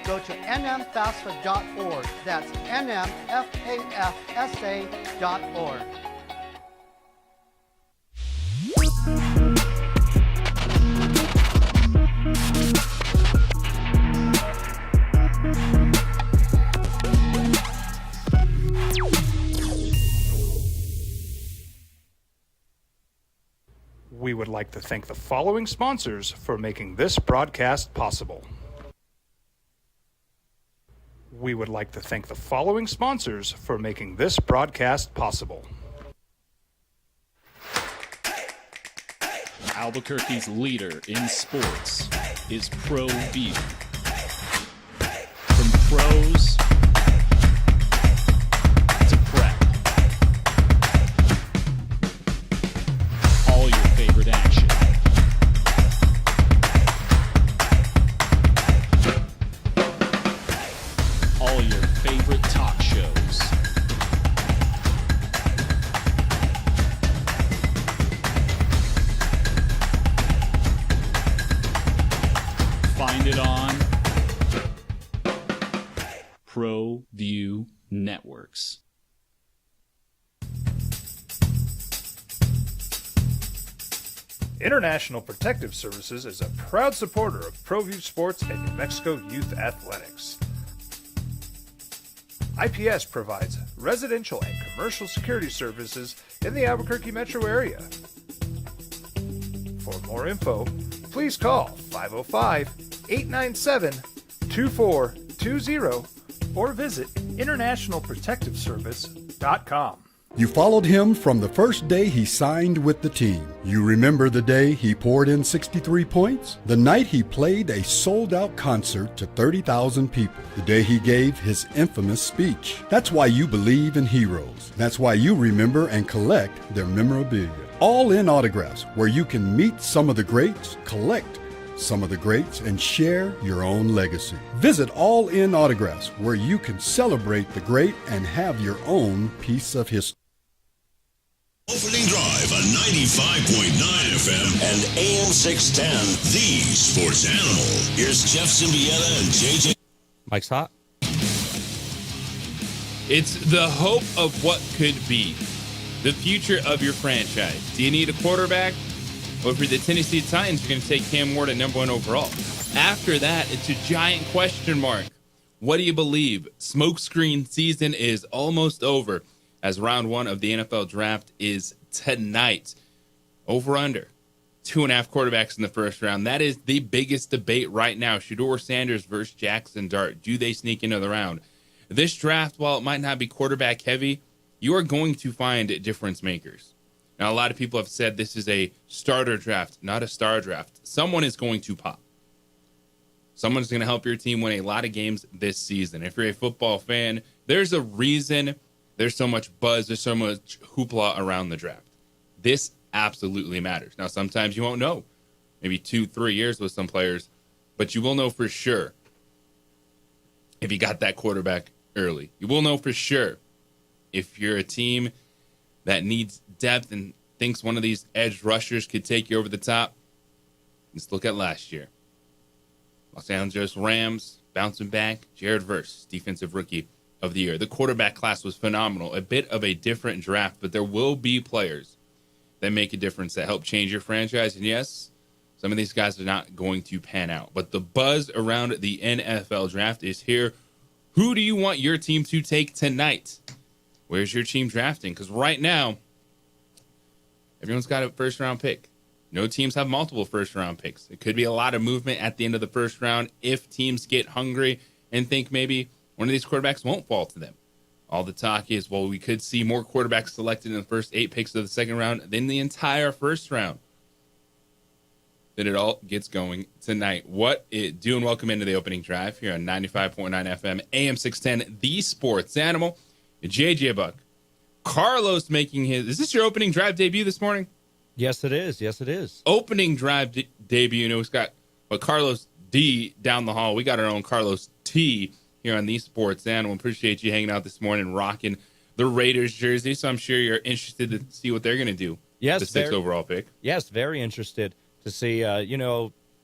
go to nmfafsa.org. That's nmfafsa.org. We would like to thank the following sponsors for making this broadcast possible. We would like to thank the following sponsors for making this broadcast possible. Albuquerque's leader in sports is ProView. From pros to prep. All your favorite action. All your favorite talk shows. Find it on ProView Networks. International Protective Services is a proud supporter of ProView Sports and New Mexico Youth Athletics. IPS provides residential and commercial security services in the Albuquerque metro area. For more info, please call 505-897-2420 or visit internationalprotectiveservice.com. You followed him from the first day he signed with the team. You remember the day he poured in 63 points? The night he played a sold-out concert to 30,000 people. The day he gave his infamous speech. That's why you believe in heroes. That's why you remember and collect their memorabilia. All in autographs, where you can meet some of the greats, collect some of the greats, and share your own legacy. Visit All In Autographs, where you can celebrate the great and have your own piece of history. Opening Drive on 95.9 FM and AM 610, the sports animal. Here's Jeff Zimbietta and JJ. Mike's hot. It's the hope of what could be. The future of your franchise. Do you need a quarterback? Well, for the Tennessee Titans, you're going to take Cam Ward at number 1 overall. After that, it's a giant question mark. What do you believe? Smokescreen season is almost over, as round 1 of the NFL draft is tonight. Over under 2.5 quarterbacks in the first round. That is the biggest debate right now. Shedeur Sanders versus Jackson Dart. Do they sneak into the round? This draft, while it might not be quarterback heavy, you are going to find difference makers. Now, a lot of people have said this is a starter draft, not a star draft. Someone is going to pop. Someone's going to help your team win a lot of games this season. If you're a football fan, there's a reason there's so much buzz, there's so much hoopla around the draft. This absolutely matters. Now, sometimes you won't know. Maybe 2-3 years with some players, but you will know for sure if you got that quarterback early. You will know for sure if you're a team that needs depth and thinks one of these edge rushers could take you over the top. Let's look at last year. Los Angeles Rams bouncing back. Jared Verse, defensive rookie of the year. The quarterback class was phenomenal. A bit of a different draft, but there will be players that make a difference, that help change your franchise. And yes, some of these guys are not going to pan out. But the buzz around the NFL draft is here. Who do you want your team to take tonight? Where's your team drafting? Because right now, everyone's got a first-round pick. No teams have multiple first-round picks. It could be a lot of movement at the end of the first round if teams get hungry and think maybe one of these quarterbacks won't fall to them. All the talk is, well, we could see more quarterbacks selected in the first 8 picks of the second round than the entire first round. Then it all gets going tonight. What it do, and welcome into the opening drive here on 95.9 FM, AM 610, The Sports Animal. JJ Buck. Carlos making his... Is this your opening drive debut this morning? Yes, it is. Yes, it is. Opening drive debut. You know, it's got Carlos D down the hall. We got our own Carlos T here on The Sports Animal. Appreciate you hanging out this morning, rocking the Raiders jersey. So I'm sure you're interested to see what they're going to do. Yes, the 6th overall pick. Yes, very interested to see.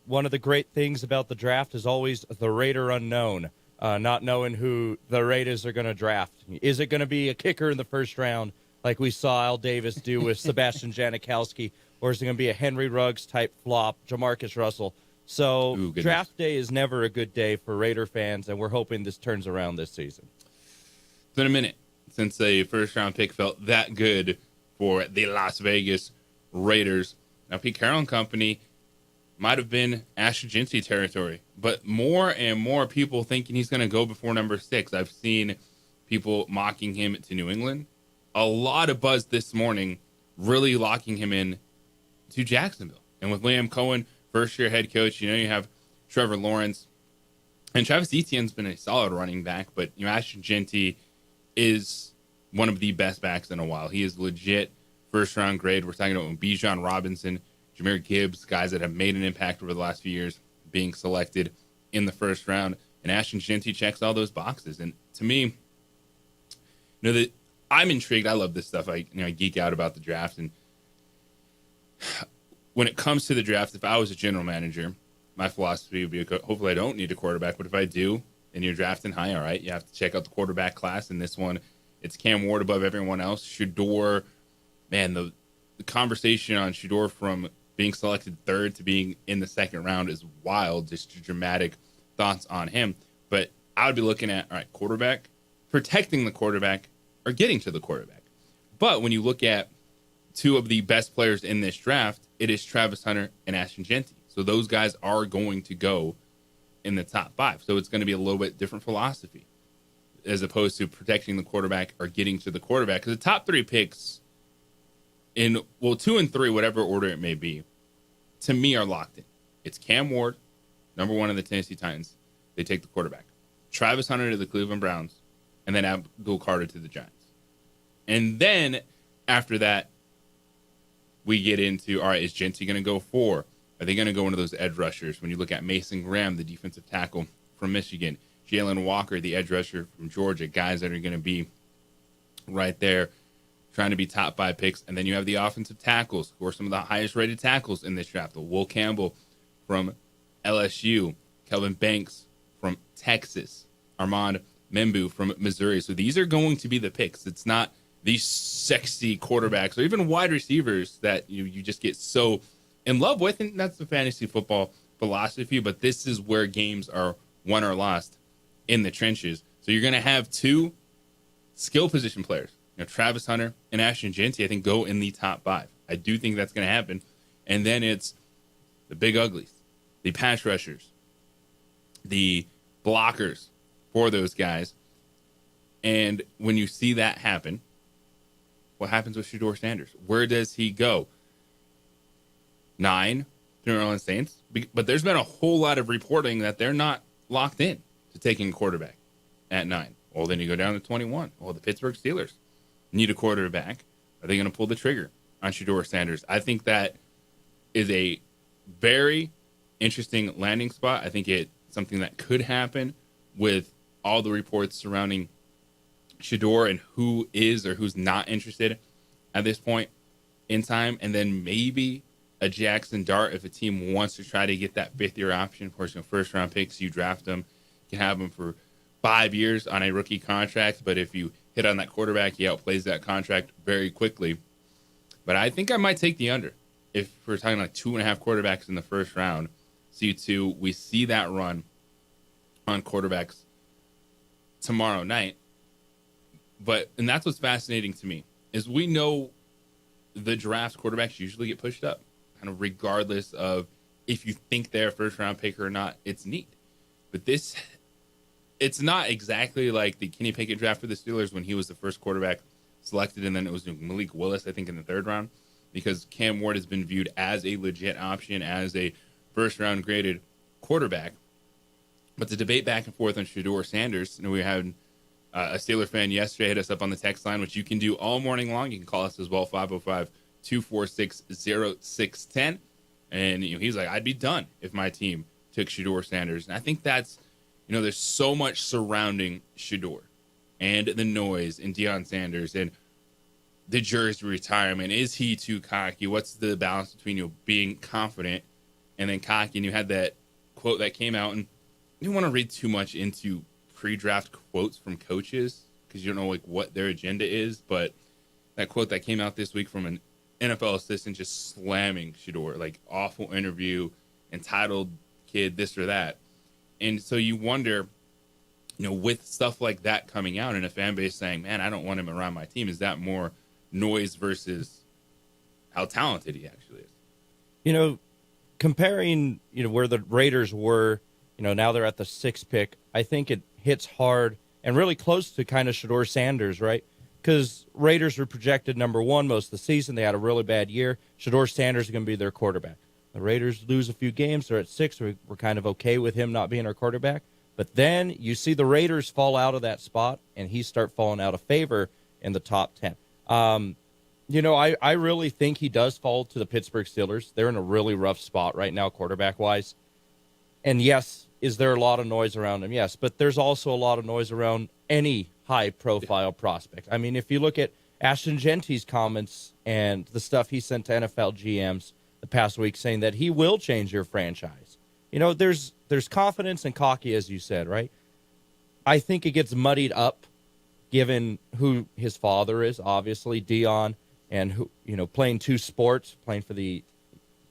one of the great things about the draft is always the Raider unknown, not knowing who the Raiders are going to draft. Is it going to be a kicker in the first round like we saw Al Davis do with Sebastian Janikowski, or is it going to be a Henry Ruggs type flop, Jamarcus Russell? So draft day is never a good day for Raider fans, and we're hoping this turns around this season. It's been a minute since a first-round pick felt that good for the Las Vegas Raiders. Now, Pete Carroll and company might have been Ashton Jeanty territory, but more and more people thinking he's going to go before number 6. I've seen people mocking him to New England. A lot of buzz this morning really locking him in to Jacksonville. And with Liam Cohen, first-year head coach, you have Trevor Lawrence. And Travis Etienne's been a solid running back, but Ashton Jeanty is one of the best backs in a while. He is legit first-round grade. We're talking about Bijan Robinson, Jahmyr Gibbs, guys that have made an impact over the last few years being selected in the first round. And Ashton Jeanty checks all those boxes. And to me, that I'm intrigued. I love this stuff. I geek out about the draft. And when it comes to the draft, if I was a general manager, my philosophy would be, hopefully I don't need a quarterback, but if I do, and you're drafting high, all right, you have to check out the quarterback class. In this one, it's Cam Ward above everyone else. Shedeur, man, the conversation on Shedeur from being selected third to being in the second round is wild, just dramatic thoughts on him. But I would be looking at, all right, quarterback, protecting the quarterback, or getting to the quarterback. But when you look at two of the best players in this draft, it is Travis Hunter and Ashton Jeanty. So those guys are going to go in the top 5. So it's going to be a little bit different philosophy as opposed to protecting the quarterback or getting to the quarterback. Because the top 3 picks in, 2 and 3, whatever order it may be, to me are locked in. It's Cam Ward, number 1 in the Tennessee Titans. They take the quarterback. Travis Hunter to the Cleveland Browns, and then Abdul Carter to the Giants. And then after that, we get into, all right, is Jeanty going to go 4? Are they going to go into those edge rushers? When you look at Mason Graham, the defensive tackle from Michigan, Jalen Walker, the edge rusher from Georgia, guys that are going to be right there trying to be top 5 picks. And then you have the offensive tackles, who are some of the highest rated tackles in this draft. Will Campbell from LSU, Kelvin Banks from Texas, Armand Membu from Missouri. So these are going to be the picks. It's not these sexy quarterbacks or even wide receivers that you just get so in love with, and that's the fantasy football philosophy, but this is where games are won or lost in the trenches. So you're going to have 2 skill position players, Travis Hunter and Ashton Jeanty, I think, go in the top 5. I do think that's going to happen. And then it's the big uglies, the pass rushers, the blockers for those guys. And when you see that happen, what happens with Shedeur Sanders? Where does he go? 9, New Orleans Saints. But there's been a whole lot of reporting that they're not locked in to taking a quarterback at 9. Well, then you go down to 21. Well, the Pittsburgh Steelers need a quarterback. Are they going to pull the trigger on Shedeur Sanders? I think that is a very interesting landing spot. I think it's something that could happen with all the reports surrounding Shedeur and who is or who's not interested at this point in time. And then maybe a Jackson Dart if a team wants to try to get that 5th-year option. Of course, first-round picks, you draft them. You can have them for 5 years on a rookie contract. But if you hit on that quarterback, he outplays that contract very quickly. But I think I might take the under. If we're talking like 2.5 quarterbacks in the first round, C2, we see that run on quarterbacks tomorrow night. And that's what's fascinating to me, is we know the draft quarterbacks usually get pushed up, kind of regardless of if you think they're a first-round pick or not. It's neat. But it's not exactly like the Kenny Pickett draft for the Steelers when he was the first quarterback selected, and then it was Malik Willis, I think, in the 3rd round, because Cam Ward has been viewed as a legit option, as a first-round graded quarterback. But the debate back and forth on Shedeur Sanders, we had a Steeler fan yesterday hit us up on the text line, which you can do all morning long. You can call us as well, 505-246-0610. And he's like, I'd be done if my team took Shedeur Sanders. And I think that's, there's so much surrounding Shedeur and the noise and Deion Sanders and the jersey retirement. Is he too cocky? What's the balance between being confident and then cocky, and you had that quote that came out, and you don't want to read too much into pre-draft quotes from coaches because you don't know like what their agenda is, but that quote that came out this week from an NFL assistant just slamming Shedeur, like awful interview, entitled kid, this or that. And so you wonder, with stuff like that coming out and a fan base saying, man, I don't want him around my team, is that more noise versus how talented he actually is? Comparing, where the Raiders were, now they're at the 6th pick, I think it hits hard and really close to kind of Shedeur Sanders, right? Because Raiders were projected number 1 most of the season. They had a really bad year. Shedeur Sanders is going to be their quarterback. The Raiders lose a few games. They're at 6. We're kind of okay with him not being our quarterback. But then you see the Raiders fall out of that spot, and he start falling out of favor in the top 10. I really think he does fall to the Pittsburgh Steelers. They're in a really rough spot right now, quarterback-wise. And yes, is there a lot of noise around him? Yes, but there's also a lot of noise around any high-profile prospect. I mean, if you look at Ashton Genty's comments and the stuff he sent to NFL GMs the past week saying that he will change your franchise. There's confidence and cocky, as you said, right? I think it gets muddied up given who his father is, obviously, Dion, and who, playing 2 sports, playing for the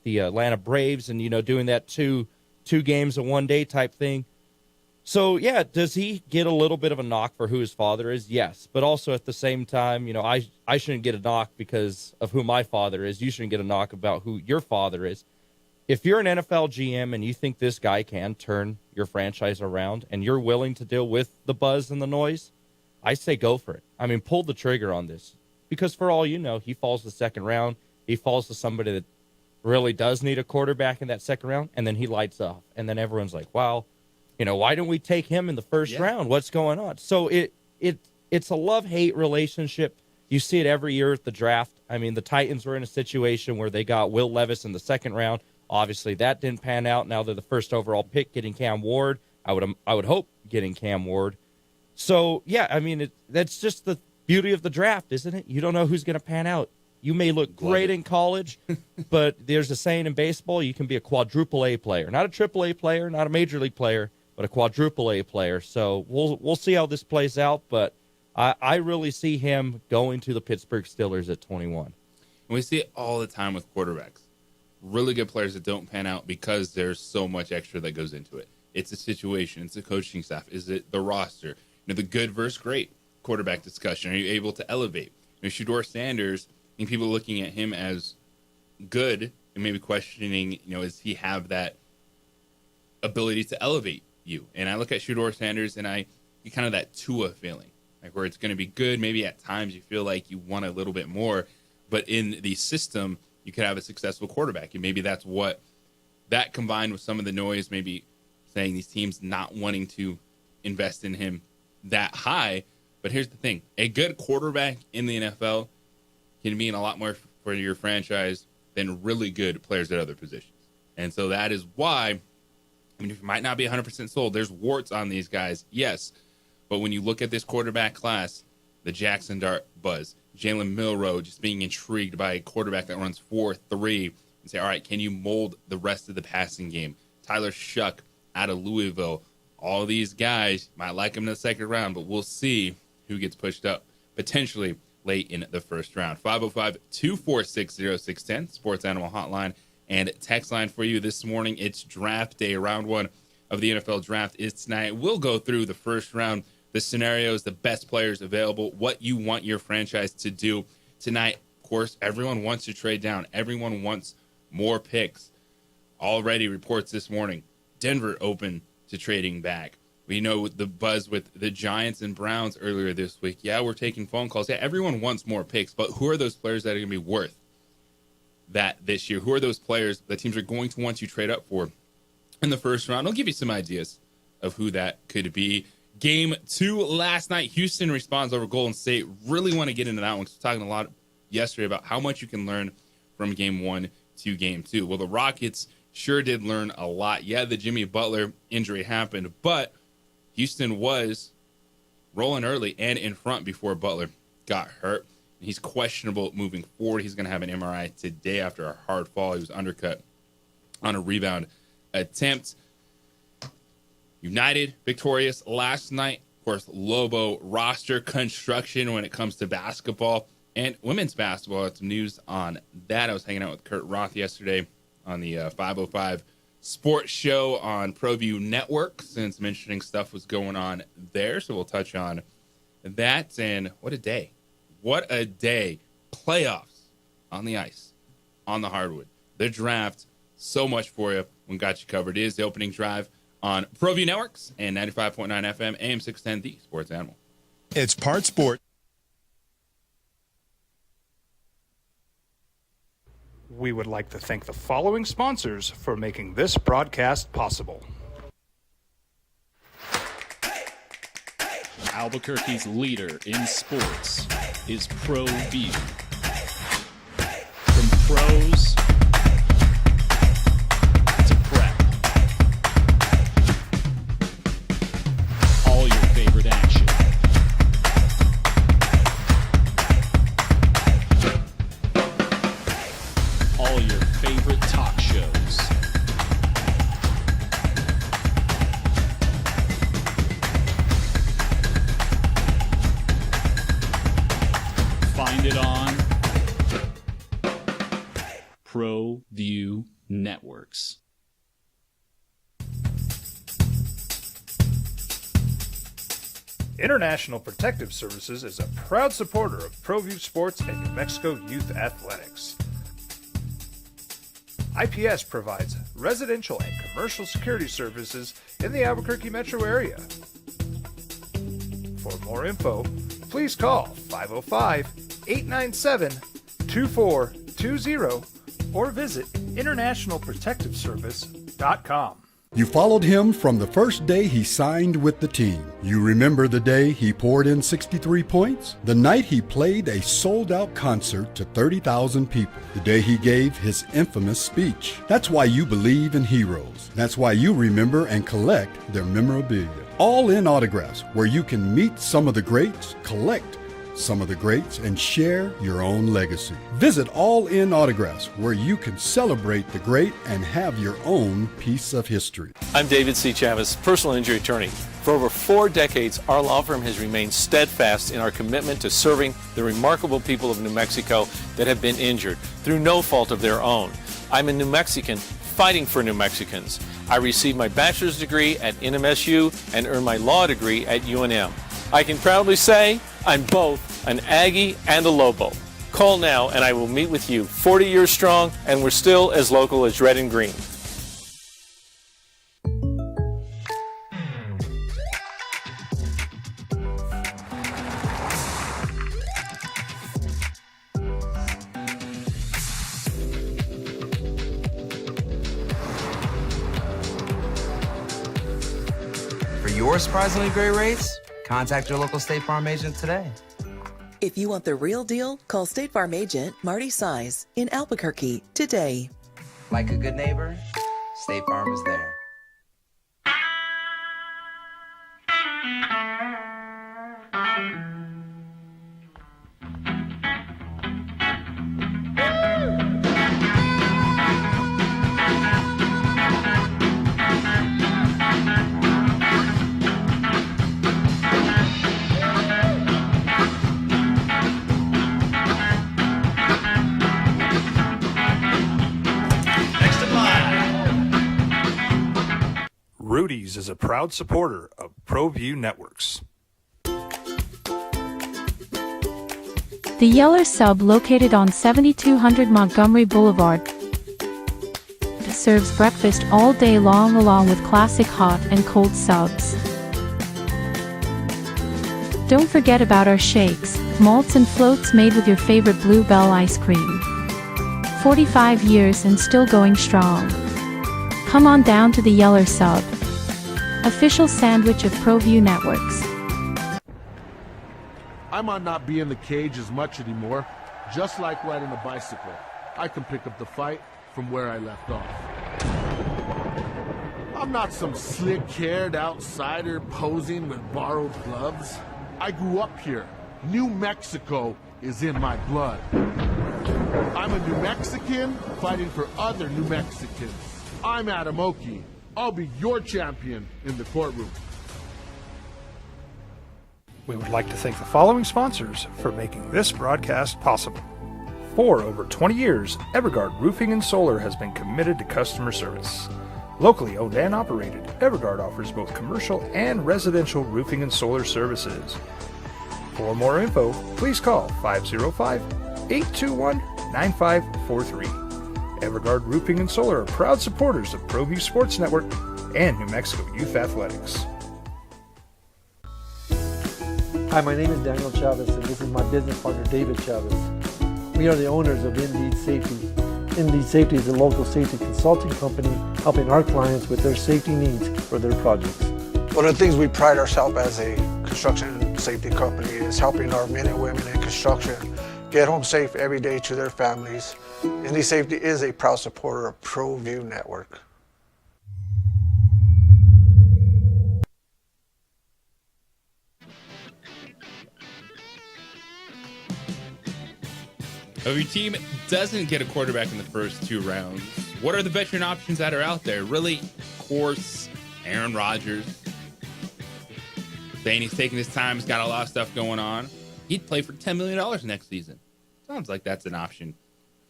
Atlanta Braves and, doing that two games in one day type thing. So, yeah, does he get a little bit of a knock for who his father is? Yes. But also at the same time, I shouldn't get a knock because of who my father is. You shouldn't get a knock about who your father is. If you're an NFL GM and you think this guy can turn your franchise around and you're willing to deal with the buzz and the noise, I say go for it. I mean, pull the trigger on this. Because for all you know, he falls the 2nd round. He falls to somebody that really does need a quarterback in that 2nd round, and then he lights off. And then everyone's like, wow, why don't we take him in the 1st round? What's going on? So it's a love-hate relationship. You see it every year at the draft. I mean, the Titans were in a situation where they got Will Levis in the 2nd round. Obviously, that didn't pan out. Now they're the 1st overall pick, getting Cam Ward. I would hope getting Cam Ward. So, yeah, I mean, that's just the beauty of the draft, isn't it? You don't know who's going to pan out. You may look great in college, but there's a saying in baseball, you can be a quadruple A player. Not a triple A player, not a major league player, but a quadruple A player. So we'll see how this plays out, but I really see him going to the Pittsburgh Steelers at 21. And we see it all the time with quarterbacks. Really good players that don't pan out because there's so much extra that goes into it. It's a situation. It's a coaching staff. Is it the roster? The good versus great quarterback discussion. Are you able to elevate? Shedeur Sanders, I think people looking at him as good and maybe questioning, does he have that ability to elevate you? And I look at Shedeur Sanders and I get kind of that Tua feeling, like where it's going to be good. Maybe at times you feel like you want a little bit more, but in the system, you could have a successful quarterback. And maybe that's what that combined with some of the noise, maybe saying these teams not wanting to invest in him that high. But here's the thing. A good quarterback in the NFL can mean a lot more for your franchise than really good players at other positions. And so that is why, if you might not be 100% sold, there's warts on these guys, yes. But when you look at this quarterback class, the Jackson Dart buzz, Jalen Milroe just being intrigued by a quarterback that runs 4.3 and say, all right, can you mold the rest of the passing game? Tyler Shuck out of Louisville. All these guys might like him in the 2nd round, but we'll see who gets pushed up potentially late in the 1st round. 505-246-0610, Sports Animal Hotline and text line for you this morning. It's draft day. Round 1 of the NFL draft is tonight. We'll go through the 1st round, the scenarios, the best players available, what you want your franchise to do tonight. Of course, everyone wants to trade down. Everyone wants more picks. Already reports this morning, Denver open to trading back. We know the buzz with the Giants and Browns earlier this week. Yeah, we're taking phone calls. Yeah, everyone wants more picks, but who are those players that are going to be worth that this year? Who are those players that teams are going to want you trade up for in the 1st round? I'll give you some ideas of who that could be. Game 2 last night, Houston responds over Golden State. Really want to get into that one because we're talking a lot yesterday about how much you can learn from Game 1 to Game 2. Well, the Rockets sure did learn a lot. Yeah, the Jimmy Butler injury happened, but Houston was rolling early and in front before Butler got hurt. He's questionable moving forward. He's going to have an MRI today after a hard fall. He was undercut on a rebound attempt. United victorious last night. Of course, Lobo roster construction when it comes to basketball and women's basketball. I had some news on that. I was hanging out with Kurt Roth yesterday on the 505 Sports Show on ProView Network, since some interesting stuff was going on there. So we'll touch on that. And what a day. What a day. Playoffs on the ice, on the hardwood. The draft, so much for you. We got you covered. It is the opening drive on ProView Networks and 95.9 FM, AM 610, the Sports Animal. It's part sport. We would like to thank the following sponsors for making this broadcast possible. Albuquerque's leader in sports is ProView. From pros to prep, all your favorite action. All your favorite talk shows. Find it on ProView Networks. International Protective Services is a proud supporter of ProView Sports and New Mexico Youth Athletics. IPS provides residential and commercial security services in the Albuquerque metro area. For more info, please call 505-897-2420 or visit internationalprotectiveservice.com. You followed him from the first day he signed with the team. You remember the day he poured in 63 points? The night he played a sold-out concert to 30,000 people. The day he gave his infamous speech. That's why you believe in heroes. That's why you remember and collect their memorabilia. All in Autographs, where you can meet some of the greats, collect some of the greats, and share your own legacy. Visit All In Autographs, where you can celebrate the great and have your own piece of history. I'm David C. Chavez, personal injury attorney. For over 4 decades, our law firm has remained steadfast in our commitment to serving the remarkable people of New Mexico that have been injured through no fault of their own. I'm a New Mexican fighting for New Mexicans. I received my bachelor's degree at NMSU and earned my law degree at UNM. I can proudly say I'm both an Aggie and a Lobo. Call now and I will meet with you. 40 years strong, and we're still as local as red and green. For your surprisingly great rates, contact your local State Farm agent today. If you want the real deal, call State Farm agent Marty Size in Albuquerque today. Like a good neighbor, State Farm is there. Rudy's is a proud supporter of ProView Networks. The Yeller Sub, located on 7200 Montgomery Boulevard, serves breakfast all day long along with classic hot and cold subs. Don't forget about our shakes, malts and floats made with your favorite Bluebell ice cream. 45 years and still going strong. Come on down to the Yeller Sub, official sandwich of ProView Networks. I might not be in the cage as much anymore. Just like riding a bicycle, I can pick up the fight from where I left off. I'm not some slick-haired outsider posing with borrowed gloves. I grew up here. New Mexico is in my blood. I'm a New Mexican fighting for other New Mexicans. I'm Adam Oki. I'll be your champion in the courtroom. We would like to thank the following sponsors for making this broadcast possible. For over 20 years, Evergard Roofing and Solar has been committed to customer service. Locally owned and operated, Evergard offers both commercial and residential roofing and solar services. For more info, please call 505-821-9543. Evergard Roofing and Solar are proud supporters of ProView Sports Network and New Mexico Youth Athletics. Hi, my name is Daniel Chavez, and this is my business partner, David Chavez. We are the owners of Indeed Safety. Indeed Safety is a local safety consulting company helping our clients with their safety needs for their projects. One of the things we pride ourselves as a construction safety company is helping our men and women in construction get home safe every day to their families. Indeed Safety is a proud supporter of ProView Network. If your team doesn't get a quarterback in the first 2 rounds, what are the veteran options that are out there? Really, of course, Aaron Rodgers. Saying he's taking his time, he's got a lot of stuff going on. He'd play for $10 million next season. Sounds like that's an option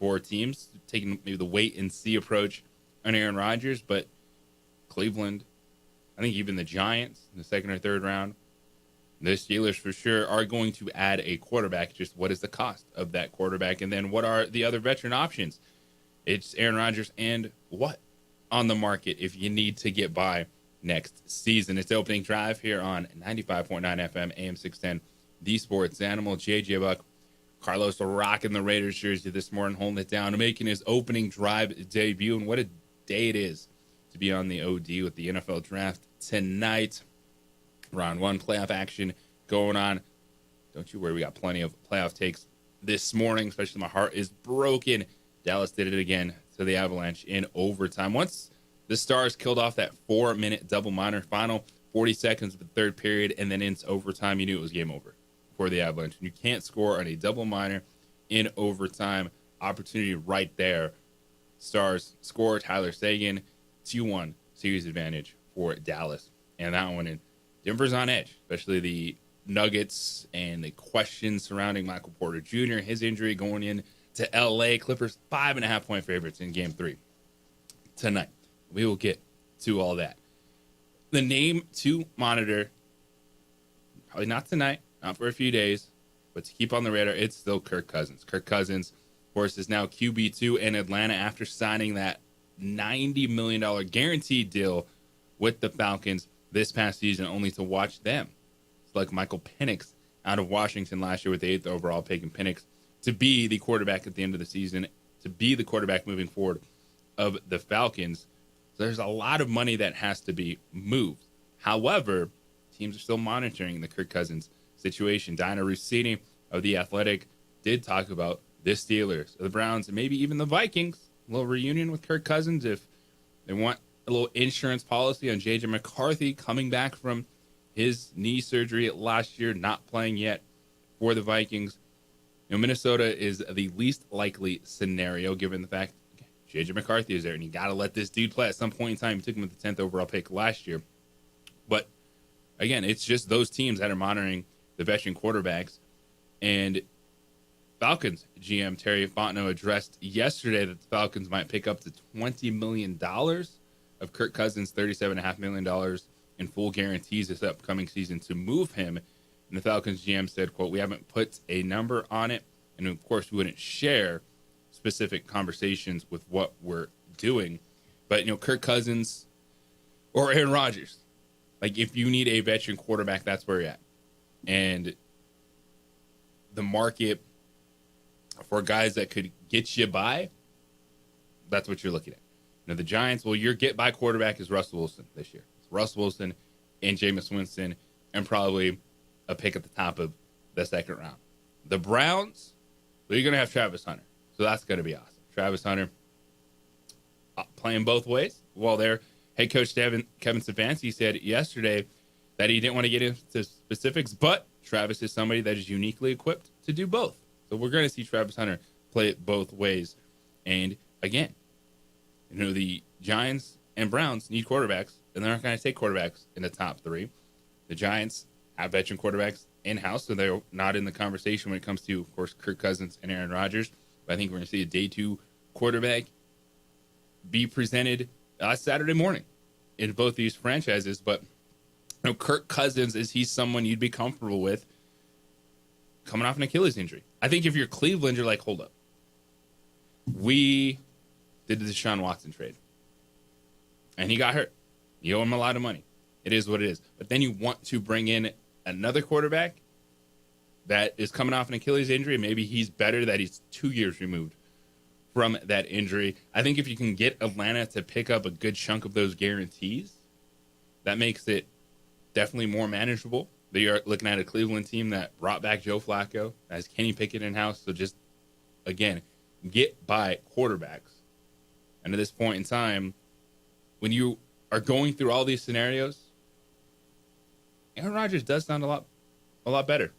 for teams, taking maybe the wait and see approach on Aaron Rodgers, but Cleveland, I think even the Giants in the 2nd or 3rd round, the Steelers for sure are going to add a quarterback. Just what is the cost of that quarterback? And then what are the other veteran options? It's Aaron Rodgers and what on the market if you need to get by next season. It's opening drive here on 95.9 FM, AM 610, The Sports Animal. JJ Buck, Carlos rocking the Raiders jersey this morning, holding it down, making his opening drive debut. And what a day it is to be on the OD with the NFL draft tonight. Round 1 playoff action going on. Don't you worry, we got plenty of playoff takes this morning, especially my heart is broken. Dallas did it again to the Avalanche in overtime. Once the Stars killed off that 4-minute double minor, final 40 seconds of the 3rd period, and then into overtime, you knew it was game over for the Avalanche. You can't score on a double minor in overtime. Opportunity right there. Stars score, Tyler Seguin, 2-1 series advantage for Dallas. And that one in Denver's on edge, especially the Nuggets and the questions surrounding Michael Porter Jr., his injury going in to L.A. Clippers 5.5-point favorites in Game 3 tonight. We will get to all that. The name to monitor, probably not tonight, not for a few days, but to keep on the radar, it's still Kirk Cousins. Kirk Cousins, of course, is now QB2 in Atlanta after signing that $90 million guaranteed deal with the Falcons this past season, only to watch them select Michael Penix out of Washington last year with the 8th overall pick, and Penix to be the quarterback at the end of the season, to be the quarterback moving forward of the Falcons. So there's a lot of money that has to be moved. However, teams are still monitoring the Kirk Cousins situation. Diana Russini of The Athletic did talk about the Steelers, the Browns, and maybe even the Vikings. A little reunion with Kirk Cousins if they want a little insurance policy on J.J. McCarthy coming back from his knee surgery last year, not playing yet for the Vikings. You know, Minnesota is the least likely scenario given the fact J.J. McCarthy is there, and you got to let this dude play at some point in time. You took him with the 10th overall pick last year. But, again, it's just those teams that are monitoring the veteran quarterbacks. And Falcons GM Terry Fontenot addressed yesterday that the Falcons might pick up to $20 million of Kirk Cousins' $37.5 million in full guarantees this upcoming season to move him. And the Falcons GM said, quote, "We haven't put a number on it. And, of course, we wouldn't share specific conversations with what we're doing." But, you know, Kirk Cousins or Aaron Rodgers, like if you need a veteran quarterback, that's where you're at. And the market for guys that could get you by, that's what you're looking at. Now, the Giants, well, your get-by quarterback is Russell Wilson this year. It's Russell Wilson and Jameis Winston and probably a pick at the top of the 2nd round. The Browns, well, you're going to have Travis Hunter. So that's going to be awesome. Travis Hunter playing both ways. Well, their head coach Kevin Stefanski said yesterday that he didn't want to get into specifics, but Travis is somebody that is uniquely equipped to do both. So we're going to see Travis Hunter play it both ways. And again, you know, the Giants and Browns need quarterbacks, and they're not going to take quarterbacks in the top 3. The Giants have veteran quarterbacks in-house, so they're not in the conversation when it comes to, of course, Kirk Cousins and Aaron Rodgers. But I think we're going to see a day 2 quarterback be presented Saturday morning in both these franchises. But Kirk Cousins, is he someone you'd be comfortable with coming off an Achilles injury? I think if you're Cleveland, you're like, hold up. We did the Deshaun Watson trade, and he got hurt. You owe him a lot of money. It is what it is. But then you want to bring in another quarterback that is coming off an Achilles injury. Maybe he's better that he's 2 years removed from that injury. I think if you can get Atlanta to pick up a good chunk of those guarantees, that makes it definitely more manageable. They are looking at a Cleveland team that brought back Joe Flacco, has Kenny Pickett in-house. So just, again, get by quarterbacks. And at this point in time, when you are going through all these scenarios, Aaron Rodgers does sound a lot better.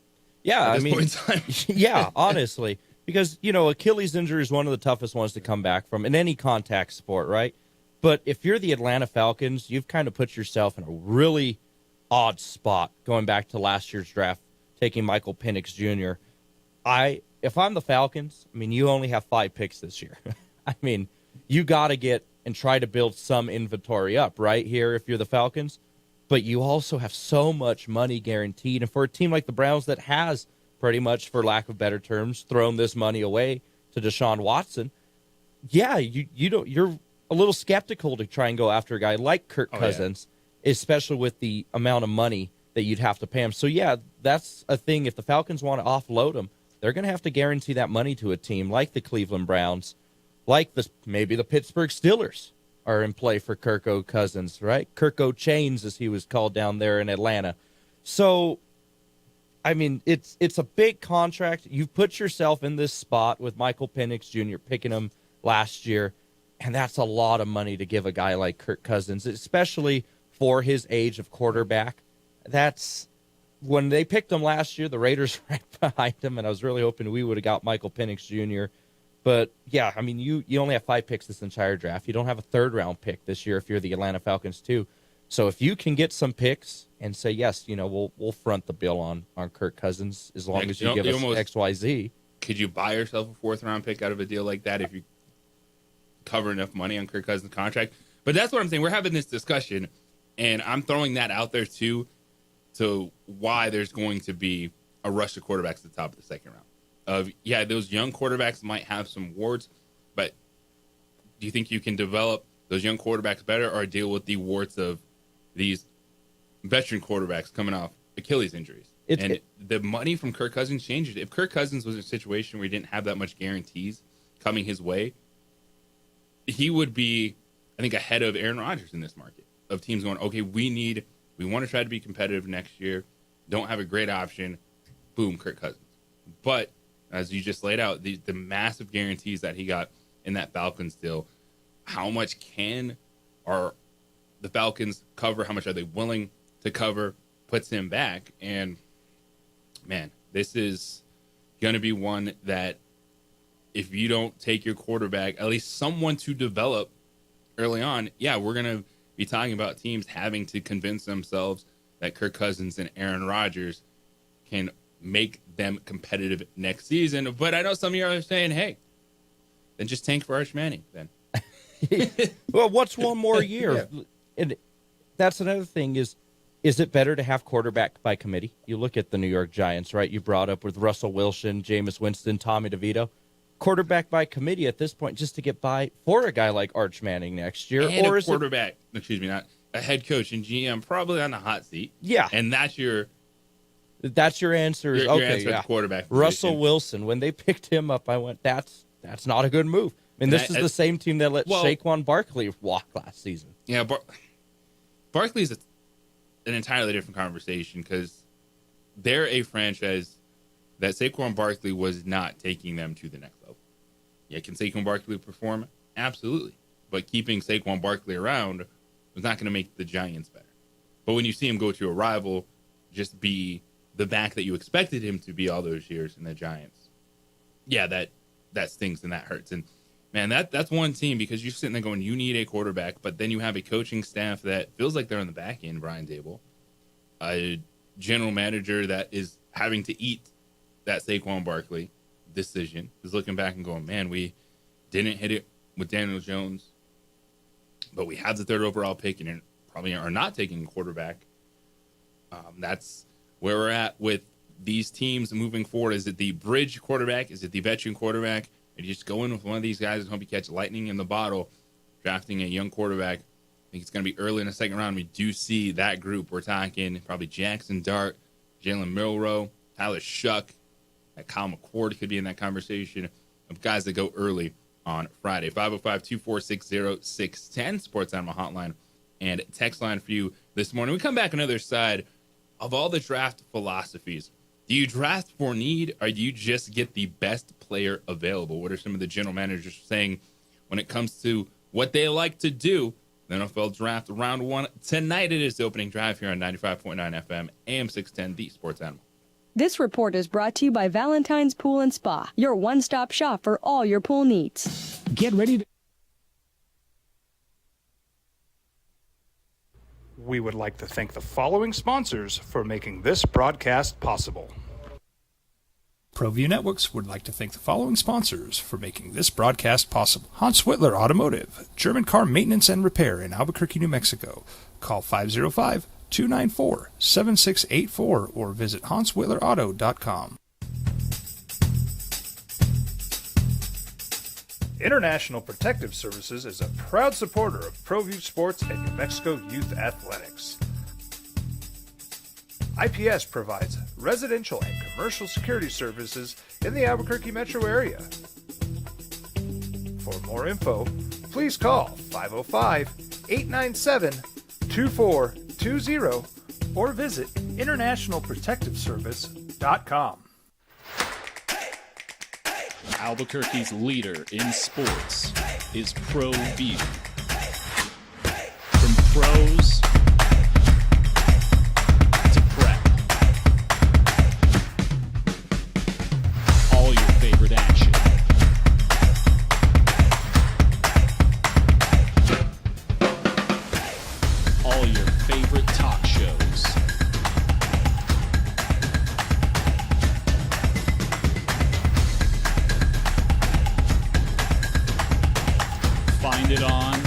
Yeah, at this point in time. Yeah, honestly, because Achilles injury is one of the toughest ones to come back from in any contact sport, right? But if you're the Atlanta Falcons, you've kind of put yourself in a really odd spot going back to last year's draft, taking Michael Penix Jr. If I'm the Falcons, you only have 5 picks this year. You got to get and try to build some inventory up right here if you're the Falcons. But you also have so much money guaranteed. And for a team like the Browns that has pretty much, for lack of better terms, thrown this money away to Deshaun Watson, yeah, you're a little skeptical to try and go after a guy like Kirk Cousins, especially with the amount of money that you'd have to pay him. So, yeah, that's a thing. If the Falcons want to offload him, they're going to have to guarantee that money to a team like the Cleveland Browns, like maybe the Pittsburgh Steelers are in play for Kirk Cousins, right? Kirk Chains, as he was called down there in Atlanta. So, it's a big contract. You've put yourself in this spot with Michael Penix Jr. picking him last year, and that's a lot of money to give a guy like Kirk Cousins, especially for his age of quarterback. That's when they picked him last year, the Raiders right behind him, and I was really hoping we would have got Michael Penix Jr., But, yeah, you only have 5 picks this entire draft. You don't have a third-round pick this year if you're the Atlanta Falcons, too. So if you can get some picks and say, yes, we'll front the bill on Kirk Cousins as long as you give us XYZ. Could you buy yourself a 4th-round pick out of a deal like that if you cover enough money on Kirk Cousins' contract? But that's what I'm saying. We're having this discussion, and I'm throwing that out there, too, to why there's going to be a rush to quarterbacks at the top of the 2nd round. Those young quarterbacks might have some warts, but do you think you can develop those young quarterbacks better or deal with the warts of these veteran quarterbacks coming off Achilles injuries? The money from Kirk Cousins changes. If Kirk Cousins was in a situation where he didn't have that much guarantees coming his way, he would be, I think, ahead of Aaron Rodgers in this market of teams going, okay, we want to try to be competitive next year. Don't have a great option. Boom, Kirk Cousins. But as you just laid out, the massive guarantees that he got in that Falcons deal, how much are the Falcons cover? How much are they willing to cover? Puts him back. And, man, this is going to be one that if you don't take your quarterback, at least someone to develop early on, we're going to be talking about teams having to convince themselves that Kirk Cousins and Aaron Rodgers can make them competitive next season. But I know some of you are saying, hey, then just tank for Arch Manning then. Well, what's one more year? Yeah. And that's another thing is it better to have quarterback by committee? You look at the New York Giants, right? You brought up with Russell Wilson, Jameis Winston, Tommy DeVito. Quarterback by committee at this point just to get by for a guy like Arch Manning next year. And or a quarterback, not a head coach and GM probably on the hot seat. Yeah. And that's your answer. Your answer at the quarterback position. Russell Wilson, when they picked him up, I went, that's not a good move. This is the same team that let Saquon Barkley walk last season. Yeah, Barkley's an entirely different conversation because they're a franchise that Saquon Barkley was not taking them to the next level. Yeah, can Saquon Barkley perform? Absolutely. But keeping Saquon Barkley around was not going to make the Giants better. But when you see him go to a rival, just be the back that you expected him to be all those years in the Giants, that stings and that hurts. And man, that's one team, because you're sitting there going, you need a quarterback, but then you have a coaching staff that feels like they're on the back end, Brian Dable, a general manager that is having to eat that Saquon Barkley decision, is looking back and going, man, we didn't hit it with Daniel Jones, but we have the 3rd overall pick and probably are not taking a quarterback. That's where we're at with these teams moving forward. Is it the bridge quarterback? Is it the veteran quarterback? Are you just going with one of these guys and hope you catch lightning in the bottle, drafting a young quarterback? I think it's going to be early in the second round. We do see that group. We're talking probably Jackson Dart, Jalen Milroe, Tyler Shuck, Kyle McCord could be in that conversation of guys that go early on Friday. 505-246-0610, Sports Animal Hotline and text line for you this morning. We come back on the other side of all the draft philosophies. Do you draft for need, or do you just get the best player available? What are some of the general managers saying when it comes to what they like to do? The NFL Draft Round 1 tonight. It is the opening drive here on 95.9 FM, AM 610, the Sports Animal. This report is brought to you by Valentine's Pool and Spa, your one-stop shop for all your pool needs. Get ready to... We would like to thank the following sponsors for making this broadcast possible. ProView Networks would like to thank the following sponsors for making this broadcast possible. Hans Whitler Automotive, German car maintenance and repair in Albuquerque, New Mexico. Call 505-294-7684 or visit HansWhitlerAuto.com. International Protective Services is a proud supporter of ProView Sports and New Mexico Youth Athletics. IPS provides residential and commercial security services in the Albuquerque metro area. For more info, please call 505-897-2420 or visit internationalprotectiveservice.com. Albuquerque's leader in sports is ProView. From pros to prep, all your favorite action. All your favorite talk shows. Find it on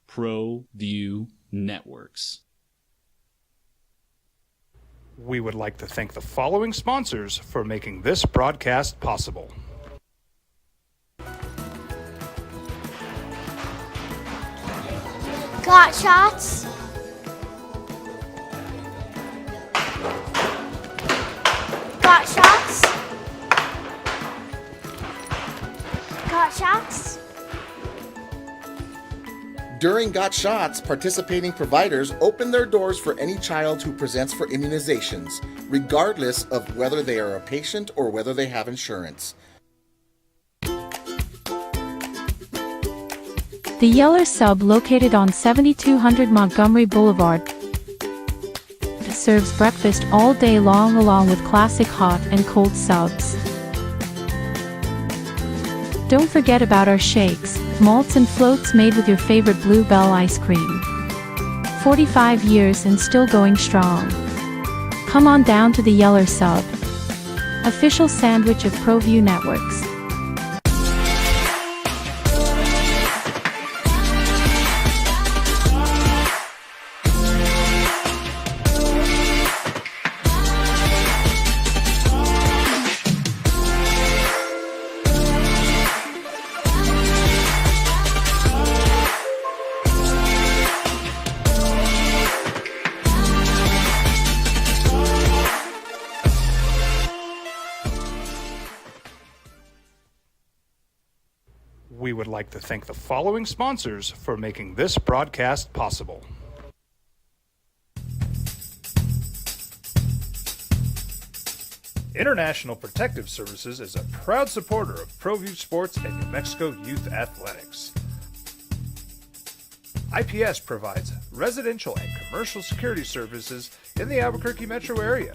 ProView Networks. We would like to thank the following sponsors for making this broadcast possible. Got shots? Got shots? Got shots? During Got Shots, participating providers open their doors for any child who presents for immunizations, regardless of whether they are a patient or whether they have insurance. The Yeller Sub, located on 7200 Montgomery Boulevard, serves breakfast all day long along with classic hot and cold subs. Don't forget about our shakes, malts and floats made with your favorite Blue Bell ice cream. 45 years and still going strong. Come on down to the Yeller Sub, official sandwich of ProView Networks. We would like to thank the following sponsors for making this broadcast possible. International Protective Services is a proud supporter of ProView Sports and New Mexico Youth Athletics. IPS provides residential and commercial security services in the Albuquerque metro area.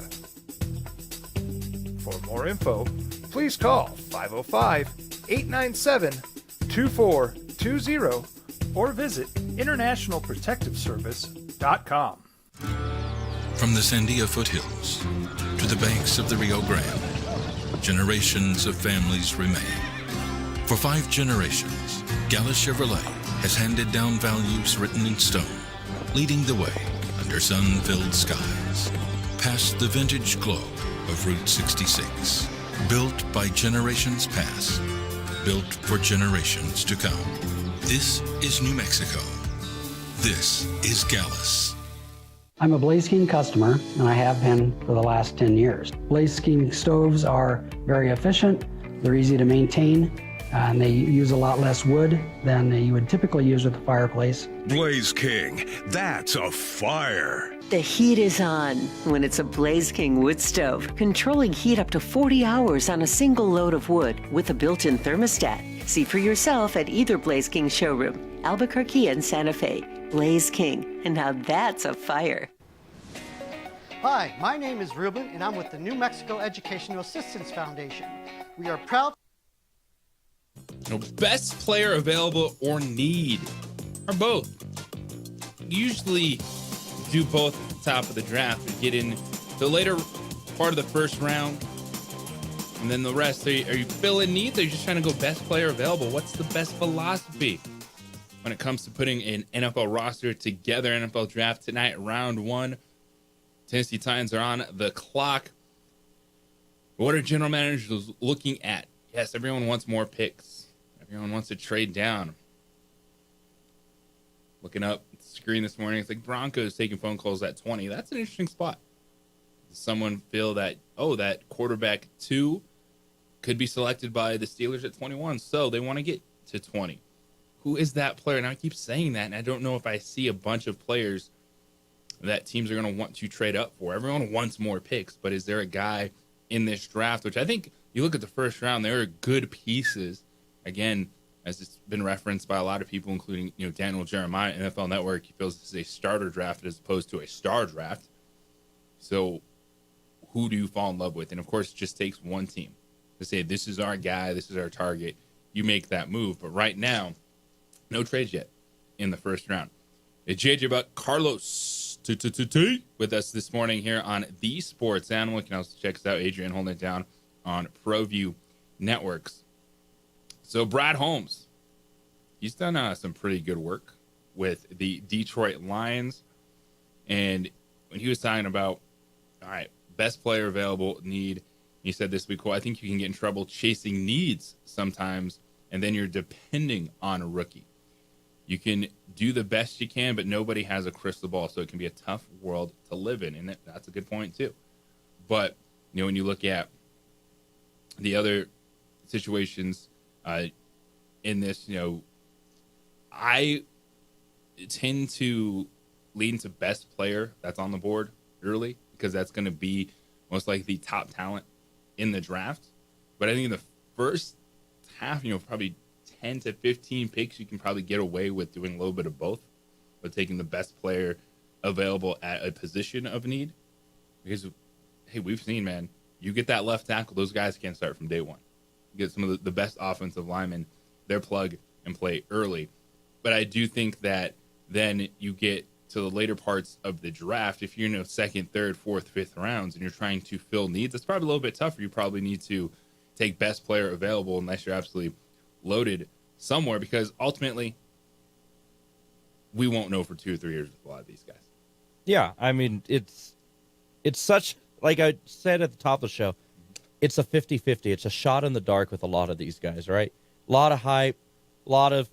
For more info, please call 505 897-2420 or visit internationalprotectiveservice.com. From the Sandia foothills to the banks of the Rio Grande, generations of families remain. For 5 generations, Gallus Chevrolet has handed down values written in stone, leading the way under sun-filled skies, past the vintage glow of Route 66. Built by generations past, built for generations to come. This is New Mexico. This is Gallus. I'm a Blaze King customer, and I have been for the last 10 years. Blaze King stoves are very efficient, they're easy to maintain, and they use a lot less wood than you would typically use with a fireplace. Blaze King, that's a fire. The heat is on when it's a Blaze King wood stove, controlling heat up to 40 hours on a single load of wood with a built-in thermostat. See for yourself at either Blaze King showroom, Albuquerque and Santa Fe. Blaze King, and now that's a fire. Hi, my name is Ruben, and I'm with the New Mexico Educational Assistance Foundation. We are proud. Best player available or need, or both. Usually do both at the top of the draft and get in the later part of the first round, and then the rest. Are you filling needs? Or are you just trying to go best player available? What's the best philosophy when it comes to putting an NFL roster together? NFL draft tonight, round 1. Tennessee Titans are on the clock. What are general managers looking at? Yes, everyone wants more picks. Everyone wants to trade down. Looking up at the screen this morning, it's like Broncos taking phone calls at 20. That's an interesting spot. Does someone feel that, that quarterback 2 could be selected by the Steelers at 21, so they want to get to 20? Who is that player? And I keep saying that, and I don't know if I see a bunch of players that teams are going to want to trade up for. Everyone wants more picks, but is there a guy in this draft, which I think you look at the first round, there are good pieces. Again, as it's been referenced by a lot of people, including Daniel Jeremiah, NFL Network, he feels this is a starter draft as opposed to a star draft. So who do you fall in love with? And of course, it just takes one team to say, this is our guy, this is our target. You make that move. But right now, no trades yet in the first round. It's JJ Buck, Carlos with us this morning here on The Sports Animal. You can also check us out, Adrian holding it down on ProView Networks. So Brad Holmes, he's done some pretty good work with the Detroit Lions. And when he was talking about, all right, best player available, need, he said this week, I think you can get in trouble chasing needs sometimes, and then you're depending on a rookie. You can do the best you can, but nobody has a crystal ball, so it can be a tough world to live in, and that's a good point too. But when you look at the other situations in this, I tend to lean to best player that's on the board early because that's going to be most likely the top talent in the draft. But I think in the first half, probably 10 to 15 picks, you can probably get away with doing a little bit of both, but taking the best player available at a position of need. Because, hey, we've seen, man, you get that left tackle, those guys can't start from day one. You get some of the best offensive linemen, they're plug and play early. But I do think that then you get to the later parts of the draft, if you're in second, third, fourth, fifth rounds, and you're trying to fill needs, it's probably a little bit tougher. You probably need to take best player available unless you're absolutely loaded somewhere, because ultimately we won't know for 2 or 3 years with a lot of these guys. Yeah, I mean, it's such, like I said at the top of the show, it's a 50-50. It's a shot in the dark with a lot of these guys, right? A lot of hype, a lot of,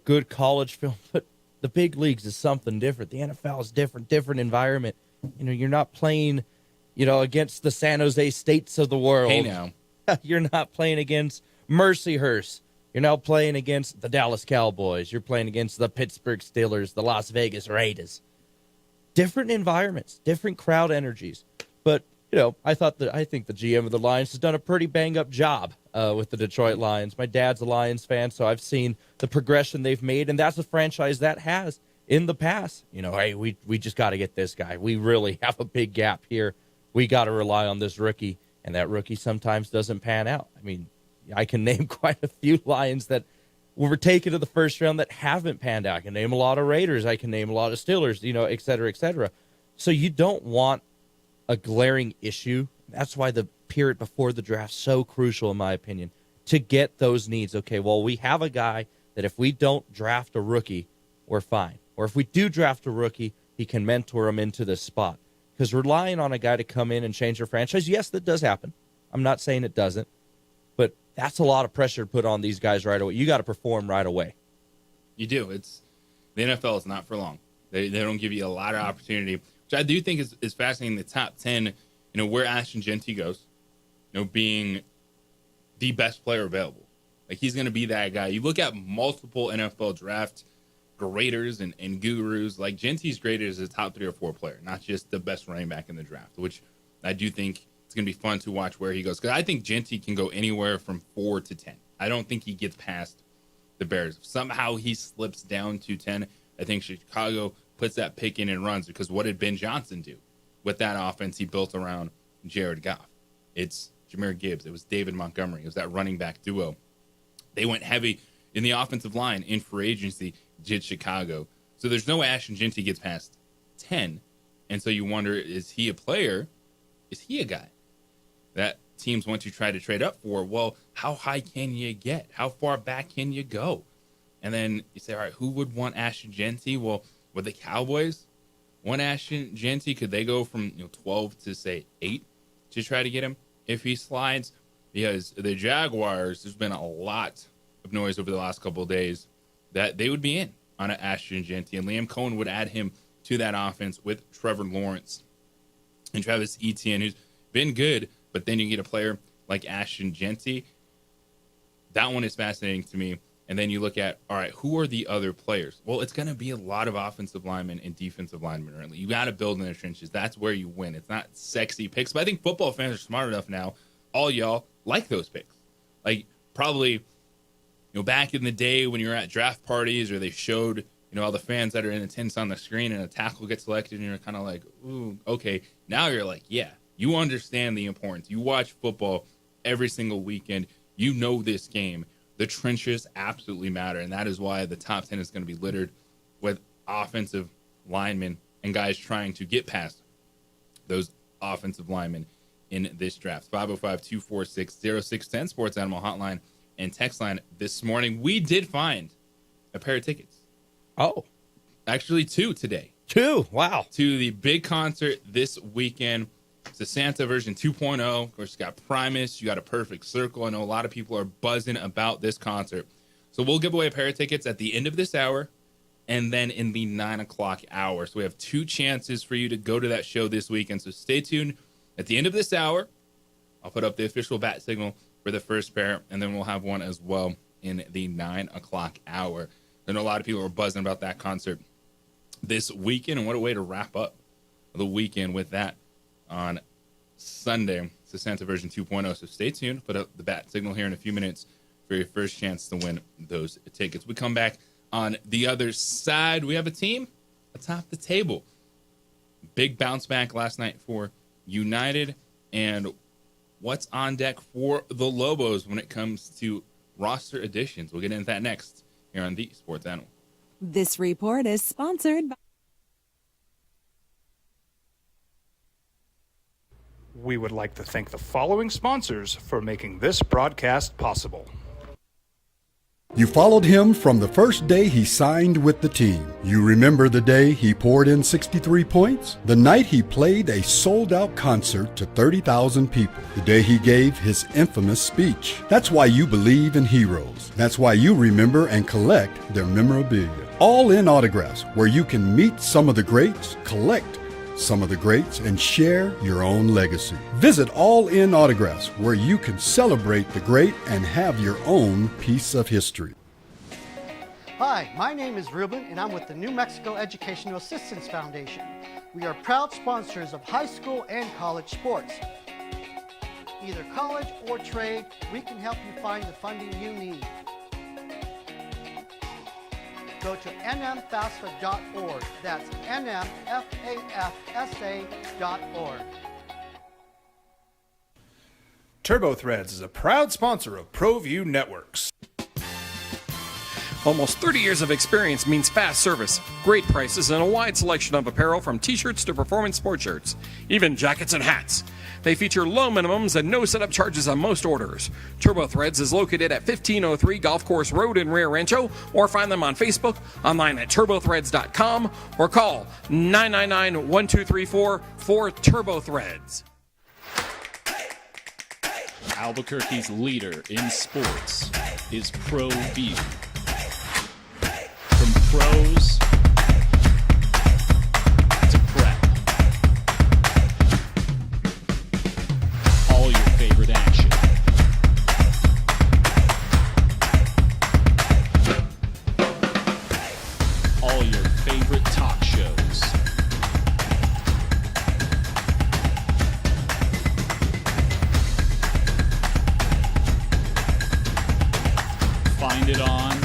good college film, but the big leagues is something different. The NFL is different environment. You're not playing, against the San Jose States of the world. Hey, now. You're not playing against Mercyhurst. You're now playing against the Dallas Cowboys. You're playing against the Pittsburgh Steelers, the Las Vegas Raiders. Different environments, different crowd energies. But, I think the GM of the Lions has done a pretty bang-up job with the Detroit Lions. My dad's a Lions fan, so I've seen the progression they've made, and that's a franchise that has in the past. Hey, we just got to get this guy. We really have a big gap here. We got to rely on this rookie, and that rookie sometimes doesn't pan out. I mean, I can name quite a few Lions that were taken to the first round that haven't panned out. I can name a lot of Raiders. I can name a lot of Steelers, et cetera, et cetera. So you don't want a glaring issue. That's why the period before the draft is so crucial, in my opinion, to get those needs. Okay, well, we have a guy that if we don't draft a rookie, we're fine. Or if we do draft a rookie, he can mentor him into this spot. Because relying on a guy to come in and change your franchise, yes, that does happen. I'm not saying it doesn't. But that's a lot of pressure to put on these guys right away. You got to perform right away. You do. The NFL is not for long. They don't give you a lot of opportunity, which I do think is fascinating. The top 10, where Ashton Jeanty goes, being the best player available. Like, he's going to be that guy. You look at multiple NFL draft graders and gurus. Like, Jeanty's graded as a top 3 or 4 player, not just the best running back in the draft, which I do think it's going to be fun to watch where he goes. Because I think Jeanty can go anywhere from 4 to 10. I don't think he gets past the Bears. If somehow he slips down to 10, I think Chicago puts that pick in and runs, because what did Ben Johnson do with that offense he built around Jared Goff? It's Jahmyr Gibbs. It was David Montgomery. It was that running back duo. They went heavy in the offensive line in free agency, did Chicago. So there's no way Ashton Jeanty gets past 10. And so you wonder, is he a player? Is he a guy that teams want to try to trade up for? Well, how high can you get? How far back can you go? And then you say, all right, who would want Ashton Jeanty? Well, would the Cowboys want Ashton Jeanty? Could they go from 12 to, say, 8 to try to get him if he slides? Because the Jaguars, there's been a lot of noise over the last couple of days that they would be in on an Ashton Jeanty, and Liam Cohen would add him to that offense with Trevor Lawrence and Travis Etienne, who's been good, but then you get a player like Ashton Jeanty. That one is fascinating to me. And then you look at, all right, who are the other players? Well, it's going to be a lot of offensive linemen and defensive linemen. Really. You got to build in the trenches. That's where you win. It's not sexy picks, but I think football fans are smart enough now. All y'all like those picks. Like, probably, back in the day when you were at draft parties, or they showed, all the fans that are in attendance on the screen, and a tackle gets selected, and you're kind of like, ooh, okay. Now you're like, yeah, you understand the importance. You watch football every single weekend. You know this game. The trenches absolutely matter, and that is why the top 10 is going to be littered with offensive linemen and guys trying to get past those offensive linemen in this draft. 505-246-0610, Sports Animal Hotline and text line. This morning, we did find a pair of tickets. Oh. Actually, 2 today. 2? Wow. To the big concert this weekend. It's the Santa version 2.0. Of course, you got Primus. You got a Perfect Circle. I know a lot of people are buzzing about this concert. So we'll give away a pair of tickets at the end of this hour and then in the 9 o'clock hour. So we have 2 chances for you to go to that show this weekend. So stay tuned. At the end of this hour, I'll put up the official bat signal for the first pair, and then we'll have one as well in the 9 o'clock hour. I know a lot of people are buzzing about that concert this weekend, and what a way to wrap up the weekend with that on Sunday. It's the Santa version 2.0, so stay tuned. Put up the bat signal here in a few minutes for your first chance to win those tickets. We come back on the other side. We have a team atop the table. Big bounce back last night for United, and what's on deck for the Lobos when it comes to roster additions. We'll get into that next here on the Sports Animal. This report is sponsored by... We would like to thank the following sponsors for making this broadcast possible. You followed him from the first day he signed with the team. You remember the day he poured in 63 points? The night he played a sold-out concert to 30,000 people. The day he gave his infamous speech. That's why you believe in heroes. That's why you remember and collect their memorabilia. All in Autographs, where you can meet some of the greats, collect some of the greats, and share your own legacy. Visit All In Autographs, where you can celebrate the great and have your own piece of history. Hi, my name is Ruben, and I'm with the New Mexico Educational Assistance Foundation. We are proud sponsors of high school and college sports. Either college or trade, we can help you find the funding you need. Go to nmfafsa.org. That's nmfafsa.org. TurboThreads is a proud sponsor of ProView Networks. Almost 30 years of experience means fast service, great prices, and a wide selection of apparel from t-shirts to performance sports shirts, even jackets and hats. They feature low minimums and no setup charges on most orders. TurboThreads is located at 1503 Golf Course Road in Rio Rancho, or find them on Facebook, online at turbothreads.com, or call 999-1234 for TurboThreads. Albuquerque's leader in sports is ProView. From pros to prep, all your favorite action. All your favorite talk shows. Find it on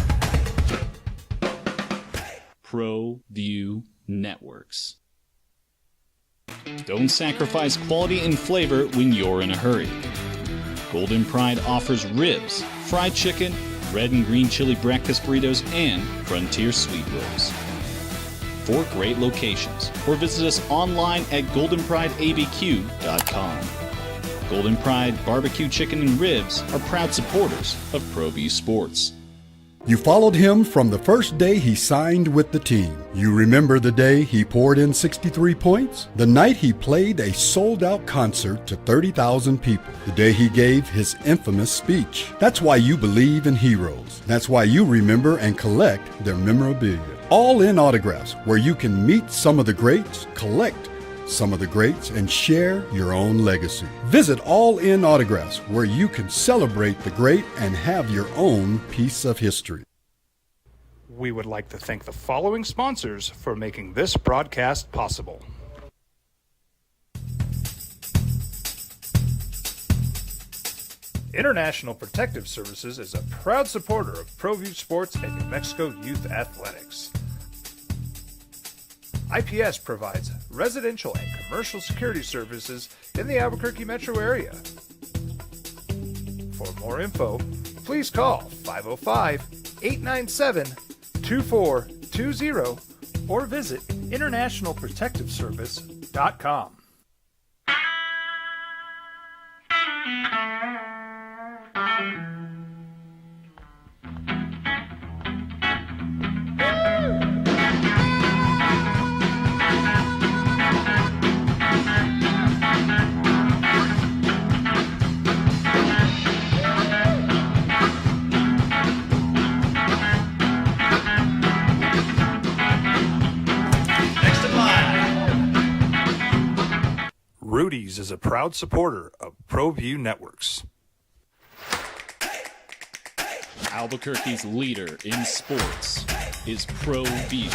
ProView Networks. Don't sacrifice quality and flavor when you're in a hurry. Golden Pride offers ribs, fried chicken, red and green chili breakfast burritos, and frontier sweet rolls. 4 great locations, or visit us online at goldenprideabq.com. Golden Pride Barbecue Chicken and Ribs are proud supporters of ProView Sports. You followed him from the first day he signed with the team. You remember the day he poured in 63 points? The night he played a sold-out concert to 30,000 people. The day he gave his infamous speech. That's why you believe in heroes. That's why you remember and collect their memorabilia. All in autographs, where you can meet some of the greats, collect some of the greats, and share your own legacy. Visit All In Autographs, where you can celebrate the great and have your own piece of history. We would like to thank the following sponsors for making this broadcast possible. International Protective Services is a proud supporter of ProView Sports and New Mexico Youth Athletics. IPS provides residential and commercial security services in the Albuquerque metro area. For more info, please call 505-897-2420 or visit internationalprotectiveservice.com. Rudy's is a proud supporter of ProView Networks. Albuquerque's leader in sports is ProView.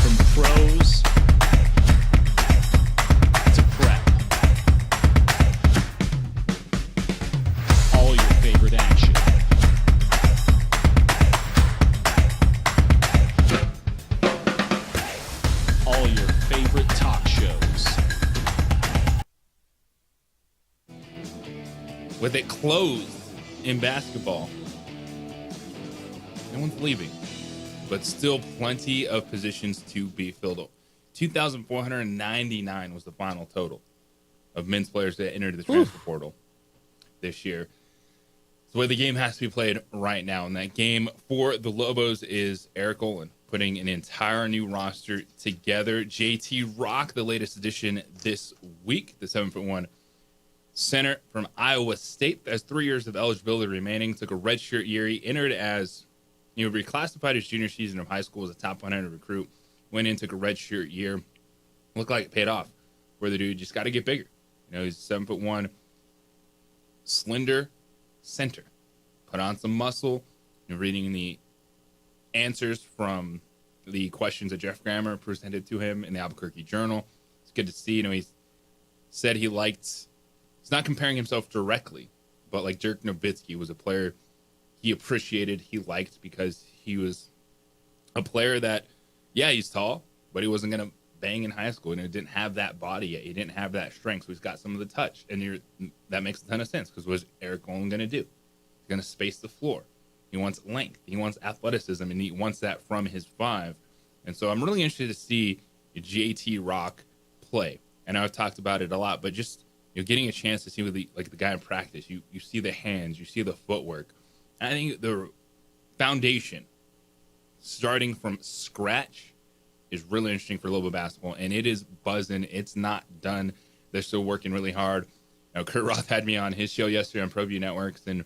From pros to prep, all your favorite action. All your favorite talk shows. With it closed in basketball, no one's leaving, but still plenty of positions to be filled. 2,499 was the final total of men's players that entered the transfer portal this year. It's the way the game has to be played right now. And that game for the Lobos is Eric Olin putting an entire new roster together. JT Rock, the latest addition this week, the 7'1" center from Iowa State, has 3 years of eligibility remaining. Took a redshirt year. He entered as, reclassified his junior season of high school as a top 100 recruit. Went in, took a redshirt year. Looked like it paid off. Where the dude just got to get bigger. He's 7'1", slender center. Put on some muscle. Reading the answers from the questions that Jeff Grammer presented to him in the Albuquerque Journal. It's good to see. He said he liked. He's not comparing himself directly, but like Dirk Nowitzki was a player he appreciated, he liked, because he was a player that, he's tall, but he wasn't going to banging high school, and he didn't have that body yet. He didn't have that strength, so he's got some of the touch, and that makes a ton of sense because what's Eric Golden going to do? He's going to space the floor. He wants length. He wants athleticism, and he wants that from his 5. And so I'm really interested to see JT Rock play. And I've talked about it a lot, but just getting a chance to see with the guy in practice, you see the hands, you see the footwork. And I think the foundation, starting from scratch, is really interesting for Lobo basketball, and it is buzzing. It's not done. They're still working really hard. Kurt Roth had me on his show yesterday on ProView Networks, and I'm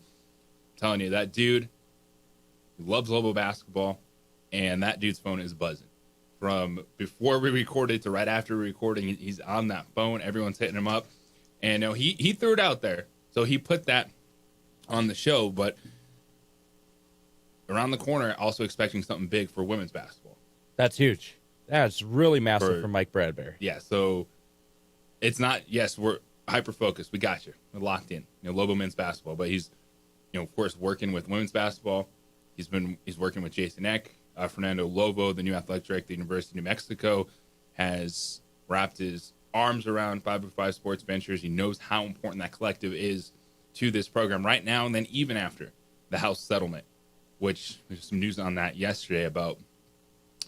telling you, that dude loves Lobo basketball, and that dude's phone is buzzing. From before we recorded to right after recording, he's on that phone. Everyone's hitting him up. And he threw it out there. So he put that on the show, but around the corner, also expecting something big for women's basketball. That's huge. That's really massive for Mike Bradbury. Yeah, so it's not, yes, we're hyper-focused. We got you. We're locked in. Lobo men's basketball. But he's, of course, working with women's basketball. He's working with Jason Eck. Fernando Lobo, the new athletic director at the University of New Mexico, has wrapped his arms around 5x5 Sports Ventures. He knows how important that collective is to this program right now, and then even after the House settlement, which there's some news on that yesterday about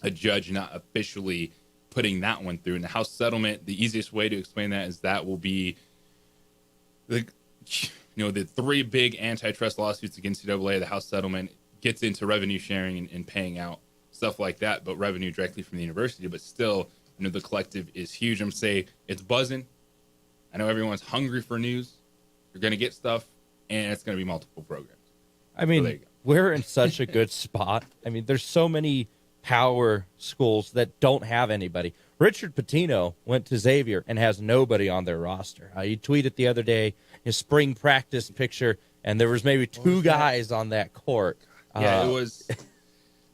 a judge not officially putting that one through. And the House settlement, the easiest way to explain that is that will be the 3 big antitrust lawsuits against NCAA. The House settlement gets into revenue sharing and paying out stuff like that, but revenue directly from the university. But still, the collective is huge. I'm saying it's buzzing. I know everyone's hungry for news. You're going to get stuff, and it's going to be multiple programs. I mean, we're in such a good spot. I mean, there's so many power schools that don't have anybody. Richard Pitino went to Xavier and has nobody on their roster. He tweeted the other day his spring practice picture, and there was maybe 2 guys on that court. Yeah, it was.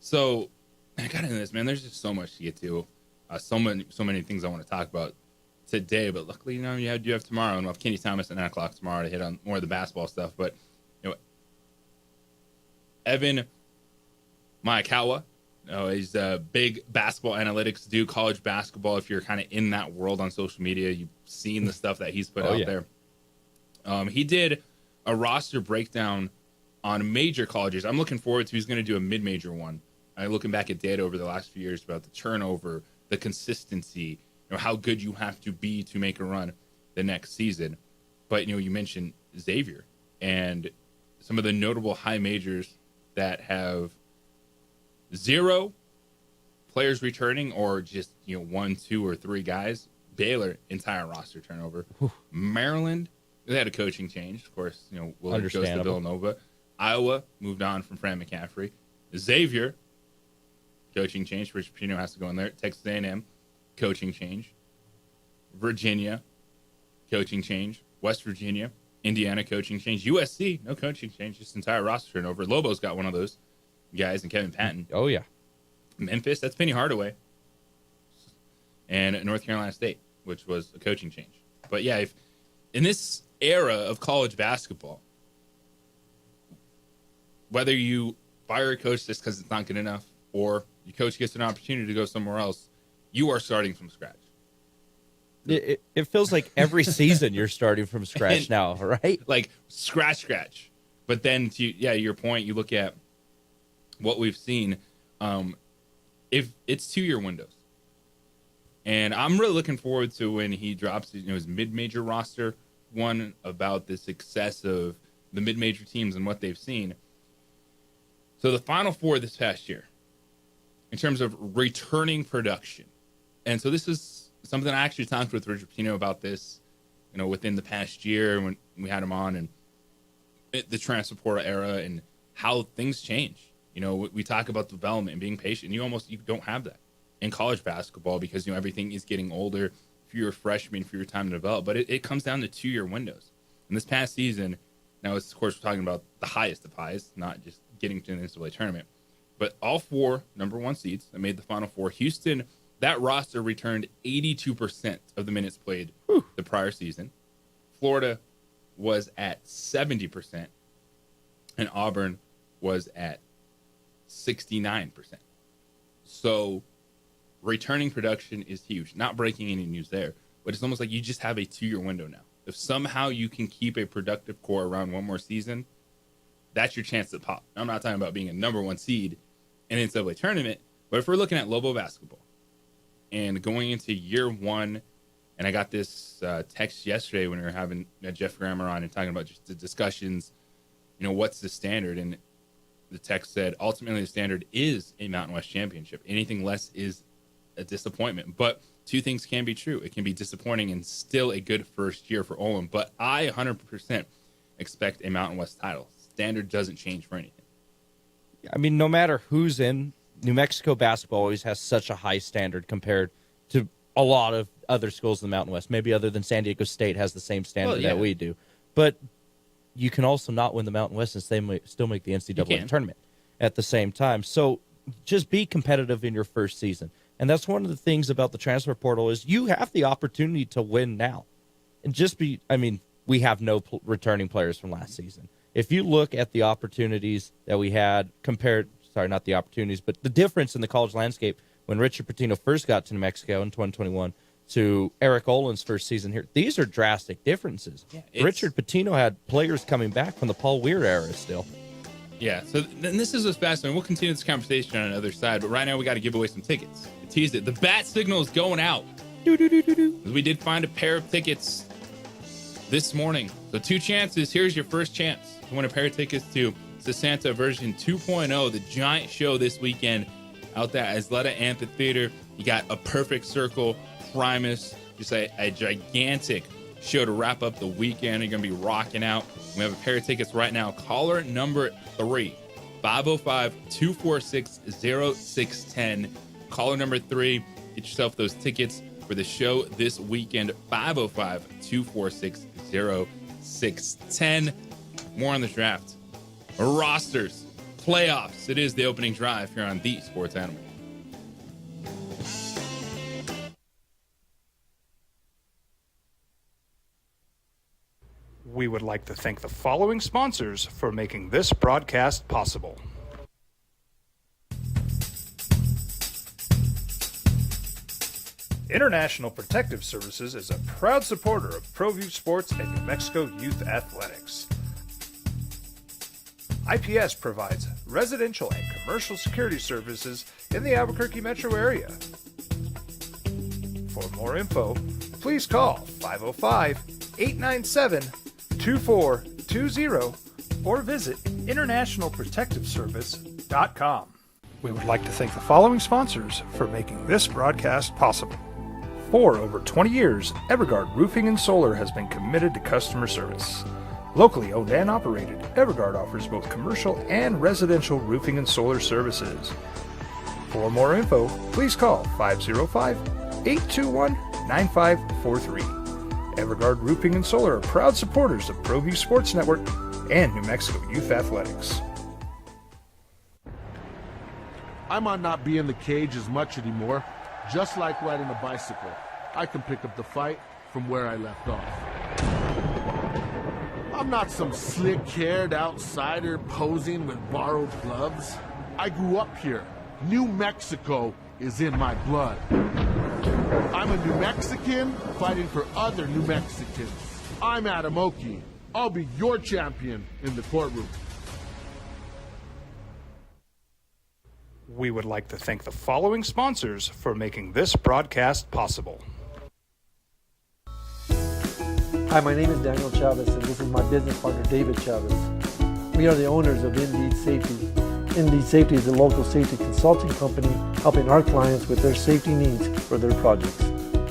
So I got into this, man. There's just so much to get to. So many things I want to talk about today. But luckily, you have tomorrow, and we'll have Kenny Thomas at 9:00 tomorrow to hit on more of the basketball stuff. But Evan Miyakawa, he's a big basketball analytics dude, college basketball. If you're kind of in that world on social media, you've seen the stuff that he's put out there. He did a roster breakdown on major colleges. I'm looking forward to, he's going to do a mid-major one. Looking back at data over the last few years about the turnover, the consistency, how good you have to be to make a run the next season. But, you mentioned Xavier and some of the notable high majors that have 0 players returning or just, 1, 2, or 3 guys. Baylor, entire roster turnover. Maryland, they had a coaching change. Of course, Willard goes to Villanova. Iowa moved on from Fran McCaffrey. Xavier, coaching change. Rich Pitino has to go in there. Texas A&M, coaching change. Virginia, coaching change. West Virginia, Indiana, coaching change. USC, no coaching change, just entire roster turnover. Lobo's got one of those guys, and Kevin Patton. Oh, yeah. Memphis, that's Penny Hardaway. And North Carolina State, which was a coaching change. But, yeah, if in this era of college basketball, whether you fire a coach just because it's not good enough or your coach gets an opportunity to go somewhere else, you are starting from scratch. It feels like every season you're starting from scratch now, right? Like scratch. But then, your point, you look at what we've seen. If it's 2-year windows, and I'm really looking forward to when he drops his mid-major roster one about the success of the mid-major teams and what they've seen. So the Final Four this past year, in terms of returning production, and so this is something I actually talked with Richard Pitino about this, within the past year when we had him on, and the transfer portal era and how things change. We talk about development and being patient. You don't have that in college basketball because everything is getting older, fewer freshmen, fewer time to develop. But it comes down to 2-year windows. And this past season, now of course we're talking about the highest of highs, not just getting to the NCAA tournament. But all 4 number 1 seeds that made the Final Four, Houston, that roster returned 82% of the minutes played the prior season. Florida was at 70%, and Auburn was at 69%. So returning production is huge. Not breaking any news there, but it's almost like you just have a 2-year window now. If somehow you can keep a productive core around one more season, that's your chance to pop. I'm not talking about being a number 1 seed in an NCAA tournament, but if we're looking at Lobo basketball and going into year 1, and I got this text yesterday when we were having Jeff Grammer on and talking about just the discussions, what's the standard? And the text said, ultimately the standard is a Mountain West championship. Anything less is a disappointment. But 2 things can be true. It can be disappointing and still a good first year for Olin. But I 100% expect a Mountain West title. Standard doesn't change for anything. I mean, no matter who's in, New Mexico basketball always has such a high standard compared to a lot of other schools in the Mountain West. Maybe other than San Diego State has the same standard that we do. But you can also not win the Mountain West and still make the NCAA tournament at the same time. So just be competitive in your first season. And that's one of the things about the transfer portal is you have the opportunity to win now. And we have no returning players from last season. If you look at the opportunities that we had not the opportunities, but the difference in the college landscape when Richard Pitino first got to New Mexico in 2021 to Eric Olin's first season here, these are drastic differences. Yeah, Richard Pitino had players coming back from the Paul Weir era still. Yeah, so then this is what's fascinating. We'll continue this conversation on another side, but right now we got to give away some tickets. I teased it. The bat signal is going out. We did find a pair of tickets this morning. So 2 chances. Here's your first chance to win a pair of tickets to Santa version 2.0, the giant show this weekend out there at Isleta Amphitheater. You got a Perfect Circle, Primus, just a gigantic show to wrap up the weekend. You're going to be rocking out. We have a pair of tickets right now. Caller number 3, 505-246-0610. Caller number 3, get yourself those tickets for the show this weekend, 505-246-0610. More on the draft. Rosters, playoffs. It is the opening drive here on the Sports Animal. We would like to thank the following sponsors for making this broadcast possible. International Protective Services is a proud supporter of ProView Sports and New Mexico Youth Athletics. IPS provides residential and commercial security services in the Albuquerque metro area. For more info, please call 505-897-2420 or visit internationalprotectiveservice.com. We would like to thank the following sponsors for making this broadcast possible. For over 20 years, Evergard Roofing and Solar has been committed to customer service. Locally owned and operated, Evergard offers both commercial and residential roofing and solar services. For more info, please call 505-821-9543. Evergard Roofing and Solar are proud supporters of ProView Sports Network and New Mexico Youth Athletics. I might not be in the cage as much anymore. Just like riding a bicycle, I can pick up the fight from where I left off. I'm not some slick-haired outsider posing with borrowed gloves. I grew up here. New Mexico is in my blood. I'm a New Mexican fighting for other New Mexicans. I'm Adam Oki. I'll be your champion in the courtroom. We would like to thank the following sponsors for making this broadcast possible. Hi, my name is Daniel Chavez, and this is my business partner, David Chavez. We are the owners of Indeed Safety. Indeed Safety is a local safety consulting company helping our clients with their safety needs for their projects.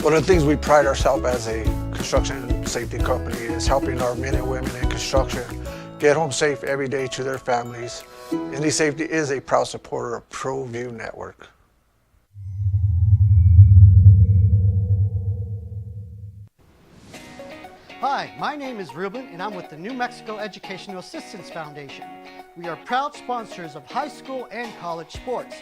One of the things we pride ourselves as a construction safety company is helping our men and women in construction get home safe every day to their families. Indeed Safety is a proud supporter of ProView Network. Hi, my name is Ruben, and I'm with the New Mexico Educational Assistance Foundation. We are proud sponsors of high school and college sports.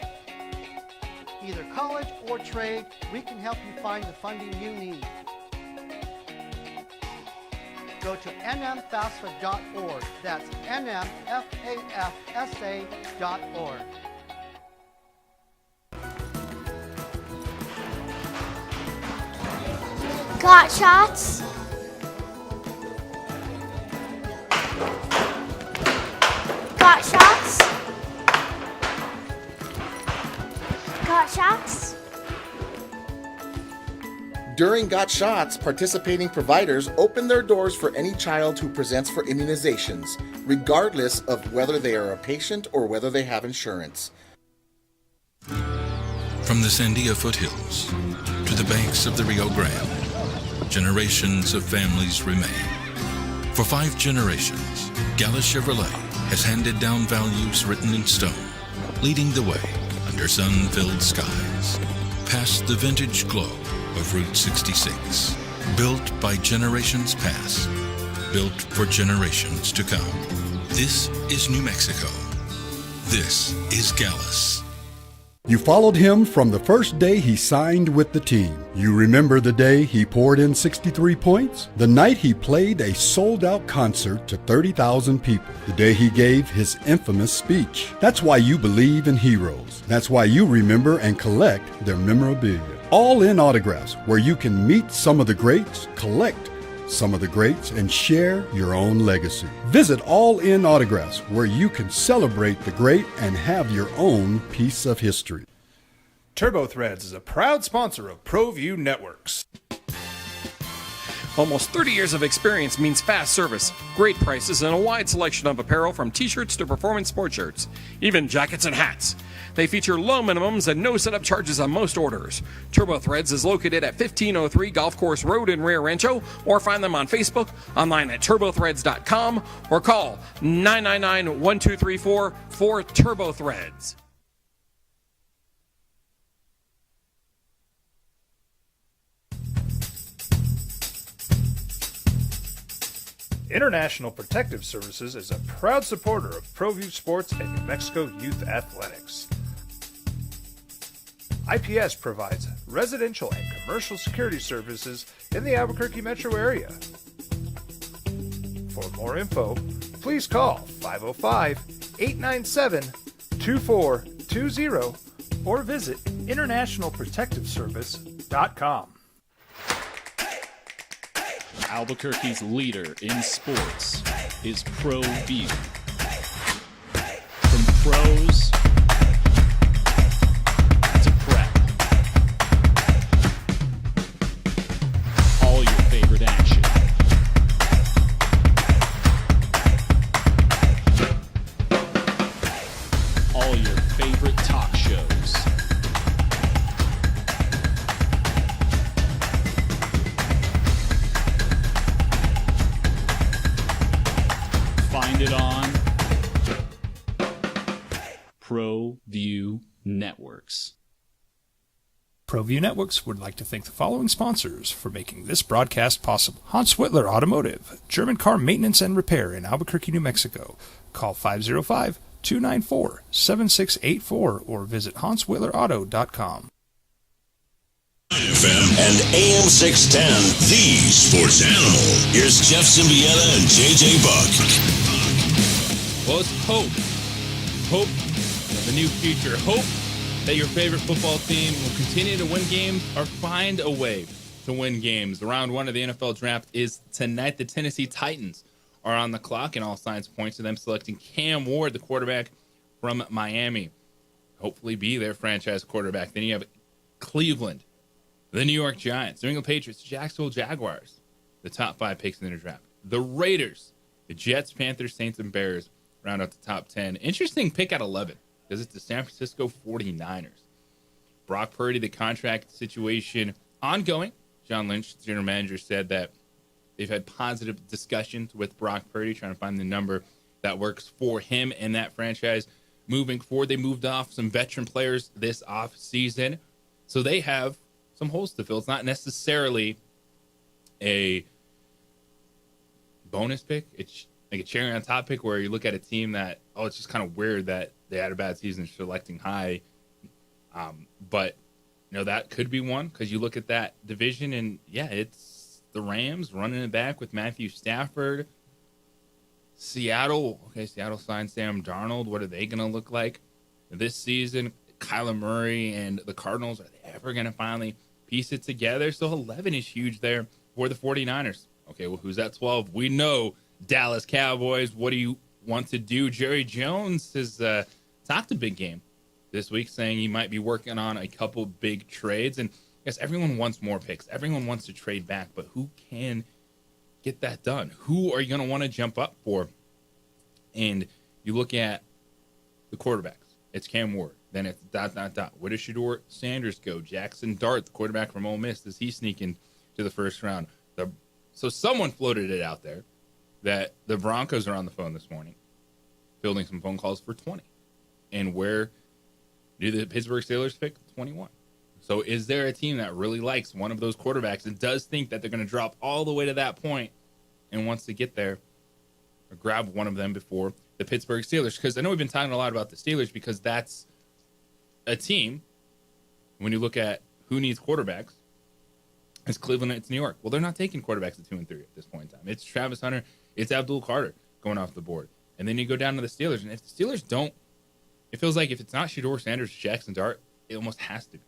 Either college or trade, we can help you find the funding you need. Go to nmfafsa.org. That's nmfafsa.org. Got shots? Got shots? Got shots? During Got Shots, participating providers open their doors for any child who presents for immunizations, regardless of whether they are a patient or whether they have insurance. From the Sandia foothills to the banks of the Rio Grande, generations of families remain. For 5 generations, Gallus Chevrolet has handed down values written in stone, leading the way under sun-filled skies, past the vintage glow of Route 66. Built by generations past, built for generations to come. This is New Mexico. This is Gallus. You followed him from the first day he signed with the team. You remember the day he poured in 63 points? The night he played a sold-out concert to 30,000 people. The day he gave his infamous speech. That's why you believe in heroes. That's why you remember and collect their memorabilia. All in autographs, where you can meet some of the greats, collect some of the greats, and share your own legacy. Visit All In Autographs, where you can celebrate the great and have your own piece of history. TurboThreads is a proud sponsor of ProView Networks. Almost 30 years of experience means fast service, great prices, and a wide selection of apparel from t-shirts to performance sport shirts, even jackets and hats. They feature low minimums and no setup charges on most orders. TurboThreads is located at 1503 Golf Course Road in Rio Rancho, or find them on Facebook, online at turbothreads.com, or call 999-1234 for TurboThreads. International Protective Services is a proud supporter of ProView Sports and New Mexico Youth Athletics. IPS provides residential and commercial security services in the Albuquerque metro area. For more info, please call 505-897-2420 or visit internationalprotectiveservice.com. Albuquerque's leader in sports is ProView. From pros to prep, all your favorite action. All your favorite talk shows. Find it on ProView Networks. ProView Networks would like to thank the following sponsors for making this broadcast possible. Hans Whitler Automotive, German car maintenance and repair in Albuquerque, New Mexico. Call 505-294-7684 or visit hanswhitlerauto.com. FM and AM 610, the sports animal. Here's Jeff Symbieta and JJ Buck. Well, it's hope. Hope of the new future. Hope that your favorite football team will continue to win games or find a way to win games. Round 1 of the NFL draft is tonight. The Tennessee Titans are on the clock, and all signs point to them selecting Cam Ward, the quarterback from Miami. Hopefully be their franchise quarterback. Then you have Cleveland, the New York Giants, New England Patriots, Jacksonville Jaguars, the top 5 picks in the draft. The Raiders, the Jets, Panthers, Saints, and Bears round out the top 10. Interesting pick at 11 because it's the San Francisco 49ers. Brock Purdy, the contract situation ongoing. John Lynch, the general manager, said that they've had positive discussions with Brock Purdy, trying to find the number that works for him and that franchise moving forward. They moved off some veteran players this offseason, so they have some holes to fill. It's not necessarily a bonus pick. It's like a cherry on top pick where you look at a team that, oh, it's just kind of weird that they had a bad season selecting high. But, you know, that could be one because you look at that division and, yeah, it's the Rams running it back with Matthew Stafford. Seattle signed Sam Darnold. What are they going to look like this season? Kyler Murray and the Cardinals, are they ever going to finally piece it together. So 11 is huge there for the 49ers. Okay, well, who's at 12? We know Dallas Cowboys. What do you want to do? Jerry Jones has talked a big game this week, saying he might be working on a couple big trades. And yes, everyone wants more picks. Everyone wants to trade back, but who can get that done? Who are you going to want to jump up for? And you look at the quarterbacks. It's Cam Ward. Then it's ... Where does Shedeur Sanders go? Jackson Dart, the quarterback from Ole Miss, does he sneak in to the first round? So someone floated it out there that the Broncos are on the phone this morning, fielding some phone calls for 20. And where do the Pittsburgh Steelers pick? 21. So is there a team that really likes one of those quarterbacks and does think that they're going to drop all the way to that point and wants to get there or grab one of them before the Pittsburgh Steelers? Because I know we've been talking a lot about the Steelers because that's a team, when you look at who needs quarterbacks, it's Cleveland, it's New York. Well, they're not taking quarterbacks at 2 and 3 at this point in time. It's Travis Hunter, it's Abdul Carter going off the board. And then you go down to the Steelers, and if the Steelers don't, it feels like if it's not Shedeur Sanders, Jackson Dart, it almost has to be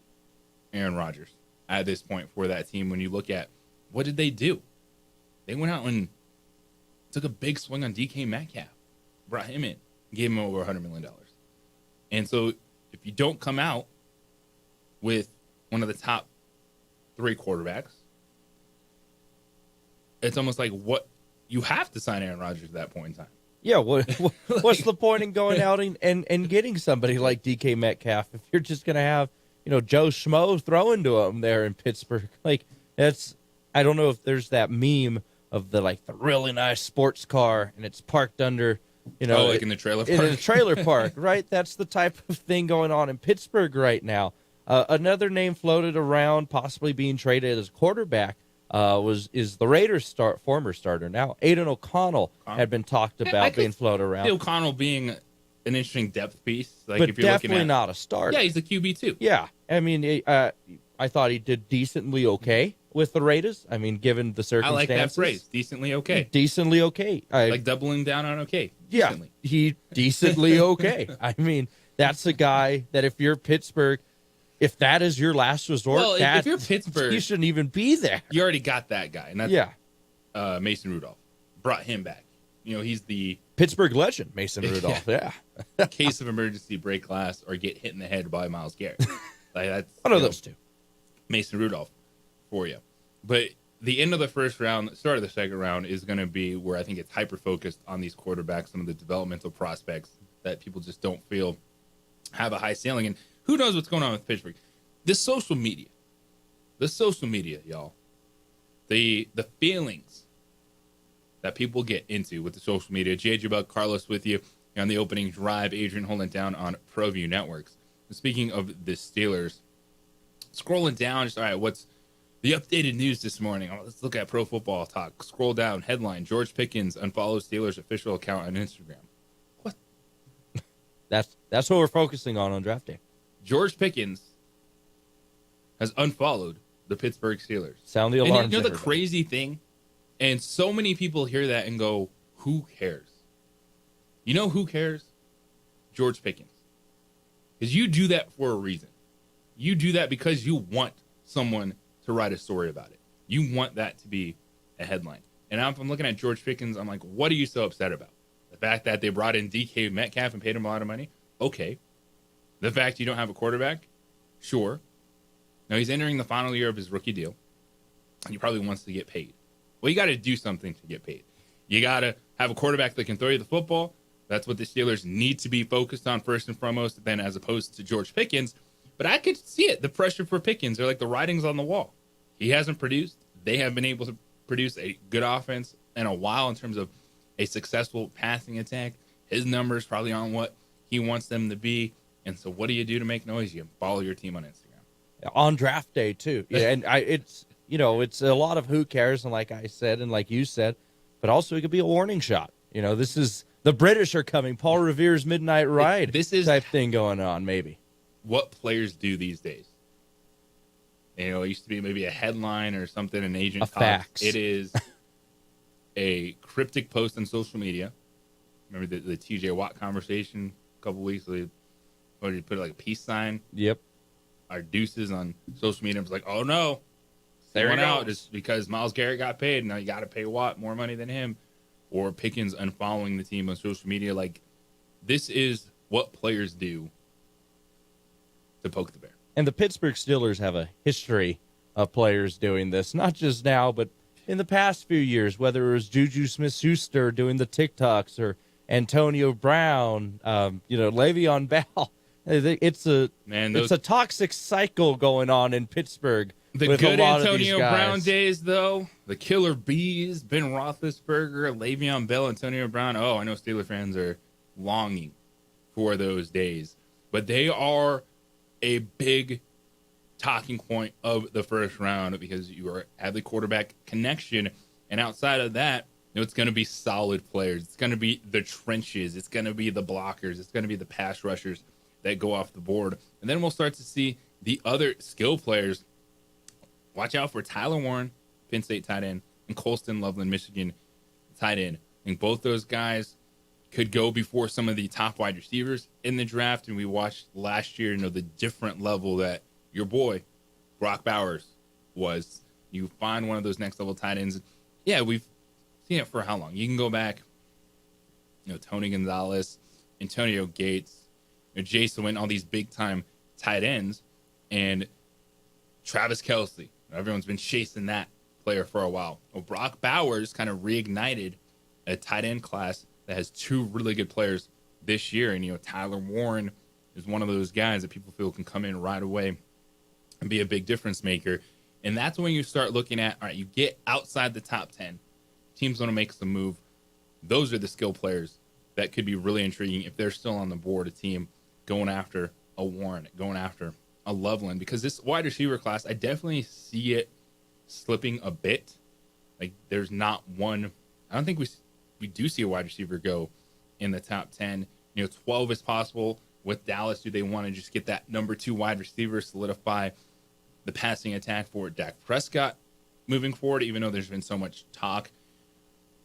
Aaron Rodgers at this point for that team. When you look at what did they do? They went out and took a big swing on DK Metcalf, brought him in, gave him over $100 million. And so if you don't come out with one of the top 3 quarterbacks, it's almost like what you have to sign Aaron Rodgers at that point in time. Yeah, what's the point in going out and getting somebody like DK Metcalf if you're just going to have, Joe Schmo throwing to him there in Pittsburgh? Like, I don't know if there's that meme of the really nice sports car and it's parked under, in the trailer park. In a trailer park, right? That's the type of thing going on in Pittsburgh right now. Another name floated around, possibly being traded as quarterback, is the Raiders' former starter. Now, Aiden O'Connell had been talked about being floated around. O'Connell being an interesting depth piece, but if you're definitely looking at, not a starter. Yeah, he's a QB too. Yeah, I mean, I thought he did decently okay with the Raiders. I mean, given the circumstances. I like that phrase, decently okay. Decently okay. Like doubling down on okay. Decently. Yeah, he decently okay. I mean, that's a guy that if you're Pittsburgh, if that is your last resort, well, if you're Pittsburgh, he shouldn't even be there. You already got that guy, and that's Mason Rudolph. Brought him back. He's the Pittsburgh legend, Mason Rudolph. Yeah. Case of emergency, break glass, or get hit in the head by Myles Garrett. That's one of those two. Mason Rudolph for you. But the end of the first round, start of the second round is going to be where I think it's hyper-focused on these quarterbacks, some of the developmental prospects that people just don't feel have a high ceiling. And who knows what's going on with Pittsburgh? The social media, y'all. The feelings that people get into with the social media. J.J. Buck, Carlos with you on the opening drive. Adrian holding it down on ProView Networks. And speaking of the Steelers, scrolling down, all right, what's the updated news this morning? Let's look at Pro Football Talk. Scroll down, headline, George Pickens unfollows Steelers official account on Instagram. What? That's what we're focusing on draft day. George Pickens has unfollowed the Pittsburgh Steelers. Sound the alarm. And you know the crazy thing? And so many people hear that and go, who cares? You know who cares? George Pickens. Because you do that for a reason. You do that because you want someone to write a story about it. You want that to be a headline. And if I'm looking at George Pickens, I'm like, what are you so upset about? The fact that they brought in DK Metcalf and paid him a lot of money? Okay. The fact you don't have a quarterback? Sure. Now he's entering the final year of his rookie deal. And he probably wants to get paid. Well, you got to do something to get paid. You got to have a quarterback that can throw you the football. That's what the Steelers need to be focused on first and foremost, then as opposed to George Pickens. But I could see it. The pressure for Pickens are like the writings on the wall. He hasn't produced. They have been able to produce a good offense in a while in terms of a successful passing attack. His numbers probably aren't what he wants them to be. And so what do you do to make noise? You follow your team on Instagram. On draft day, too. Yeah, and it's a lot of who cares, and like I said, and like you said, but also it could be a warning shot. This is the British are coming. Paul Revere's Midnight Ride. This is type thing going on, maybe. What players do these days? It used to be maybe a headline or something, an agent talks. Fax. It is a cryptic post on social media. Remember the TJ Watt conversation a couple weeks ago? Or you put like a peace sign? Yep. our deuces on social media. It was like, oh no, There went he out goes. just because Myles Garrett got paid. Now you got to pay Watt more money than him. Or Pickens unfollowing the team on social media. Like, this is what players do to poke the bear. And the Pittsburgh Steelers have a history of players doing this, not just now, but in the past few years, whether it was Juju Smith-Schuster doing the TikToks or Antonio Brown, Le'Veon Bell. It's a toxic cycle going on in Pittsburgh. The with good a lot Antonio of these guys. Brown days, though, the killer bees, Ben Roethlisberger, Le'Veon Bell, Antonio Brown. Oh, I know Steeler fans are longing for those days. But they are a big talking point of the first round because you have the quarterback connection. And outside of that, it's going to be solid players. It's going to be the trenches. It's going to be the blockers. It's going to be the pass rushers that go off the board. And then we'll start to see the other skill players. Watch out for Tyler Warren, Penn State tight end, and Colston Loveland, Michigan tight end. I think both those guys could go before some of the top wide receivers in the draft. And we watched last year, the different level that your boy, Brock Bowers, was. You find one of those next level tight ends. Yeah, we've seen it for how long? You can go back, Tony Gonzalez, Antonio Gates, Jason Witten, all these big time tight ends, and Travis Kelce. Everyone's been chasing that player for a while. Well, Brock Bowers kind of reignited a tight end class that has two really good players this year. And, Tyler Warren is one of those guys that people feel can come in right away and be a big difference maker. And that's when you start looking at, all right, you get outside the top 10. Teams want to make some move. Those are the skill players that could be really intriguing if they're still on the board, a team going after a Warren, going after a Loveland, because this wide receiver class, I definitely see it slipping a bit. Like, there's not one. I don't think we do see a wide receiver go in the top 10. 12 is possible with Dallas. Do they want to just get that number 2 wide receiver, solidify the passing attack for Dak Prescott moving forward, even though there's been so much talk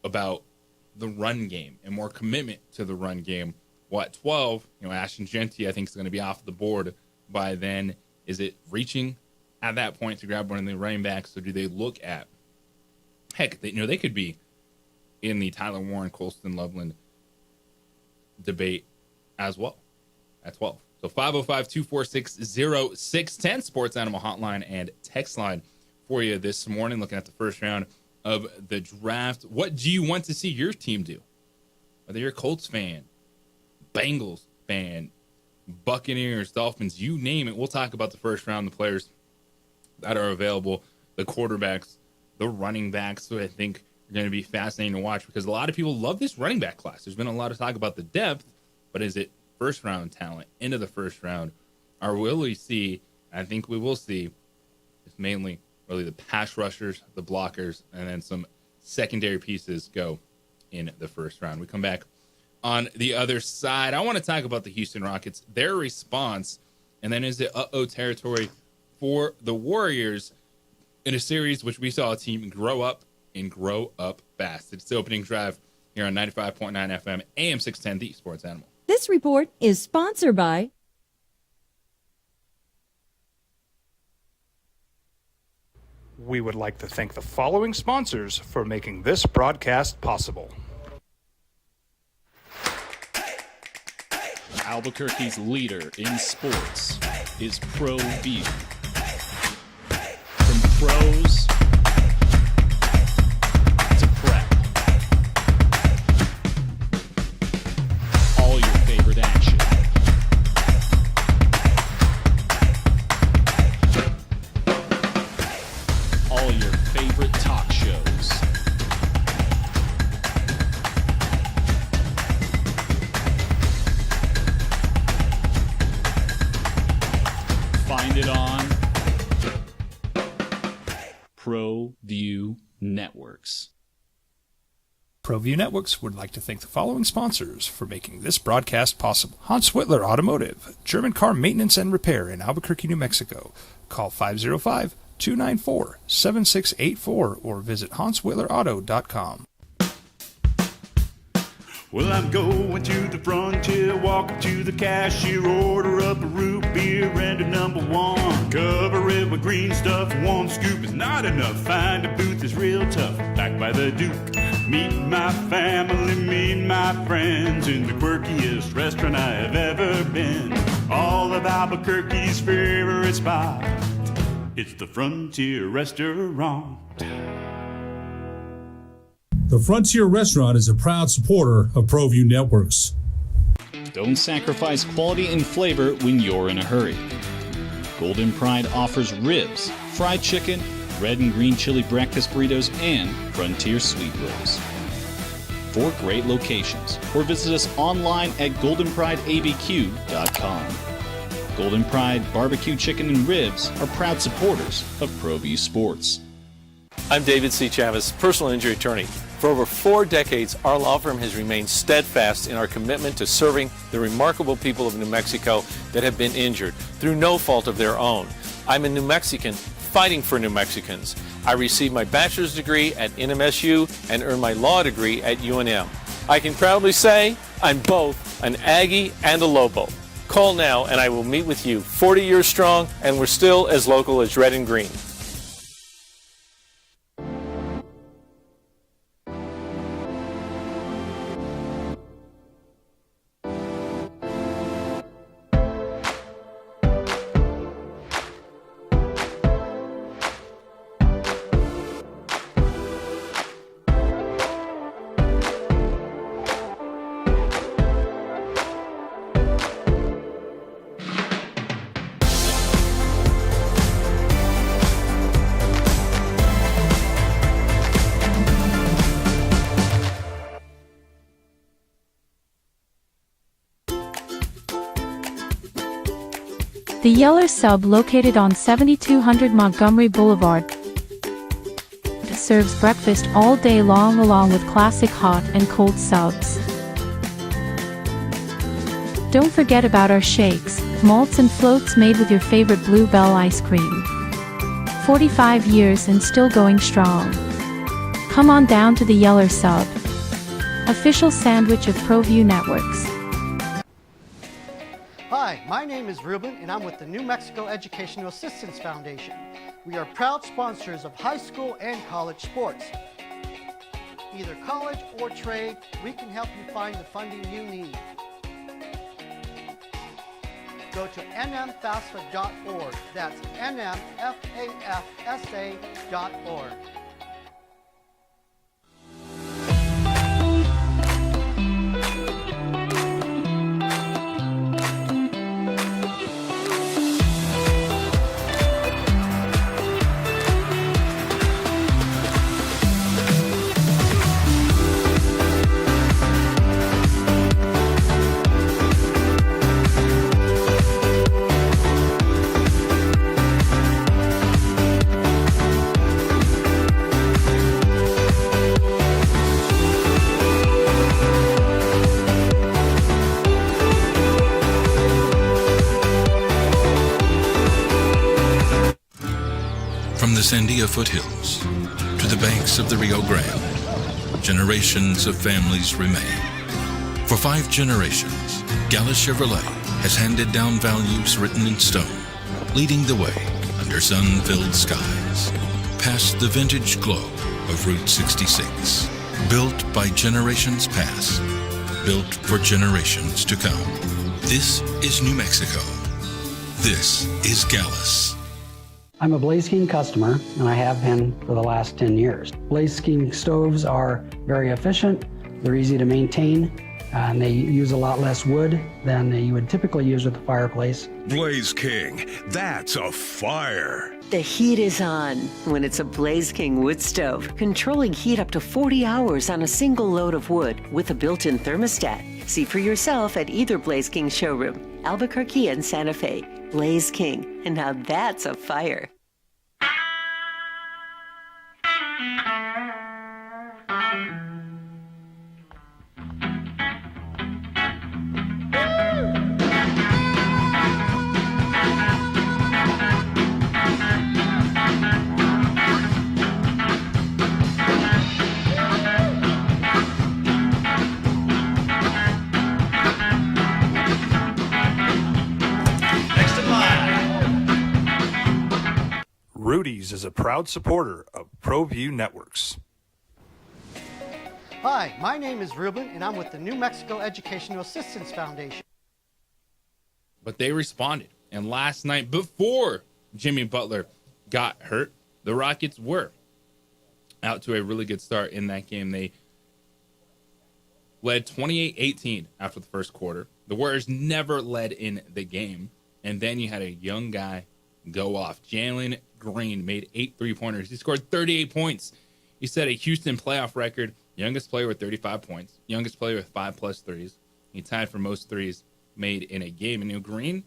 about the run game and more commitment to the run game? Well, at 12, Ashton Genty, I think, is going to be off the board by then. Is it reaching at that point to grab one of the running backs? So do they look at, heck, they could be in the Tyler Warren, Colston Loveland debate as well at 12. So 505-246-0610, Sports Animal Hotline and text line for you this morning, looking at the first round of the draft. What do you want to see your team do? Whether you're a Colts fan, Bengals fan, Buccaneers, Dolphins, you name it. We'll talk about the first round, the players that are available, the quarterbacks, the running backs, who I think are going to be fascinating to watch because a lot of people love this running back class. There's been a lot of talk about the depth, but is it first round talent into the first round? Or will we see, I think we will see, it's mainly really the pass rushers, the blockers, and then some secondary pieces go in the first round. We come back on the other side. I want to talk about the Houston Rockets, their response, and then is it uh-oh territory for the Warriors in a series which we saw a team grow up and grow up fast. It's the opening drive here on 95.9 FM, AM 610, the Sports Animal. This report is sponsored by We would like to thank the following sponsors for making this broadcast possible. Albuquerque's leader in sports is ProView. From pros to prep, all your favorite action. All your favorite talk shows. Find it on ProView Networks. ProView Networks would like to thank the following sponsors for making this broadcast possible. Hans Whitler Automotive, German car maintenance and repair in Albuquerque, New Mexico. Call 505-294-7684 or visit HansWhitlerAuto.com. Well, I'm going to the frontier, walk up to the cashier, order up a root beer. beer and a number one. Cover it with green stuff. One scoop is not enough. Find a booth is real tough. Back by the Duke. Meet my family, meet my friends in the quirkiest restaurant I have ever been. All of Albuquerque's favorite spot. It's the Frontier Restaurant. The Frontier Restaurant is a proud supporter of ProView Networks. Don't sacrifice quality and flavor when you're in a hurry. Golden Pride offers ribs, fried chicken, red and green chili breakfast burritos, and Frontier sweet rolls. 4 great locations, or visit us online at goldenprideabq.com. Golden Pride Barbecue Chicken and Ribs are proud supporters of ProView Sports. I'm David C. Chavez, personal injury attorney. For over 4 decades, our law firm has remained steadfast in our commitment to serving the remarkable people of New Mexico that have been injured through no fault of their own. I'm a New Mexican fighting for New Mexicans. I received my bachelor's degree at NMSU and earned my law degree at UNM. I can proudly say I'm both an Aggie and a Lobo. Call now and I will meet with you. 40 years strong, and we're still as local as red and green. The Yeller Sub, located on 7200 Montgomery Boulevard, serves breakfast all day long along with classic hot and cold subs. Don't forget about our shakes, malts and floats made with your favorite Bluebell ice cream. 45 years and still going strong. Come on down to the Yeller Sub, official sandwich of ProView Networks. Hi, my name is Ruben, and I'm with the New Mexico Educational Assistance Foundation. We are proud sponsors of high school and college sports. Either college or trade, we can help you find the funding you need. Go to nmfafsa.org. That's nmfafsa.org. From the Sandia foothills to the banks of the Rio Grande, generations of families remain. For 5 generations, Gallus Chevrolet has handed down values written in stone, leading the way under sun-filled skies, past the vintage glow of Route 66. Built by generations past, built for generations to come. This is New Mexico. This is Gallus. I'm a Blaze King customer, and I have been for the last 10 years. Blaze King stoves are very efficient, they're easy to maintain, and they use a lot less wood than you would typically use with a fireplace. Blaze King, that's a fire. The heat is on when it's a Blaze King wood stove, controlling heat up to 40 hours on a single load of wood with a built-in thermostat. See for yourself at either Blaze King showroom, Albuquerque and Santa Fe. Blaze King, and now that's a fire. Next in line Industries is a proud supporter of ProView Networks. Hi, my name is Ruben, and I'm with the New Mexico Educational Assistance Foundation. But they responded. And last night, before Jimmy Butler got hurt, the Rockets were out to a really good start in that game. They led 28-18 after the first quarter. The Warriors never led in the game. And then you had a young guy go off. Jalen Green made 8 3-pointers. He scored 38 points. He set a Houston playoff record. Youngest player with 35 points. Youngest player with 5+ threes. He tied for most threes made in a game. And Green,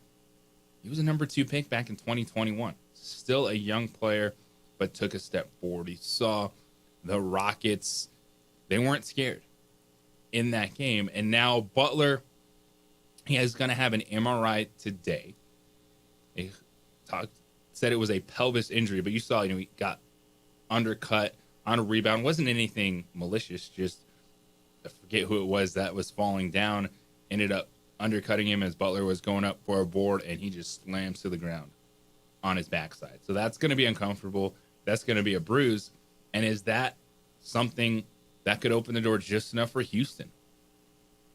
he was a number 2 pick back in 2021. Still a young player, but took a step forward. He saw the Rockets. They weren't scared in that game. And now Butler, he is going to have an MRI today. They said it was a pelvis injury, but you saw, he got undercut on a rebound. Wasn't anything malicious, just I forget who it was that was falling down, ended up undercutting him as Butler was going up for a board, and he just slams to the ground on his backside. So that's going to be uncomfortable. That's going to be a bruise. And is that something that could open the door just enough for Houston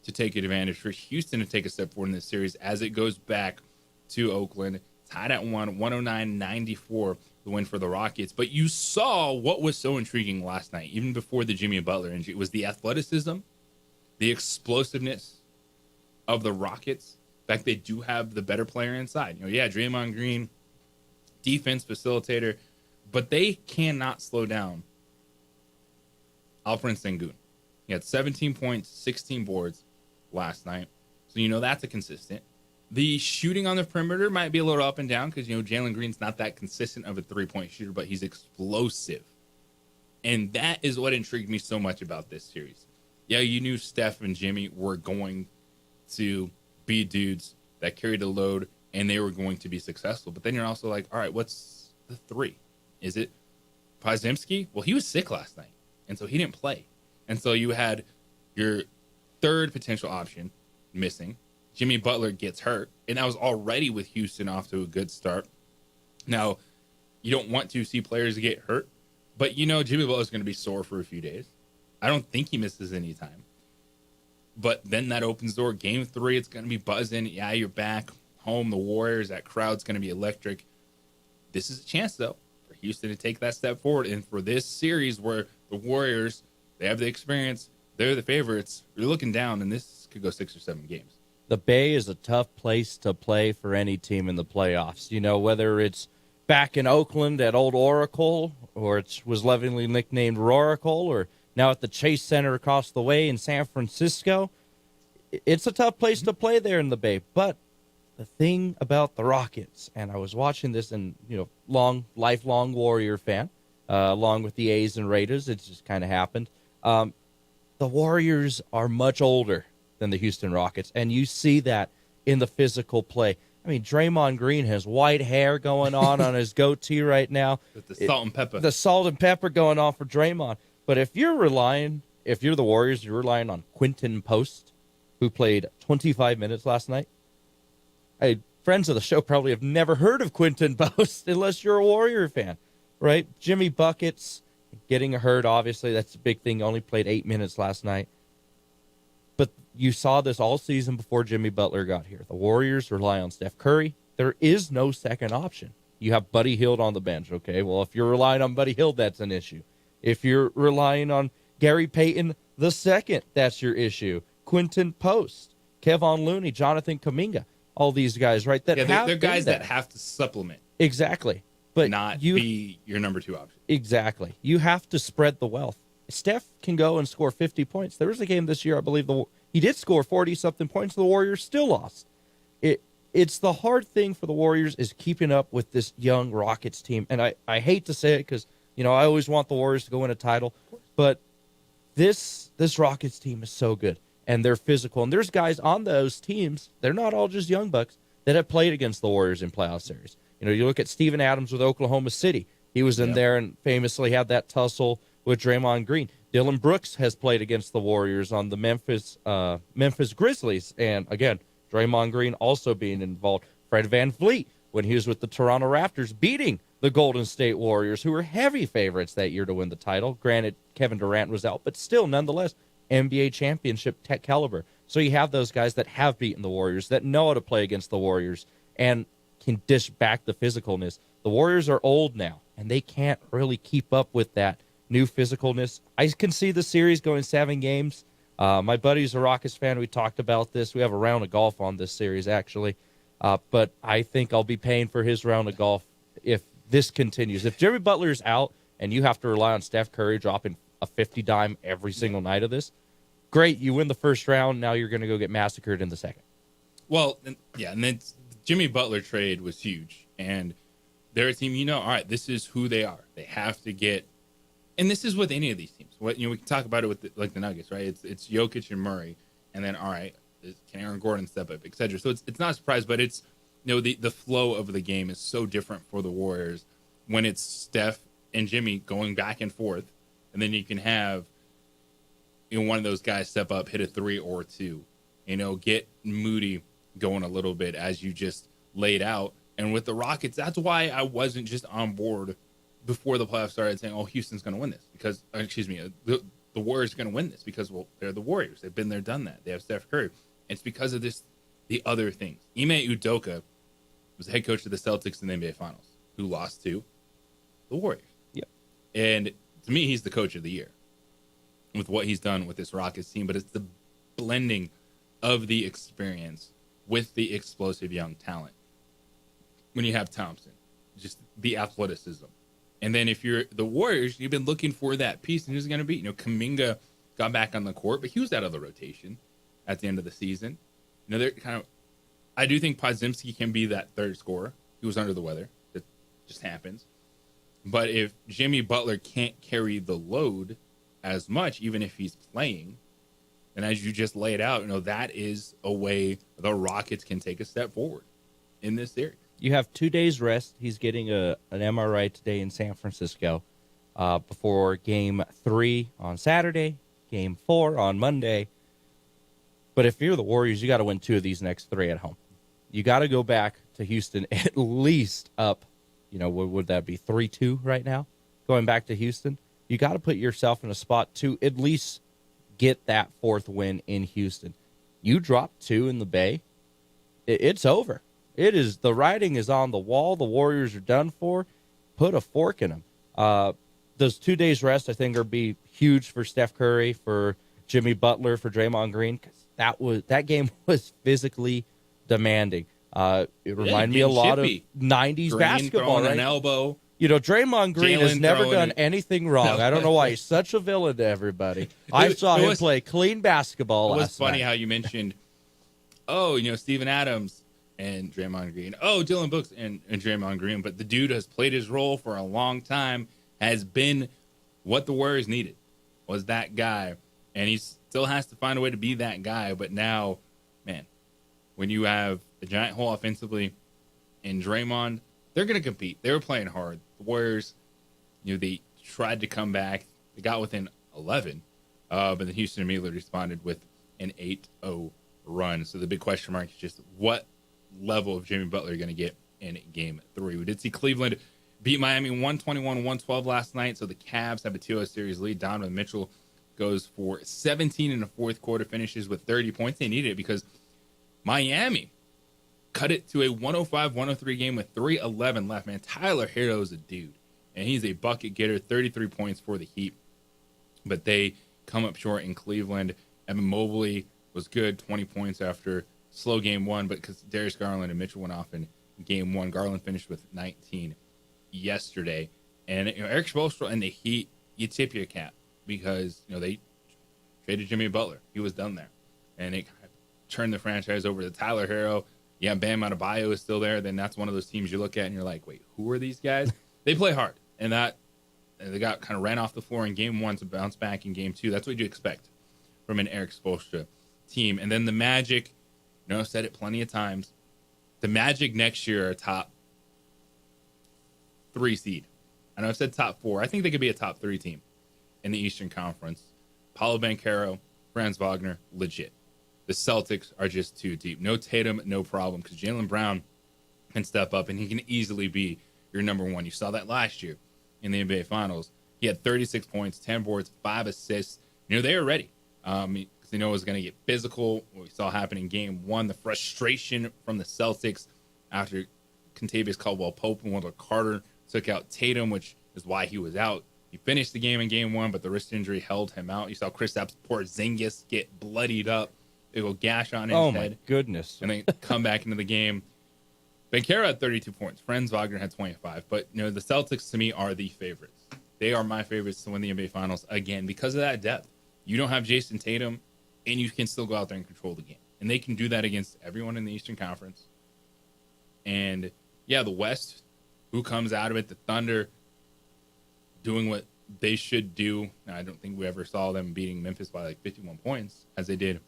to take advantage, for Houston to take a step forward in this series as it goes back to Oakland, tied at 109-94, the win for the Rockets. But you saw what was so intriguing last night, even before the Jimmy Butler injury. It was the athleticism, the explosiveness of the Rockets. In fact, they do have the better player inside. Draymond Green, defense facilitator, but they cannot slow down Alperen Sengun. He had 17 points, 16 boards last night. So that's a consistent. The shooting on the perimeter might be a little up and down because, Jalen Green's not that consistent of a three-point shooter, but he's explosive. And that is what intrigued me so much about this series. Yeah, you knew Steph and Jimmy were going to be dudes that carried the load and they were going to be successful. But then you're also like, all right, what's the 3? Is it Podziemski? Well, he was sick last night, and so he didn't play. And so you had your third potential option missing. Jimmy Butler gets hurt, and I was already with Houston off to a good start. Now, you don't want to see players get hurt, but Jimmy Butler's going to be sore for a few days. I don't think he misses any time. But then that opens the door. Game 3, it's going to be buzzing. Yeah, you're back home. The Warriors, that crowd's going to be electric. This is a chance, though, for Houston to take that step forward. And for this series where the Warriors, they have the experience, they're the favorites, you're looking down, and this could go 6 or 7 games. The Bay is a tough place to play for any team in the playoffs. Whether it's back in Oakland at Old Oracle, or it was lovingly nicknamed Roracle, or now at the Chase Center across the way in San Francisco. It's a tough place to play there in the Bay. But the thing about the Rockets, and I was watching this and, lifelong Warrior fan, along with the A's and Raiders, it just kind of happened. The Warriors are much older than the Houston Rockets, and you see that in the physical play. I mean, Draymond Green has white hair going on his goatee right now. With the salt and pepper. The salt and pepper going on for Draymond. But if you're the Warriors, you're relying on Quinton Post, who played 25 minutes last night. Friends of the show probably have never heard of Quinton Post unless you're a Warrior fan, right? Jimmy Buckets getting hurt, obviously, that's a big thing. Only played 8 minutes last night. But you saw this all season before Jimmy Butler got here. The Warriors rely on Steph Curry. There is no second option. You have Buddy Hield on the bench, okay? Well, if you're relying on Buddy Hield, that's an issue. If you're relying on Gary Payton II, that's your issue. Quinton Post, Kevon Looney, Jonathan Kuminga, all these guys, right? They're guys that have to supplement. Exactly. But not be your number 2 option. Exactly. You have to spread the wealth. Steph can go and score 50 points. There was a game this year, I believe, he did score 40-something points. The Warriors still lost. It's the hard thing for the Warriors is keeping up with this young Rockets team. And I hate to say it because, I always want the Warriors to go win a title. But this Rockets team is so good, and they're physical. And there's guys on those teams, they're not all just young bucks, that have played against the Warriors in playoff series. You look at Steven Adams with Oklahoma City. He was in there and famously had that tussle with Draymond Green. Dillon Brooks has played against the Warriors on the Memphis Grizzlies. And, again, Draymond Green also being involved. Fred VanVleet, when he was with the Toronto Raptors, beating the Golden State Warriors, who were heavy favorites that year to win the title. Granted, Kevin Durant was out, but still, nonetheless, NBA championship tech caliber. So you have those guys that have beaten the Warriors, that know how to play against the Warriors, and can dish back the physicalness. The Warriors are old now, and they can't really keep up with that new physicalness. I can see the series going 7 games. My buddy's a Rockets fan. We talked about this. We have a round of golf on this series, actually. But I think I'll be paying for his round of golf if this continues. If Jimmy Butler's out and you have to rely on Steph Curry dropping a 50 dime every single night of this, great. You win the first round. Now you're going to go get massacred in the second. Well, and then Jimmy Butler trade was huge. And they're a team, all right, this is who they are. They have to get, and this is with any of these teams. We can talk about it with the Nuggets, right? It's Jokic and Murray, and then, all right, can Aaron Gordon step up, et cetera. So it's not a surprise, but it's, the flow of the game is so different for the Warriors when it's Steph and Jimmy going back and forth, and then you can have one of those guys step up, hit a 3 or 2, get Moody going a little bit as you just laid out. And with the Rockets, that's why I wasn't just on board before the playoffs started saying, oh, Houston's going to win this because, the Warriors are going to win this because, well, they're the Warriors. They've been there, done that. They have Steph Curry. It's because of the other things. Ime Udoka was the head coach of the Celtics in the NBA Finals, who lost to the Warriors. Yep. And to me, he's the coach of the year with what he's done with this Rockets team. But it's the blending of the experience with the explosive young talent. When you have Thompson, just the athleticism. And then if you're the Warriors, you've been looking for that piece, and who's going to be? Kuminga got back on the court, but he was out of the rotation at the end of the season. They're I do think Podziemski can be that third scorer. He was under the weather. That just happens. But if Jimmy Butler can't carry the load as much, even if he's playing, then as you just laid out, that is a way the Rockets can take a step forward in this series. You have 2 days rest. He's getting an MRI today in San Francisco before Game 3 on Saturday, Game 4 on Monday. But if you're the Warriors, you got to win 2 of these next 3 at home. You got to go back to Houston at least up, what would that be, 3-2 right now? Going back to Houston. You got to put yourself in a spot to at least get that 4th win in Houston. You drop 2 in the Bay, it's over. The writing is on the wall. The Warriors are done for. Put a fork in them. Those 2 days rest, I think, are be huge for Steph Curry, for Jimmy Butler, for Draymond Green, because that game was physically demanding. It reminded me a lot of 90s Green basketball, right? An elbow. Draymond Green has never done anything wrong. No. I don't know why he's such a villain to everybody. I saw him play clean basketball last night. It was funny how you mentioned, Steven Adams and Draymond Green. Oh, Dylan Brooks and Draymond Green. But the dude has played his role for a long time, has been what the Warriors needed, was that guy. And he still has to find a way to be that guy. But now, man, when you have a giant hole offensively in Draymond, they're going to compete. They were playing hard. The Warriors, they tried to come back. They got within 11. But then Houston immediately responded with an 8-0 run. So the big question mark is just what level of Jimmy Butler going to get in Game 3. We did see Cleveland beat Miami 121-112 last night, so the Cavs have a 2-0 series lead. Donovan Mitchell goes for 17 in the fourth quarter, finishes with 30 points. They needed it because Miami cut it to a 105-103 game with 3:11 left. Man, Tyler Herro is a dude, and he's a bucket getter, 33 points for the Heat. But they come up short in Cleveland. Evan Mobley was good, 20 points after slow game 1, but because Darius Garland and Mitchell went off in game 1, Garland finished with 19 yesterday. And Eric Spoelstra and the Heat, you tip your cap because they traded Jimmy Butler. He was done there, and it kind of turned the franchise over to Tyler Herro. Yeah, Bam Adebayo is still there. Then that's one of those teams you look at and you're like, wait, who are these guys? They play hard, and they got kind of ran off the floor in game 1 to bounce back in game 2. That's what you expect from an Eric Spoelstra team. And then the Magic. I've said it plenty of times. The Magic next year are top 3 seed. I know I've said top 4. I think they could be a top 3 team in the Eastern Conference. Paulo Banchero, Franz Wagner, legit. The Celtics are just too deep. No Tatum, no problem, because Jaylen Brown can step up, and he can easily be your number one. You saw that last year in the NBA Finals. He had 36 points, 10 boards, 5 assists. They were ready because they know it was going to get physical. What we saw happen in Game 1, the frustration from the Celtics after Kentavious Caldwell-Pope and Wendell Carter took out Tatum, which is why he was out. He finished the game in Game 1, but the wrist injury held him out. You saw Kristaps Porzingis get bloodied up. They go gash on his head. Oh, my goodness. And then come back into the game. Banchero had 32 points. Franz Wagner had 25. But, the Celtics, to me, are the favorites. They are my favorites to win the NBA Finals, again, because of that depth. You don't have Jason Tatum, and you can still go out there and control the game. And they can do that against everyone in the Eastern Conference. And, yeah, the West, who comes out of it, the Thunder, doing what they should do. I don't think we ever saw them beating Memphis by 51 points, as they did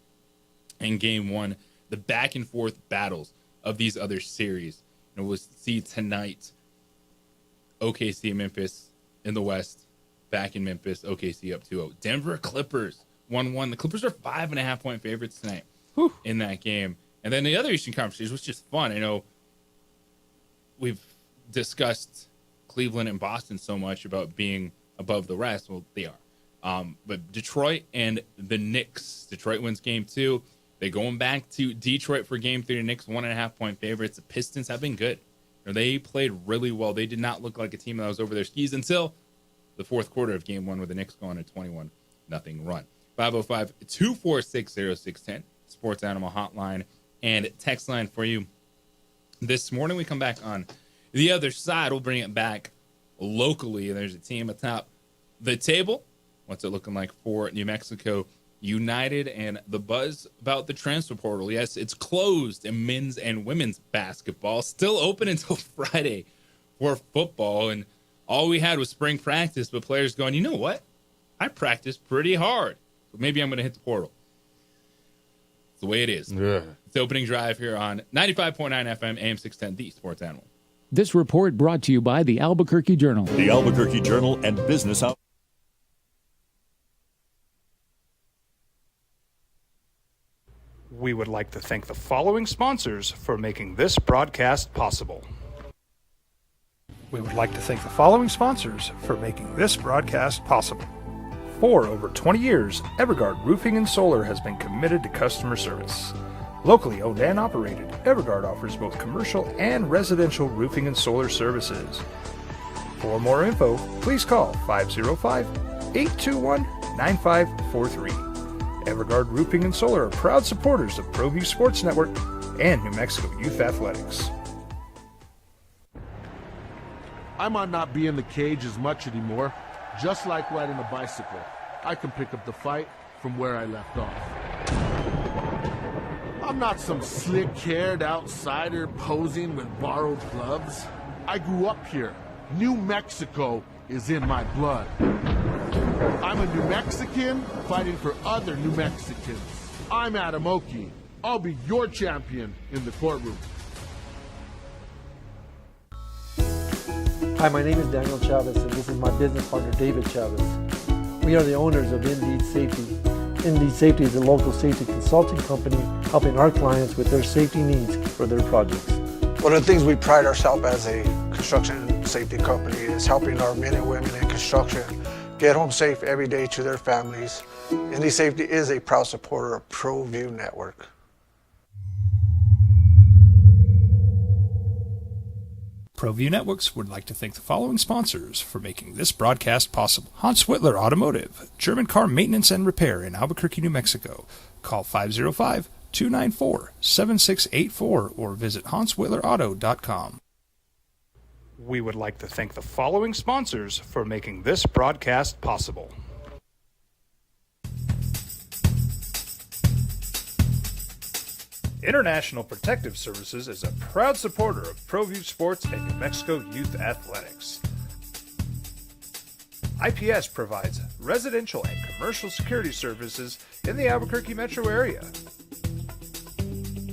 in Game 1. The back-and-forth battles of these other series. We'll see tonight OKC and Memphis in the West, back in Memphis, OKC up 2-0. Denver Clippers 1-1. The Clippers are 5.5-point favorites tonight in that game. And then the other Eastern Conference series was just fun. I know we've discussed Cleveland and Boston so much about being above the rest. Well, they are. But Detroit and the Knicks. Detroit wins Game 2. They're going back to Detroit for Game 3. The Knicks 1.5-point favorites. The Pistons have been good. They played really well. They did not look like a team that was over their skis until the fourth quarter of Game 1 with the Knicks going a 21-0 run. 505-246-0610, Sports Animal Hotline and text line for you. This morning we come back on the other side. We'll bring it back locally. There's a team atop the table. What's it looking like for New Mexico United and the buzz about the transfer portal? Yes, it's closed in men's and women's basketball. Still open until Friday for football. And all we had was spring practice, but players going, you know what? I practiced pretty hard. So maybe I'm going to hit the portal. It's the way it is. Yeah. It's the opening drive here on 95.9 FM, AM 610, the Sports Animal. This report brought to you by the Albuquerque Journal. The Albuquerque Journal and Business Out. We would like to thank the following sponsors for making this broadcast possible. We would like to thank the following sponsors for making this broadcast possible. For over 20 years, Evergard Roofing and Solar has been committed to customer service. Locally owned and operated, Evergard offers both commercial and residential roofing and solar services. For more info, please call 505-821-9543. Evergard Roofing and Solar are proud supporters of ProView Sports Network and New Mexico Youth Athletics. I might not be in the cage as much anymore. Just like riding a bicycle, I can pick up the fight from where I left off. I'm not some slick-haired outsider posing with borrowed gloves. I grew up here. New Mexico is in my blood. I'm a New Mexican fighting for other New Mexicans. I'm Adam Oki. I'll be your champion in the courtroom. Hi, my name is Daniel Chavez, and this is my business partner, David Chavez. We are the owners of Indeed Safety. Indeed Safety is a local safety consulting company helping our clients with their safety needs for their projects. One of the things we pride ourselves as a construction safety company is helping our men and women in construction get home safe every day to their families. Indeed Safety is a proud supporter of ProView Network. ProView Networks would like to thank the following sponsors for making this broadcast possible. Hans Whitler Automotive, German car maintenance and repair in Albuquerque, New Mexico. Call 505-294-7684 or visit HansWhitlerAuto.com. We would like to thank the following sponsors for making this broadcast possible. International Protective Services is a proud supporter of ProView Sports and New Mexico Youth Athletics. IPS provides residential and commercial security services in the Albuquerque metro area.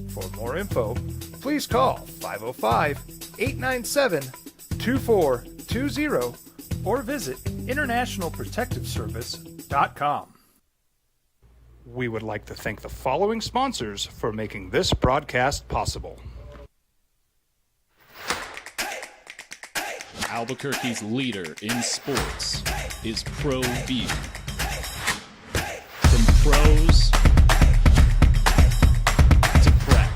For more info, please call 505-897-2420 or visit internationalprotectiveservice.com. We would like to thank the following sponsors for making this broadcast possible. Albuquerque's leader in sports is ProView. From pros to prep,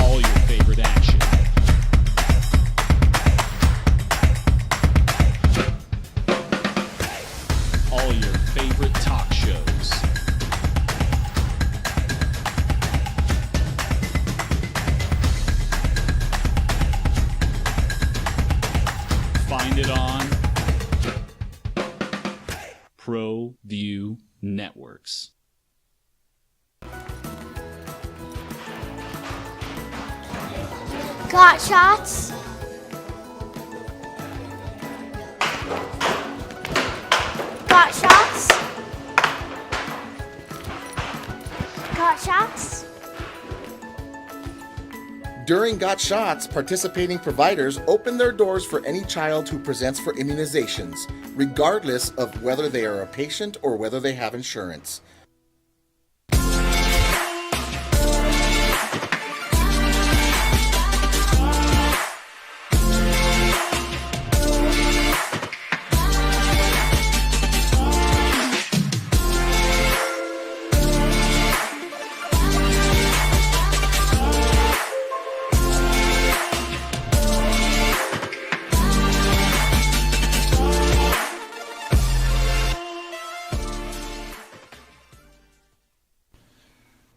all your favorite action. All your favorite talk shows. Find it on ProView Networks. Got shots? Got shots? Got shots? During Got Shots, participating providers open their doors for any child who presents for immunizations, regardless of whether they are a patient or whether they have insurance.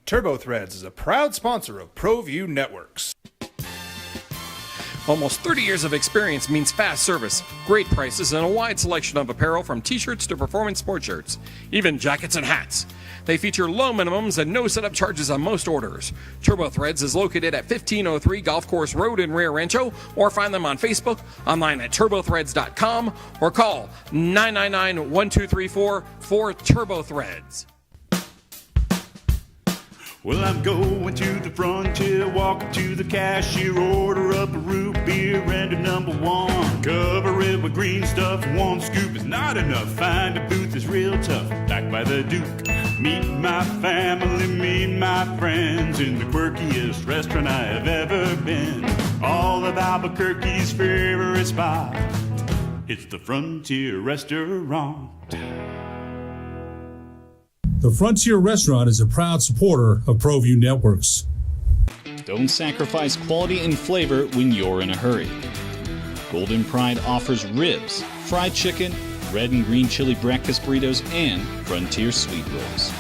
TurboThreads is a proud sponsor of ProView Networks. Almost 30 years of experience means fast service, great prices, and a wide selection of apparel from t-shirts to performance sports shirts, even jackets and hats. They feature low minimums and no setup charges on most orders. TurboThreads is located at 1503 Golf Course Road in Rio Rancho, or find them on Facebook, online at turbothreads.com, or call 999-1234 for TurboThreads. Well, I'm going to the frontier, walking to the cashier, order up a root beer and a number one. Cover it with green stuff, one scoop is not enough. Find a booth is real tough, back by the Duke. Meet my family, meet my friends in the quirkiest restaurant I have ever been. All of Albuquerque's favorite spot, it's the Frontier Restaurant. The Frontier Restaurant is a proud supporter of ProView Networks. Don't sacrifice quality and flavor when you're in a hurry. Golden Pride offers ribs, fried chicken, red and green chili breakfast burritos, and Frontier sweet rolls.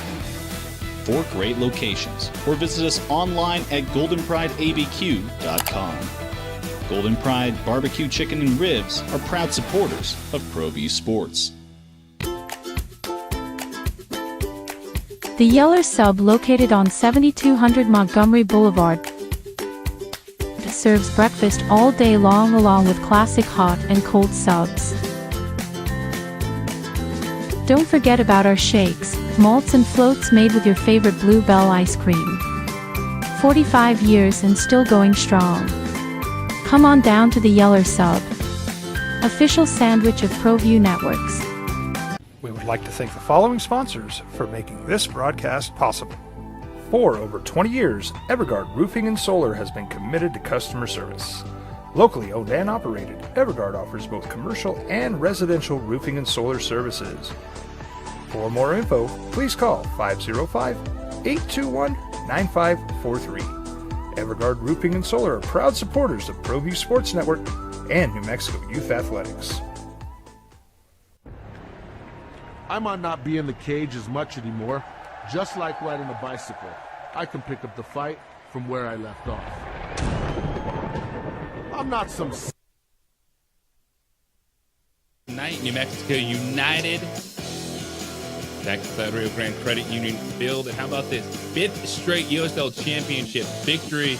4 great locations, or visit us online at goldenprideabq.com. Golden Pride barbecue chicken and ribs are proud supporters of ProView Sports. The Yeller Sub, located on 7200 Montgomery Boulevard, serves breakfast all day long along with classic hot and cold subs. Don't forget about our shakes, malts and floats made with your favorite Bluebell ice cream. 45 years and still going strong. Come on down to the Yeller Sub, official sandwich of ProView Networks. We would like to thank the following sponsors for making this broadcast possible. For over 20 years, Evergard Roofing and Solar has been committed to customer service. Locally owned and operated, Evergard offers both commercial and residential roofing and solar services. For more info, please call 505-821-9543. Evergard Roofing and Solar are proud supporters of ProView Sports Network and New Mexico Youth Athletics. I might not be in the cage as much anymore. Just like riding a bicycle, I can pick up the fight from where I left off. I'm not some... Tonight, New Mexico United back to the Rio Grande Credit Union Field. And how about this? 5th straight USL Championship victory.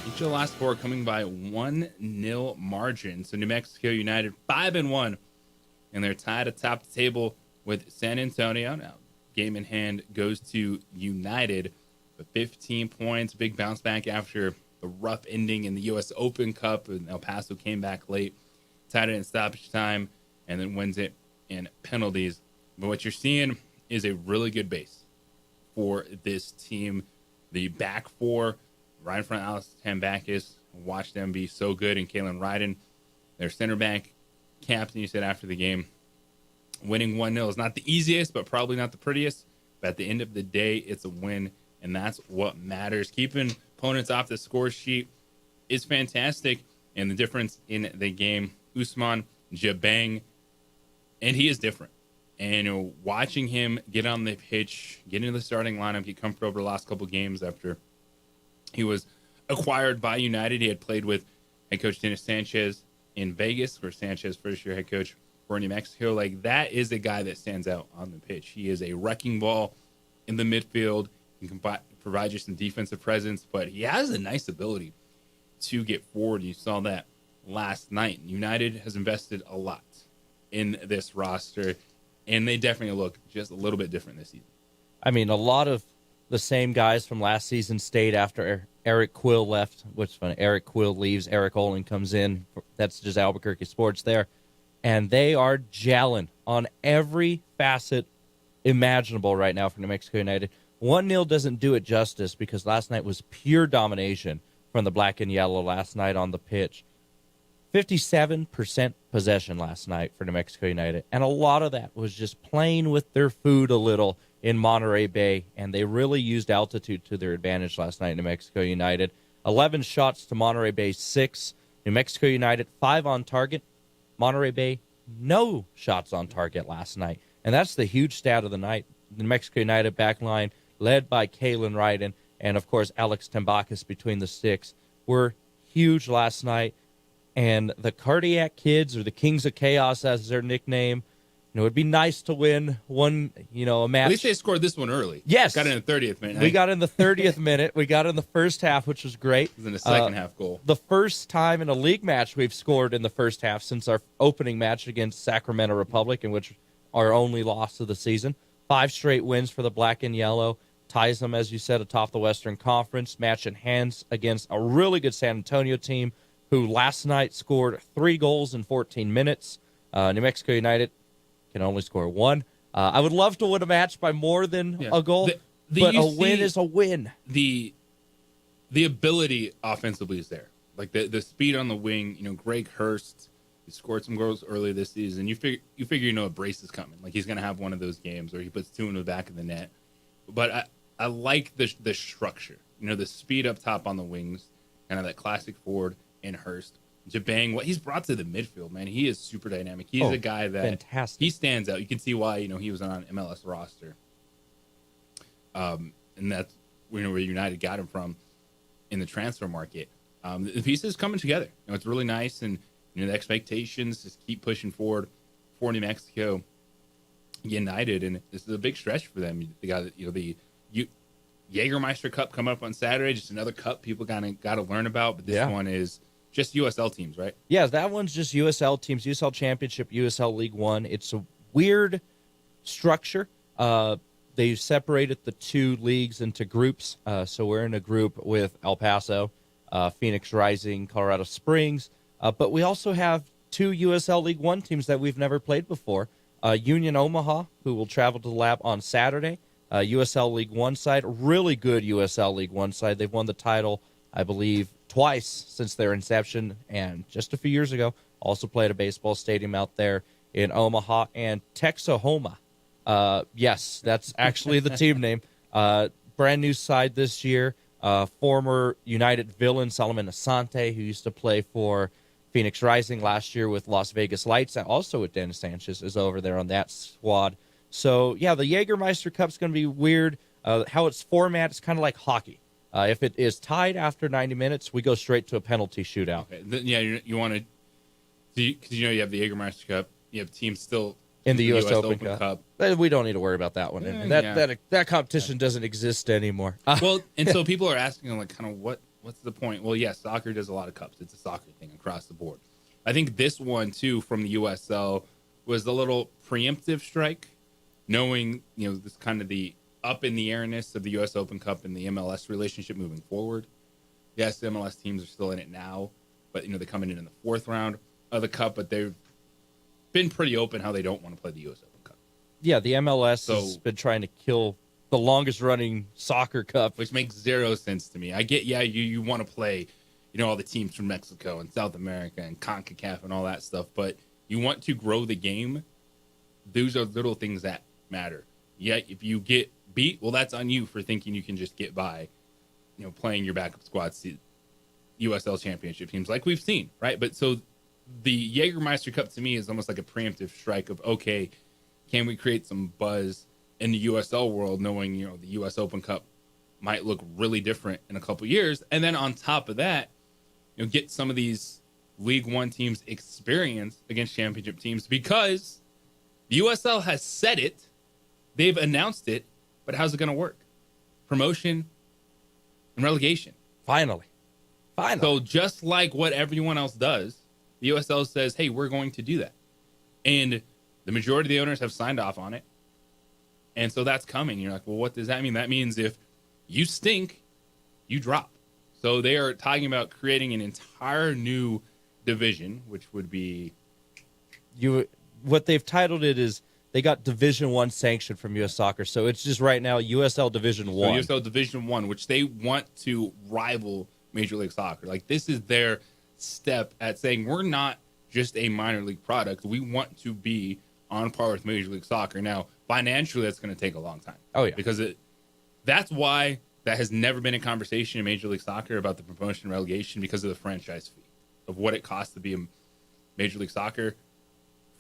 Each of the last 4 coming by 1-0 margin. So New Mexico United 5-1. And they're tied atop the table with San Antonio. Now, game in hand goes to United. But 15 points, big bounce back after the rough ending in the U.S. Open Cup. And El Paso came back late, tied it in stoppage time, and then wins it in penalties. But what you're seeing is a really good base for this team. The back 4, right in front of Alex Tambakis, watch them be so good. And Kalen Ryden, their center back captain, you said after the game, winning 1-0 is not the easiest, but probably not the prettiest. But at the end of the day, it's a win, and that's what matters. Keeping opponents off the score sheet is fantastic, and the difference in the game, Ousmane Dieng, and he is different. And watching him get on the pitch, get into the starting lineup, get comfortable over the last couple games after he was acquired by United. He had played with head coach Dennis Sanchez in Vegas, where Sanchez first-year head coach for New Mexico. Like, that is a guy that stands out on the pitch. He is a wrecking ball in the midfield. He can provide you some defensive presence, but he has a nice ability to get forward. You saw that last night. United has invested a lot in this roster, and they definitely look just a little bit different this season. I mean, a lot of the same guys from last season stayed after Eric Quill left, which is funny. Eric Quill leaves, Eric Olin comes in. That's just Albuquerque sports there. And they are gelling on every facet imaginable right now for New Mexico United. 1-0 doesn't do it justice because last night was pure domination from the black and yellow last night on the pitch. 57% possession last night for New Mexico United. And a lot of that was just playing with their food a little in Monterey Bay. And they really used altitude to their advantage last night, New Mexico United. 11 shots to Monterey Bay, 6. New Mexico United, 5 on target. Monterey Bay, no shots on target last night. And that's the huge stat of the night. The New Mexico United back line, led by Kalen Ryden and, of course, Alex Tambakis between the sticks, were huge last night. And the Cardiac Kids, or the Kings of Chaos, as their nickname, it would be nice to win one, a match. At least they scored this one early. Yes. Got in the 30th minute. We got in the 30th minute. We got in the first half, which was great. It was in the second half goal. The first time in a league match we've scored in the first half since our opening match against Sacramento Republic, in which our only loss of the season. 5 straight wins for the black and yellow. Ties them, as you said, atop the Western Conference. Match in hands against a really good San Antonio team who last night scored 3 goals in 14 minutes. New Mexico United can only score 1. I would love to win a match by more than a goal, but a win is a win. The ability offensively is there. Like the speed on the wing, Greg Hurst, he scored some goals early this season. You figure a brace is coming. Like, he's going to have one of those games where he puts 2 in the back of the net. But I like the structure. The speed up top on the wings, kind of that classic forward in Hurst. Dieng, what he's brought to the midfield, man, he is super dynamic. He's a guy that fantastic. He stands out. You can see why he was on an MLS roster. And that's where United got him from in the transfer market. The pieces coming together. It's really nice, and the expectations just keep pushing forward for New Mexico United, and this is a big stretch for them. They got the Jägermeister Cup coming up on Saturday, just another cup people got to learn about. But this one is just USL teams, right? Yeah, that one's just USL teams, USL Championship, USL League One. It's a weird structure. They separated the 2 leagues into groups. So we're in a group with El Paso, Phoenix Rising, Colorado Springs. But we also have 2 USL League One teams that we've never played before. Union Omaha, who will travel to the lab on Saturday. USL League One side, really good USL League One side. They've won the title, I believe, twice since their inception, and just a few years ago, also played a baseball stadium out there in Omaha. And Texahoma, yes, that's actually the team name. Brand new side this year. Former United villain Solomon Asante, who used to play for Phoenix Rising last year with Las Vegas Lights, and also with Dennis Sanchez, is over there on that squad. So, yeah, the Jägermeister Cup's going to be weird. How it's formatted, it's kind of like hockey. If it is tied after 90 minutes, we go straight to a penalty shootout. Okay. Yeah, you want to, because you have the Jägermeister Cup, you have teams still in the U.S. Open Cup. We don't need to worry about that one. That competition doesn't exist anymore. Well, and so people are asking, like, kind of what's the point? Well, yes, soccer does a lot of cups. It's a soccer thing across the board. I think this one, too, from the USL was the little preemptive strike, knowing, this kind of the up in the airness of the U.S. Open Cup and the MLS relationship moving forward. Yes, the MLS teams are still in it now, but, they're coming in the 4th round of the Cup, but they've been pretty open how they don't want to play the U.S. Open Cup. Yeah, the MLS has been trying to kill the longest-running soccer cup. Which makes 0 sense to me. I get, you want to play, all the teams from Mexico and South America and CONCACAF and all that stuff. But you want to grow the game. Those are little things that matter. Yeah, if you get beat, well, that's on you for thinking you can just get by, playing your backup squads to USL championship teams like we've seen, right? But so the Jägermeister Cup to me is almost like a preemptive strike of, okay, can we create some buzz in the USL world, knowing, the US Open Cup might look really different in a couple years. And then on top of that, get some of these League One teams experience against championship teams, because the USL has said it, they've announced it, but how's it going to work? Promotion and relegation. Finally. So just like what everyone else does, the USL says, hey, we're going to do that. And the majority of the owners have signed off on it. And so that's coming. You're like, well, what does that mean? That means if you stink, you drop. So they are talking about creating an entire new division, which would be... What they've titled it is they got Division 1 sanction from U.S. Soccer. So it's just right now USL Division 1. So USL Division 1, which they want to rival Major League Soccer. Like, this is their step at saying, we're not just a minor league product. We want to be on par with Major League Soccer. Now, financially, that's going to take a long time. Oh, yeah. Because that's why that has never been a conversation in Major League Soccer about the promotion and relegation, because of the franchise fee, of what it costs to be a Major League Soccer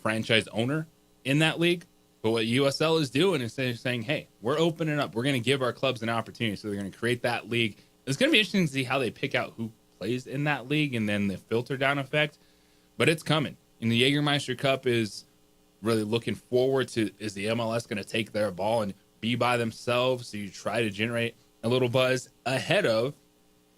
franchise owner in that league. But what USL is doing is saying, hey, we're opening up. We're going to give our clubs an opportunity. So they're going to create that league. It's going to be interesting to see how they pick out who plays in that league and then the filter down effect. But it's coming. And the Jägermeister Cup is really looking forward to, is the MLS going to take their ball and be by themselves? So you try to generate a little buzz ahead of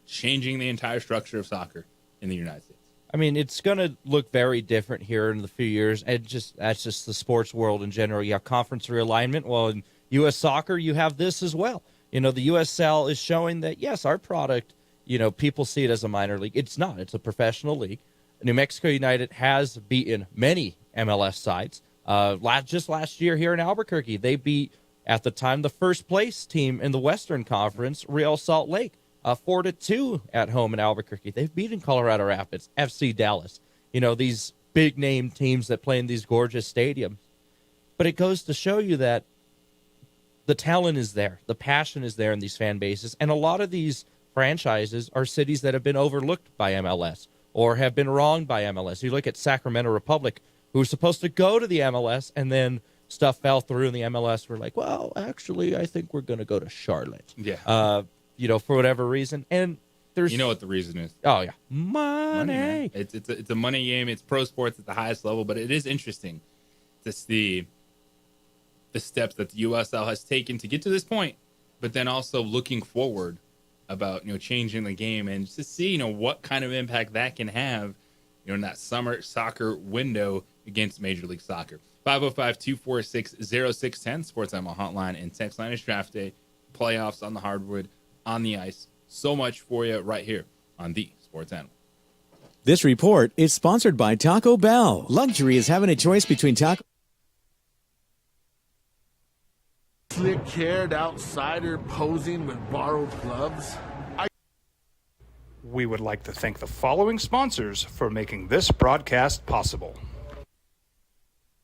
changing the entire structure of soccer in the United States. I mean, it's going to look very different here in the few years. And that's just the sports world in general. You have conference realignment. Well, in U.S. Soccer, you have this as well. The USL is showing that, yes, our product, people see it as a minor league. It's not. It's a professional league. New Mexico United has beaten many MLS sides. Just last year here in Albuquerque, they beat, at the time, the first place team in the Western Conference, Real Salt Lake, 4-2 at home in Albuquerque. They've beaten Colorado Rapids, FC Dallas, these big name teams that play in these gorgeous stadiums. But it goes to show you that the talent is there, the passion is there in these fan bases, and a lot of these franchises are cities that have been overlooked by MLS or have been wronged by MLS. You look at Sacramento Republic, who was supposed to go to the MLS, and then stuff fell through in the MLS. We're like, well, actually, I think we're going to go to Charlotte. Yeah. For whatever reason. And there's... You know what the reason is. Oh, yeah. Money. It's a money game. It's pro sports at the highest level, but it is interesting to see the steps that the USL has taken to get to this point, but then also looking forward about, changing the game and to see, what kind of impact that can have, in that summer soccer window against Major League Soccer. 505-246-0610, Sports Animal Hotline and text line is draft day, playoffs on the hardwood, on the ice. So much for you right here on the Sports Animal. This report is sponsored by Taco Bell. Luxury is having a choice between Taco... Slick-haired outsider posing with borrowed gloves. We would like to thank the following sponsors for making this broadcast possible.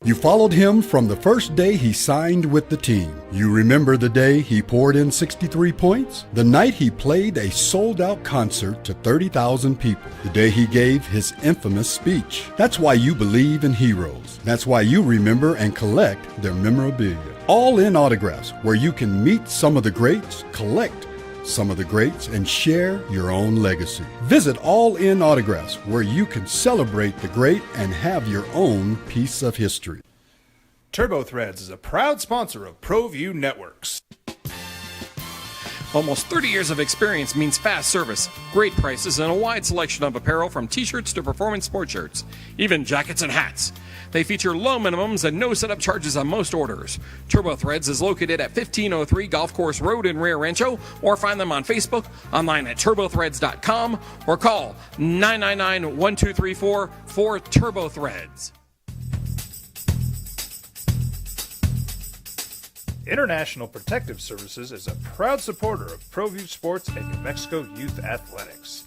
You followed him from the first day he signed with the team. You remember the day he poured in 63 points? The night he played a sold-out concert to 30,000 people. The day he gave his infamous speech. That's why you believe in heroes. That's why you remember and collect their memorabilia. All In Autographs, where you can meet some of the greats, collect some of the greats, and share your own legacy. Visit All In Autographs, where you can celebrate the great and have your own piece of history. TurboThreads is a proud sponsor of ProView Networks. Almost 30 years of experience means fast service, great prices, and a wide selection of apparel from t-shirts to performance sport shirts, even jackets and hats. They feature low minimums and no setup charges on most orders. TurboThreads is located at 1503 Golf Course Road in Rio Rancho, or find them on Facebook, online at turbothreads.com, or call 999-1234 for TurboThreads. International Protective Services is a proud supporter of ProView Sports and New Mexico Youth Athletics.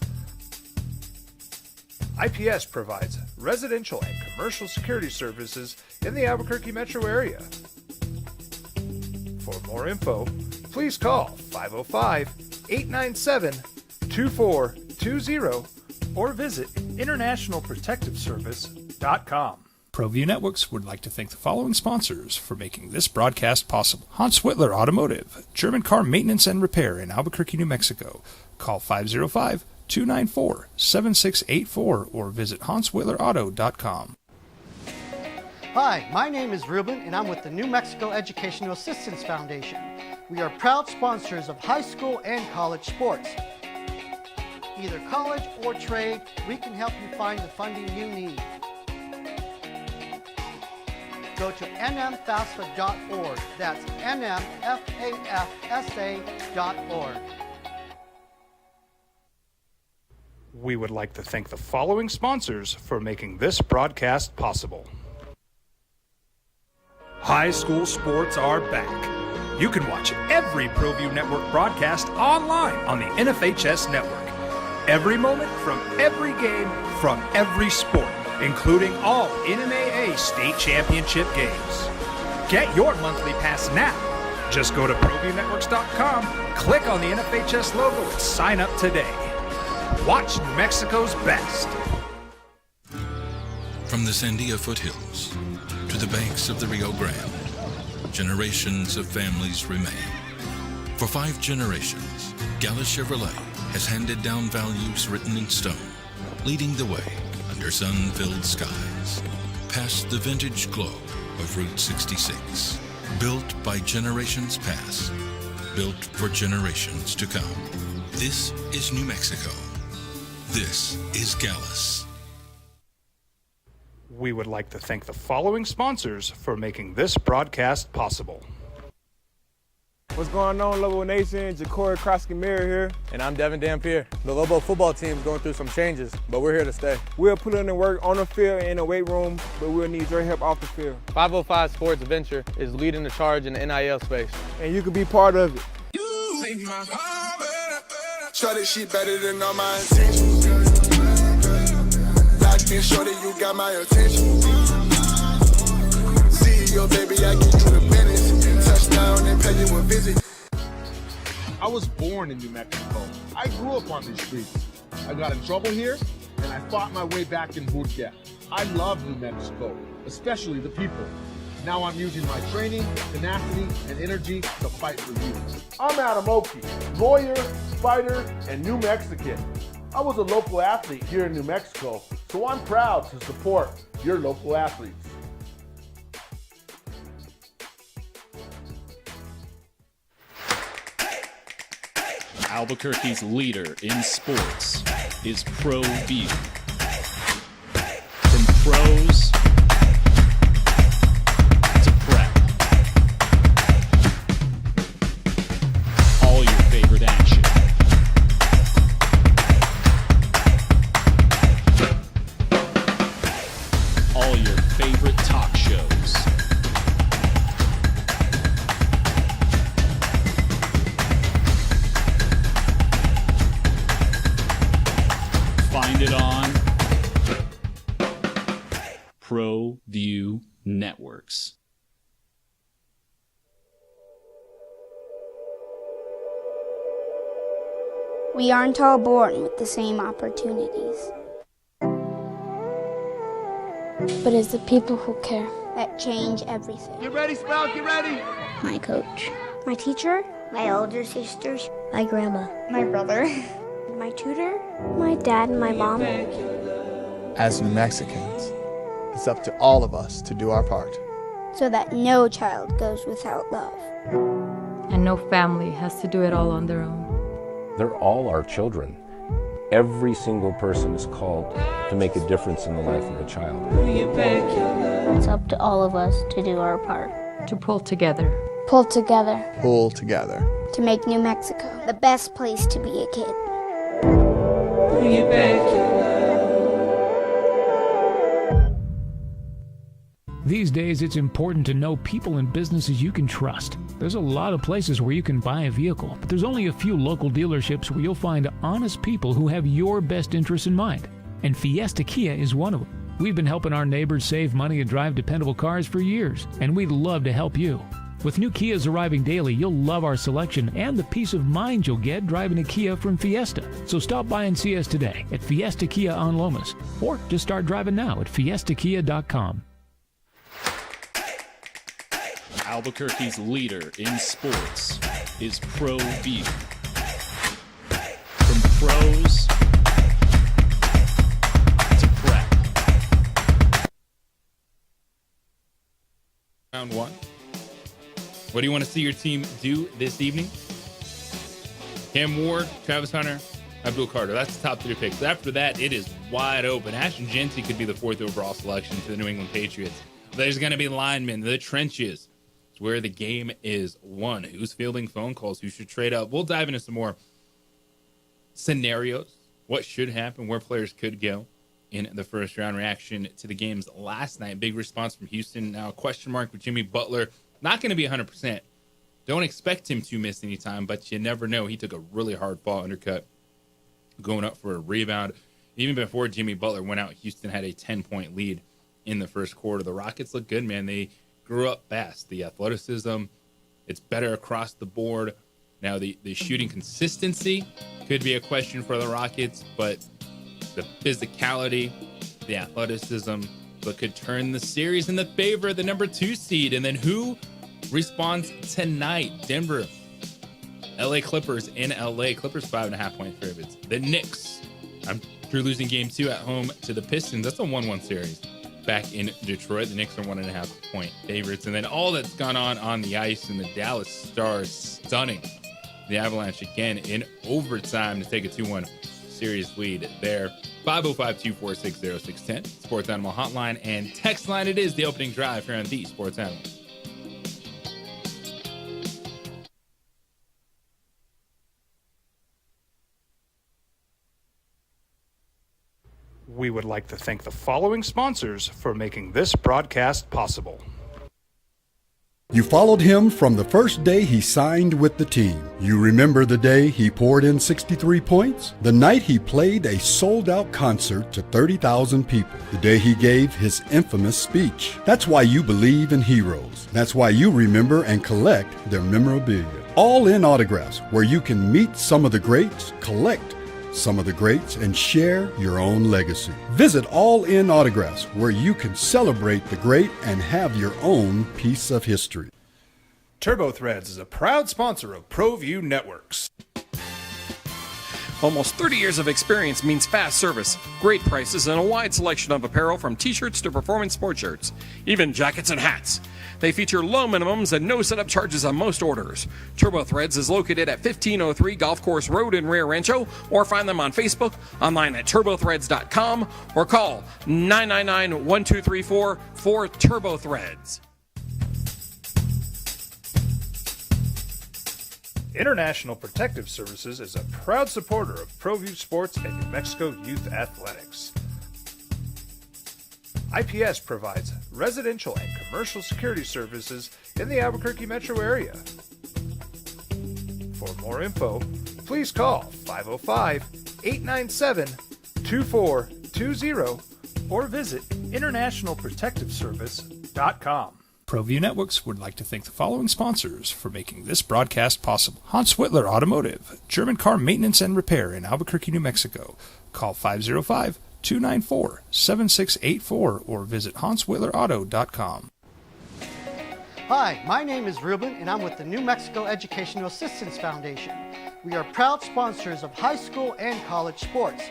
IPS provides residential and commercial security services in the Albuquerque metro area. For more info, please call 505-897-2420 or visit internationalprotectiveservice.com. ProView Networks would like to thank the following sponsors for making this broadcast possible. Hans Whitler Automotive, German car maintenance and repair in Albuquerque, New Mexico. Call 505-294-7684 or visit hanswhitlerauto.com. Hi, my name is Ruben, and I'm with the New Mexico Educational Assistance Foundation. We are proud sponsors of high school and college sports. Either college or trade, we can help you find the funding you need. Go to nmfafsa.org. That's nmfafsa.org. We would like to thank the following sponsors for making this broadcast possible. High school sports are back. You can watch every ProView Network broadcast online on the NFHS network. Every moment from every game from every sport, including all NMAA state championship games. Get your monthly pass now. Just go to ProViewNetworks.com, click on the NFHS logo, and sign up today. Watch New Mexico's best. From the Sandia foothills to the banks of the Rio Grande, generations of families remain. For 5 generations, Gallus Chevrolet has handed down values written in stone, leading the way under sun-filled skies, past the vintage glow of Route 66. Built by generations past, built for generations to come. This is New Mexico. This is Gallus. We would like to thank the following sponsors for making this broadcast possible. What's going on, Lobo Nation? Ja'Cory Krosky-Mirror here, and I'm Devin Dampier. The Lobo football team is going through some changes, but we're here to stay. We'll put in the work on the field and in the weight room, but we'll need your help off the field. 505 Sports Venture is leading the charge in the NIL space, and you can be part of it. Shorty, she better than all my intentions. Locked in, shorty, you got my attention. CEO, baby, I get you the business. Touchdown and pay you a visit. I was born in New Mexico. I grew up on these streets. I got in trouble here, and I fought my way back in boot camp. I love New Mexico, especially the people. Now I'm using my training, tenacity, and energy to fight for you. I'm Adam Oki, lawyer, fighter, and New Mexican. I was a local athlete here in New Mexico, so I'm proud to support your local athletes. Albuquerque's leader in sports is ProView. From pros to prep. All your favorite action. All your favorite talk shows. Find it on ProView Networks. We aren't all born with the same opportunities. But it's the people who care that change everything. Get ready, Sprout, get ready! My coach. My teacher. My older sisters. My grandma. My brother. My tutor. My dad and my mom. As New Mexicans, it's up to all of us to do our part. So that no child goes without love. And no family has to do it all on their own. They're all our children. Every single person is called to make a difference in the life of a child. It's up to all of us to do our part. To pull together. Pull together. Pull together. To make New Mexico the best place to be a kid. These days, it's important to know people and businesses you can trust. There's a lot of places where you can buy a vehicle, but there's only a few local dealerships where you'll find honest people who have your best interests in mind. and Fiesta Kia is one of them. We've been helping our neighbors save money and drive dependable cars for years, and we'd love to help you. With new Kias arriving daily, you'll love our selection and the peace of mind you'll get driving a Kia from Fiesta. So stop by and see us today at Fiesta Kia on Lomas, or just start driving now at fiestakia.com. Albuquerque's leader in sports is Pro View. From pros to prep. Round one. What do you want to see your team do this evening? Cam Ward, Travis Hunter, Abdul Carter. That's the top three picks. After that, it is wide open. Ashton Jeanty could be the fourth overall selection to the New England Patriots. There's going to be linemen, the trenches. It's where the game is won. Who's fielding phone calls? Who should trade up? We'll dive into some more scenarios. What should happen? Where players could go in the first round. Reaction to the games last night. Big response from Houston. Now a question mark with Jimmy Butler. Not going to be 100%. Don't expect him to miss any time, but you never know. He took a really hard fall undercut going up for a rebound. Even before Jimmy Butler went out, Houston had a 10-point lead in the first quarter. The Rockets look good, man. They grew up fast. The athleticism, it's better across the board. Now, the shooting consistency could be a question for the Rockets, but the physicality, the athleticism, but could turn the series in the favor of the number 2 seed. And then who responds tonight? Denver, LA Clippers in LA. Clippers 5.5-point favorites. The Knicks, after losing game 2 at home to the Pistons, that's a 1-1 series. Back in Detroit, the Knicks are 1.5-point favorites. And then all that's gone on the ice, and the Dallas Stars stunning the Avalanche again in overtime to take a 2-1 series lead there. 505-246-0610, Sports Animal Hotline and text line. It is the opening drive here on the Sports Animal. We would like to thank the following sponsors for making this broadcast possible. You followed him from the first day he signed with the team. You remember the day he poured in 63 points? The night he played a sold-out concert to 30,000 people. The day he gave his infamous speech. That's why you believe in heroes. That's why you remember and collect their memorabilia. All in autographs, where you can meet some of the greats, collect some of the greats, and share your own legacy. Visit All In Autographs, where you can celebrate the great and have your own piece of history. TurboThreads is a proud sponsor of ProView Networks. Almost 30 years of experience means fast service, great prices, and a wide selection of apparel from t-shirts to performance sport shirts, even jackets and hats. They feature low minimums and no setup charges on most orders. TurboThreads is located at 1503 Golf Course Road in Rio Rancho, or find them on Facebook, online at turbothreads.com, or call 999-1234 for TurboThreads. International Protective Services is a proud supporter of ProView Sports and New Mexico Youth Athletics. IPS provides residential and commercial security services in the Albuquerque metro area. For more info, please call 505-897-2420 or visit internationalprotectiveservice.com. ProView Networks would like to thank the following sponsors for making this broadcast possible. Hans Whitler Automotive, German car maintenance and repair in Albuquerque, New Mexico. Call 505-294-7684 or visit hanswhitlerauto.com. Hi, my name is Ruben, and I'm with the New Mexico Educational Assistance Foundation. We are proud sponsors of high school and college sports.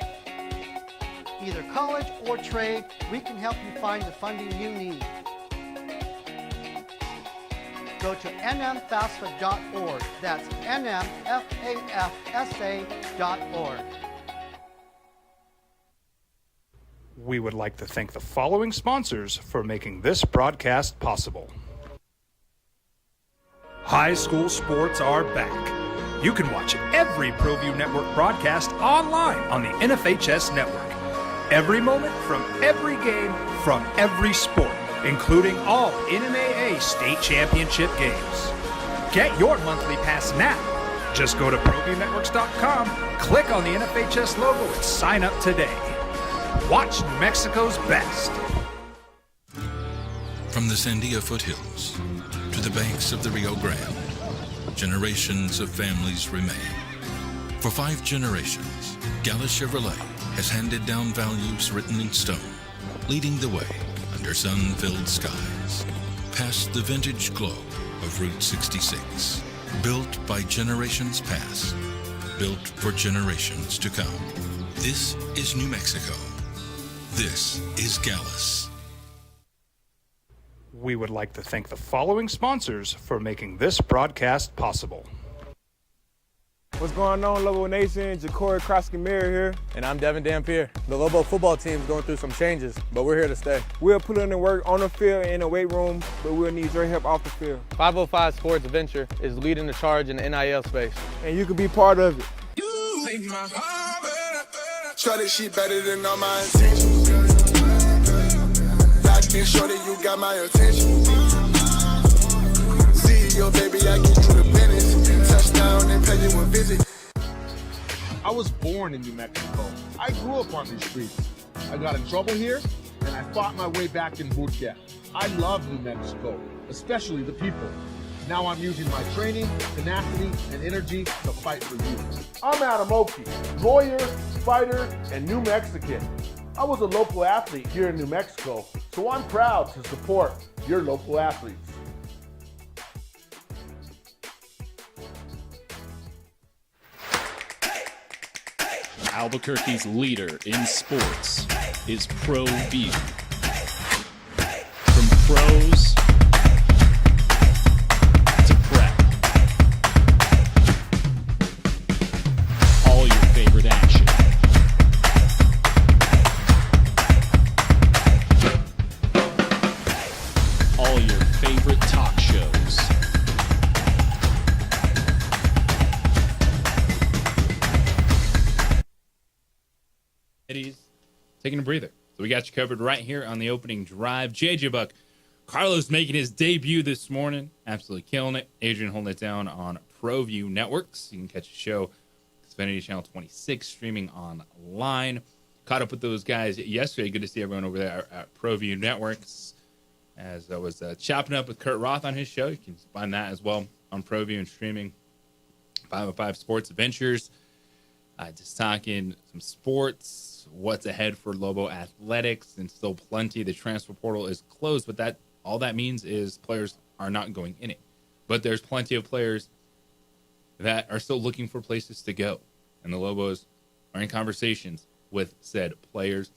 Either college or trade, we can help you find the funding you need. Go to nmfafsa.org. That's nmfafsa.org. We would like to thank the following sponsors for making this broadcast possible. High school sports are back. You can watch every ProView Network broadcast online on the NFHS network. Every moment from every game from every sport, including all NMAA state championship games. Get your monthly pass now. Just go to ProViewNetworks.com, click on the NFHS logo, and sign up today. Watch New Mexico's best. From the Sandia foothills to the banks of the Rio Grande, generations of families remain. For 5 generations, Gallus Chevrolet has handed down values written in stone, leading the way under sun-filled skies, past the vintage glow of Route 66. Built by generations past, built for generations to come. This is New Mexico. This is Gallus. We would like to thank the following sponsors for making this broadcast possible. What's going on, Lobo Nation? Ja'Cory Krosky-Miller here, and I'm Devin Dampier. The Lobo football team is going through some changes, but we're here to stay. We'll put in the work on the field and in the weight room, but we'll need your help off the field. 505 Sports Venture is leading the charge in the NIL space, and you can be part of it. Try this shit better than all my intentions. Locked in shorty, you got my attention. CEO, baby, I get you the business. Touchdown and pay you a visit. I was born in New Mexico. I grew up on these streets. I got in trouble here, and I fought my way back in boot camp. I love New Mexico, especially the people. Now I'm using my training, tenacity, and energy to fight for you. I'm Adam Oki, lawyer, fighter, and New Mexican. I was a local athlete here in New Mexico, so I'm proud to support your local athletes. Albuquerque's leader in sports is ProView. From pros to prep, all your favorite action. All your favorite talk shows. Taking a breather. So we got you covered right here on the opening drive. JJ Buck, Carlos making his debut this morning. Absolutely killing it. Adrian holding it down on ProView Networks. You can catch the show Xfinity Channel 26 streaming online. Caught up with those guys yesterday. Good to see everyone over there at ProView Networks. As I was chopping up with Kurt Roth on his show. You can find that as well on ProView and streaming. 505 Sports Adventures. Just talking some sports, what's ahead for Lobo Athletics, and still plenty. The transfer portal is closed, but all that means is players are not going in it. But there's plenty of players that are still looking for places to go, and the Lobos are in conversations with said players.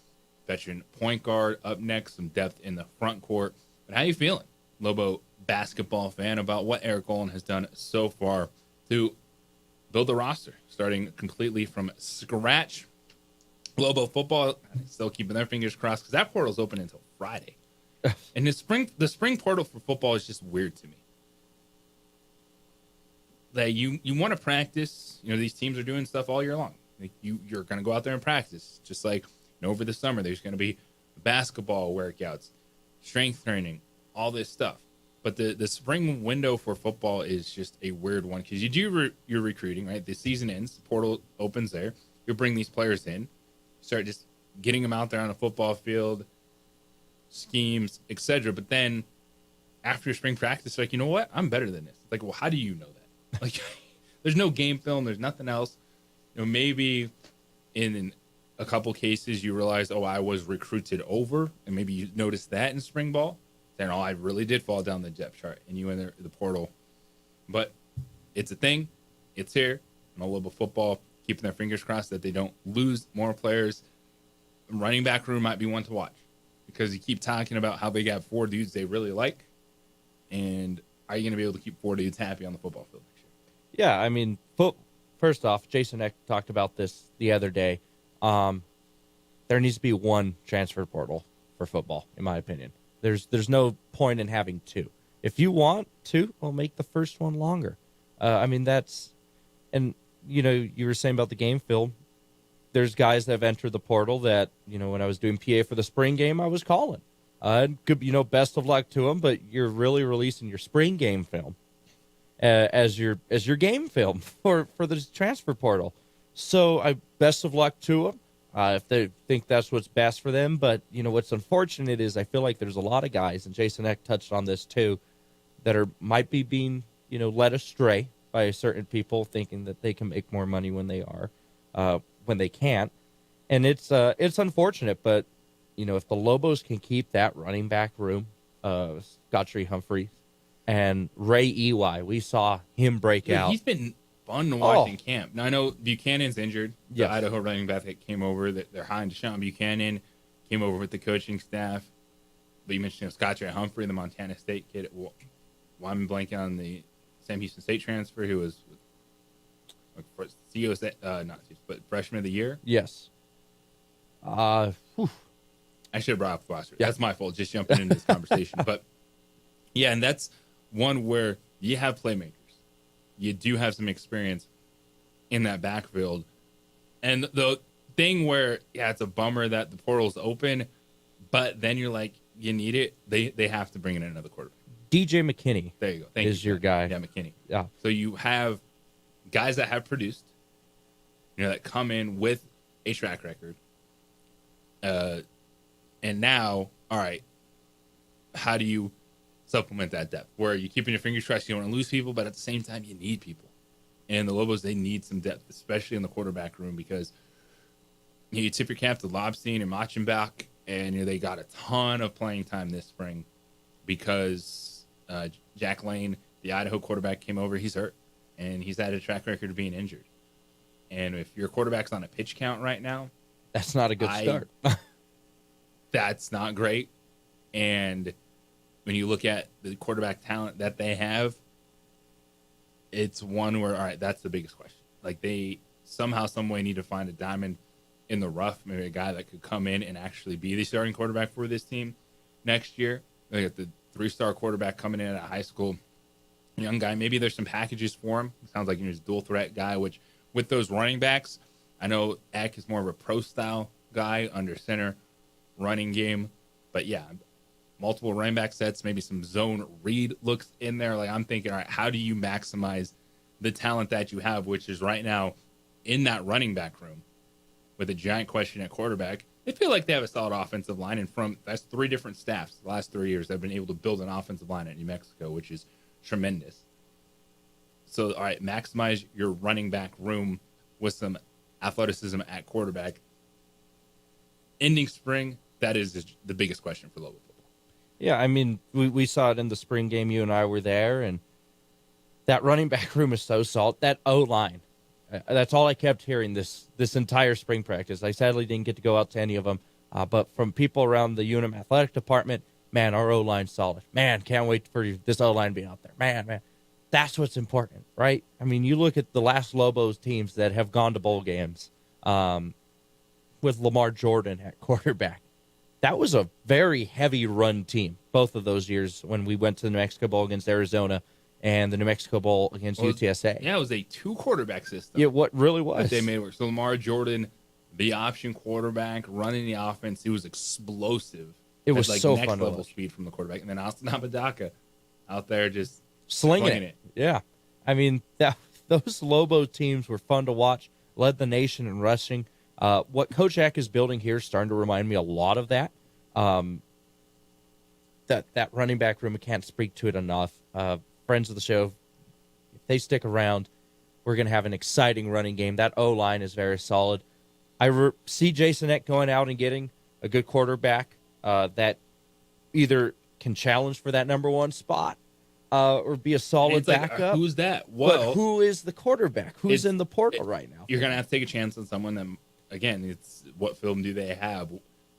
Veteran point guard up next, some depth in the front court. But how you feeling, Lobo basketball fan, about what Eric Olin has done so far to build the roster, starting completely from scratch? Lobo football still keeping their fingers crossed because that portal's open until Friday. And the spring portal for football is just weird to me. That you want to practice, these teams are doing stuff all year long. Like you're going to go out there and practice, just like over the summer there's going to be basketball workouts, strength training, all this stuff. But the spring window for football is just a weird one because you do your recruiting, right? The season ends, the portal opens there. You bring these players in, start just getting them out there on a football field, schemes, etc. But then after spring practice, like, you know what? I'm better than this. Like, well, how do you know that? Like, there's no game film. There's nothing else. Maybe in a couple cases you realize, I was recruited over, and maybe you noticed that in spring ball. Then, I really did fall down the depth chart, and you enter the portal. But it's a thing. It's here. And Lobo football keeping their fingers crossed that they don't lose more players. Running back room might be one to watch because you keep talking about how they got 4 dudes they really like. And are you going to be able to keep 4 dudes happy on the football field next year? Yeah, I mean, first off, Jason Eck talked about this the other day. There needs to be one transfer portal for football, in my opinion. There's no point in having 2. If you want 2, well, make the first one longer. And you were saying about the game film. There's guys that have entered the portal that, when I was doing PA for the spring game, I was calling. Best of luck to them, but you're really releasing your spring game film as your game film for the transfer portal. So best of luck to them. if they think that's what's best for them. But, what's unfortunate is I feel like there's a lot of guys, and Jason Eck touched on this too, that might be being, led astray by certain people thinking that they can make more money when they can't. And it's unfortunate, but, if the Lobos can keep that running back room, Scottree Humphrey and Ray Ely, we saw him break out. He's been fun to watch in camp. Now, I know Buchanan's injured. The Idaho running back that came over, they're high on Deshaun Buchanan, came over with the coaching staff. But you mentioned Scottree Humphrey, the Montana State kid. Why am I blanking on the Sam Houston State transfer who was freshman of the year? Yes. I should have brought up Foster. Yeah. That's my fault, just jumping into this conversation. But, yeah, and that's one where you have playmakers. You do have some experience in that backfield. And the thing where, it's a bummer that the portal's open, but then you're like, you need it. They have to bring in another quarterback. DJ McKinney. There you go. Is your guy. Yeah, McKinney. Yeah. So you have guys that have produced, that come in with a track record. And now, all right, how do you supplement that depth? Where you're keeping your fingers crossed, you don't want to lose people, but at the same time, you need people. And the Lobos, they need some depth, especially in the quarterback room, because you tip your cap to Lobstein and Machenbach, and they got a ton of playing time this spring because Jack Lane, the Idaho quarterback, came over. He's hurt, and he's had a track record of being injured. And if your quarterback's on a pitch count right now, that's not a good start. That's not great. And when you look at the quarterback talent that they have, it's one where, all right, that's the biggest question. Like, they somehow, some way need to find a diamond in the rough, maybe a guy that could come in and actually be the starting quarterback for this team next year. They got the 3-star quarterback coming in at high school, young guy. Maybe there's some packages for him. Sounds like he's a dual threat guy, which with those running backs, I know Eck is more of a pro style guy under center running game, but yeah, multiple running back sets, maybe some zone read looks in there. Like, I'm thinking, all right, how do you maximize the talent that you have, which is right now in that running back room with a giant question at quarterback? They feel like they have a solid offensive line, and that's 3 different staffs the last 3 years that have been able to build an offensive line at New Mexico, which is tremendous. So, all right, maximize your running back room with some athleticism at quarterback. Ending spring, that is the biggest question for Lobo football. Yeah, I mean, we saw it in the spring game. You and I were there, and that running back room is so solid. That O-line, that's all I kept hearing this entire spring practice. I sadly didn't get to go out to any of them, but from people around the UNM athletic department, man, our O-line's solid. Man, can't wait for this O-line being out there. Man, that's what's important, right? I mean, you look at the last Lobos teams that have gone to bowl games with Lamar Jordan at quarterback. That was a very heavy run team, both of those years when we went to the New Mexico Bowl against Arizona and the New Mexico Bowl against UTSA. Yeah, it was a 2-quarterback system. Yeah, what really was. That they made work. So Lamar Jordan, the option quarterback, running the offense, it was explosive. It was like so next fun to level watch. Speed from the quarterback. And then Austin Apodaca out there just slinging it. Yeah. I mean, those Lobo teams were fun to watch, led the nation in rushing. What Coach Eck is building here is starting to remind me a lot of that. That running back room, I can't speak to it enough. Friends of the show, if they stick around, we're going to have an exciting running game. That O-line is very solid. I see Jason Eck going out and getting a good quarterback that either can challenge for that number 1 spot or be a solid backup. Who's that? Well, but who is the quarterback? Who's in the portal right now? You're going to have to take a chance on someone that, again, it's what film do they have?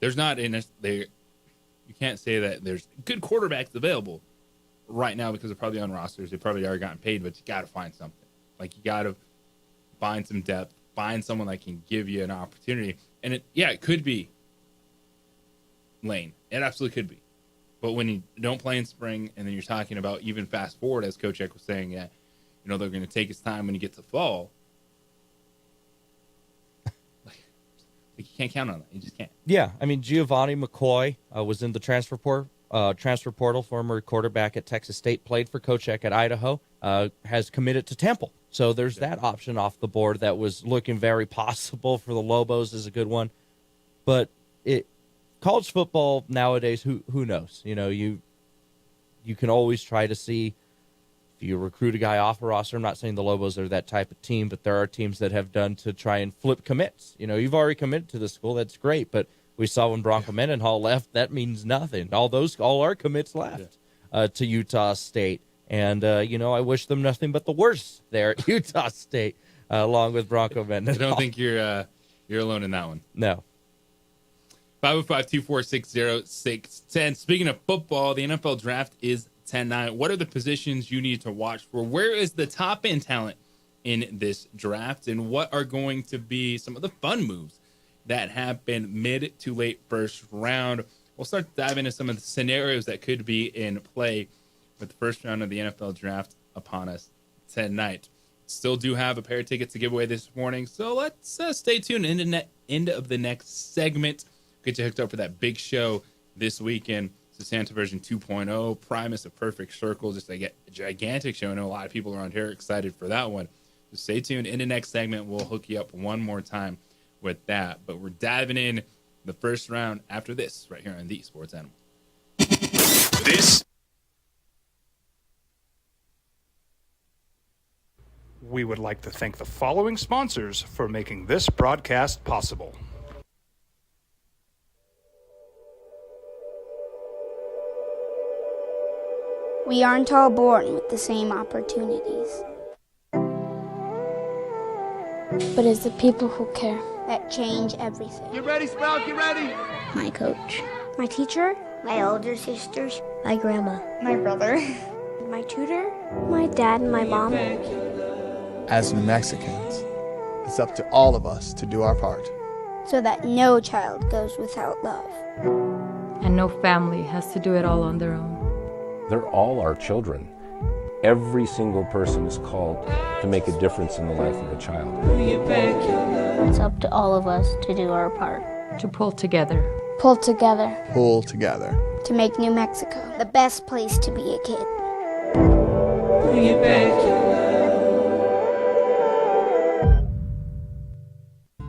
There's not you can't say that there's good quarterbacks available right now because they're probably on rosters. They probably already gotten paid, but you got to find something. Like, you got to find some depth, find someone that can give you an opportunity. And it could be Lane. It absolutely could be. But when you don't play in spring, and then you're talking about even fast forward, as Coach Eck was saying, they're going to take his time when you get to fall. You can't count on that. You just can't. Yeah, I mean, Giovanni McCoy was in the transfer portal, former quarterback at Texas State, played for Coach Eck at Idaho, has committed to Temple. So there's that option off the board that was looking very possible for the Lobos is a good one. But college football nowadays, who knows? You know, you can always try to see if you recruit a guy off a roster. I'm not saying the Lobos are that type of team, but there are teams that have done to try and flip commits. You know, you've already committed to the school. That's great. But we saw when Bronco Mendenhall left, that means nothing. All our commits left to Utah State. And, I wish them nothing but the worst there at Utah State, along with Bronco Mendenhall. I don't think you're alone in that one. No. 505-246-0610. Speaking of football, the NFL draft is 10-9. What are the positions you need to watch for? Where is the top end talent in this draft? And what are going to be some of the fun moves that happen mid to late first round? We'll start diving into some of the scenarios that could be in play with the first round of the NFL draft upon us tonight. Still do have a pair of tickets to give away this morning, so let's stay tuned end of the next segment. Get you hooked up for that big show this weekend. It's the Santa version 2.0, Primus, A Perfect Circle, just a gigantic show. I know a lot of people around here are excited for that one. So stay tuned. In the next segment, we'll hook you up one more time with that. But we're diving in the first round after this, right here on The Sports Animal. We would like to thank the following sponsors for making this broadcast possible. We aren't all born with the same opportunities. But it's the people who care that change everything. Get ready, Sprout, get ready! My coach, my teacher, my older sisters, my grandma, my brother, my tutor, my dad, and my mom. As New Mexicans, it's up to all of us to do our part. So that no child goes without love. And no family has to do it all on their own. They're all our children. Every single person is called to make a difference in the life of a child. It's up to all of us to do our part. To pull together. Pull together. Pull together. To make New Mexico the best place to be a kid.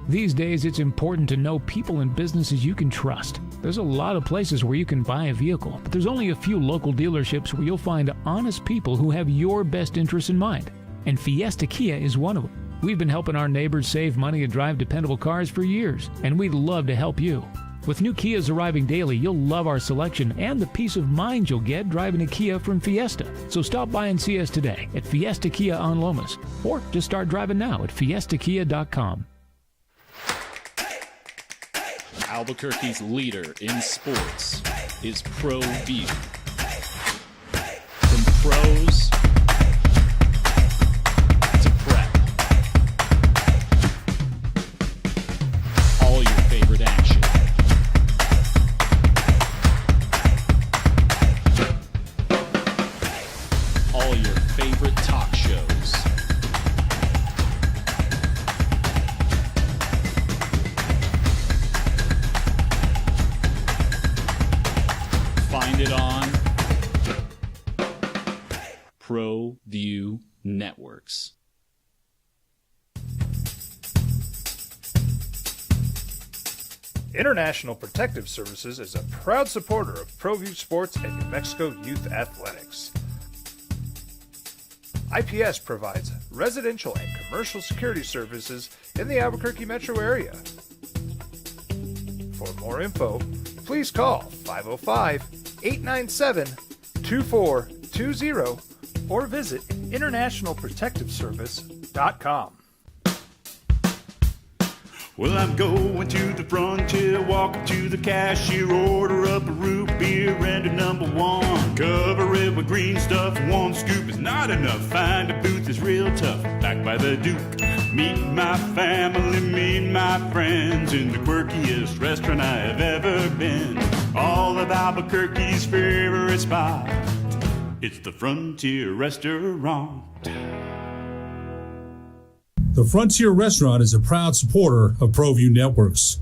These days, it's important to know people and businesses you can trust. There's a lot of places where you can buy a vehicle, but there's only a few local dealerships where you'll find honest people who have your best interests in mind. And Fiesta Kia is one of them. We've been helping our neighbors save money and drive dependable cars for years, and we'd love to help you. With new Kias arriving daily, you'll love our selection and the peace of mind you'll get driving a Kia from Fiesta. So stop by and see us today at Fiesta Kia on Lomas, or just start driving now at fiestakia.com. Albuquerque's leader in sports is ProView. From pros to prep, all your favorite action. All your favorite talk shows. Find it on ProView Networks. International Protective Services is a proud supporter of ProView Sports and New Mexico Youth Athletics. IPS provides residential and commercial security services in the Albuquerque metro area. For more info, please call 505-897-2420 or visit internationalprotectiveservice.com. Well, I'm going to the frontier, walking to the cashier, order up a root beer and a number one. Cover it with green stuff, one scoop is not enough. Find a booth is real tough, back by the Duke. Meet my family, meet my friends in the quirkiest restaurant I have ever been. All of Albuquerque's favorite spot, it's the Frontier Restaurant. The Frontier Restaurant is a proud supporter of ProView Networks.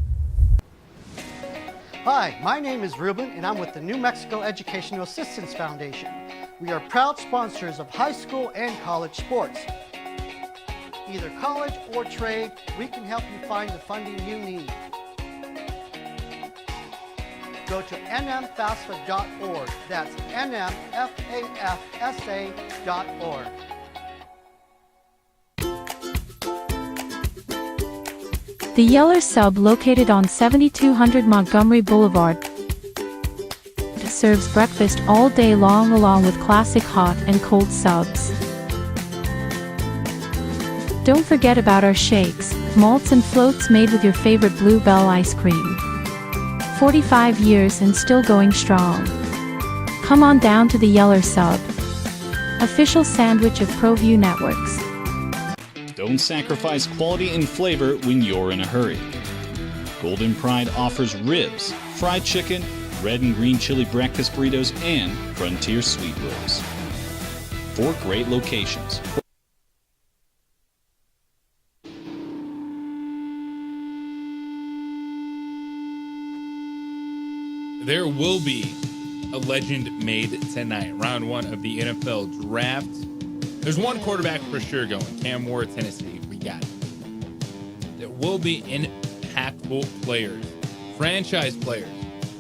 Hi, my name is Ruben, and I'm with the New Mexico Educational Assistance Foundation. We are proud sponsors of high school and college sports. Either college or trade, we can help you find the funding you need. go to nmfafsa.org. That's nmfafsa.org. The Yeller Sub, located on 7200 Montgomery Boulevard, serves breakfast all day long along with classic hot and cold subs. Don't forget about our shakes, malts and floats made with your favorite Blue Bell ice cream. 45 years and still going strong. Come on down to the Yeller Sub, official sandwich of ProView Networks. Don't sacrifice quality and flavor when you're in a hurry. Golden Pride offers ribs, fried chicken, red and green chili breakfast burritos, and Frontier sweet rolls. 4 great locations. There will be a legend made tonight, round 1 of the NFL draft. There's one quarterback for sure going, Cam Ward, Tennessee. We got it. There will be impactful players, franchise players.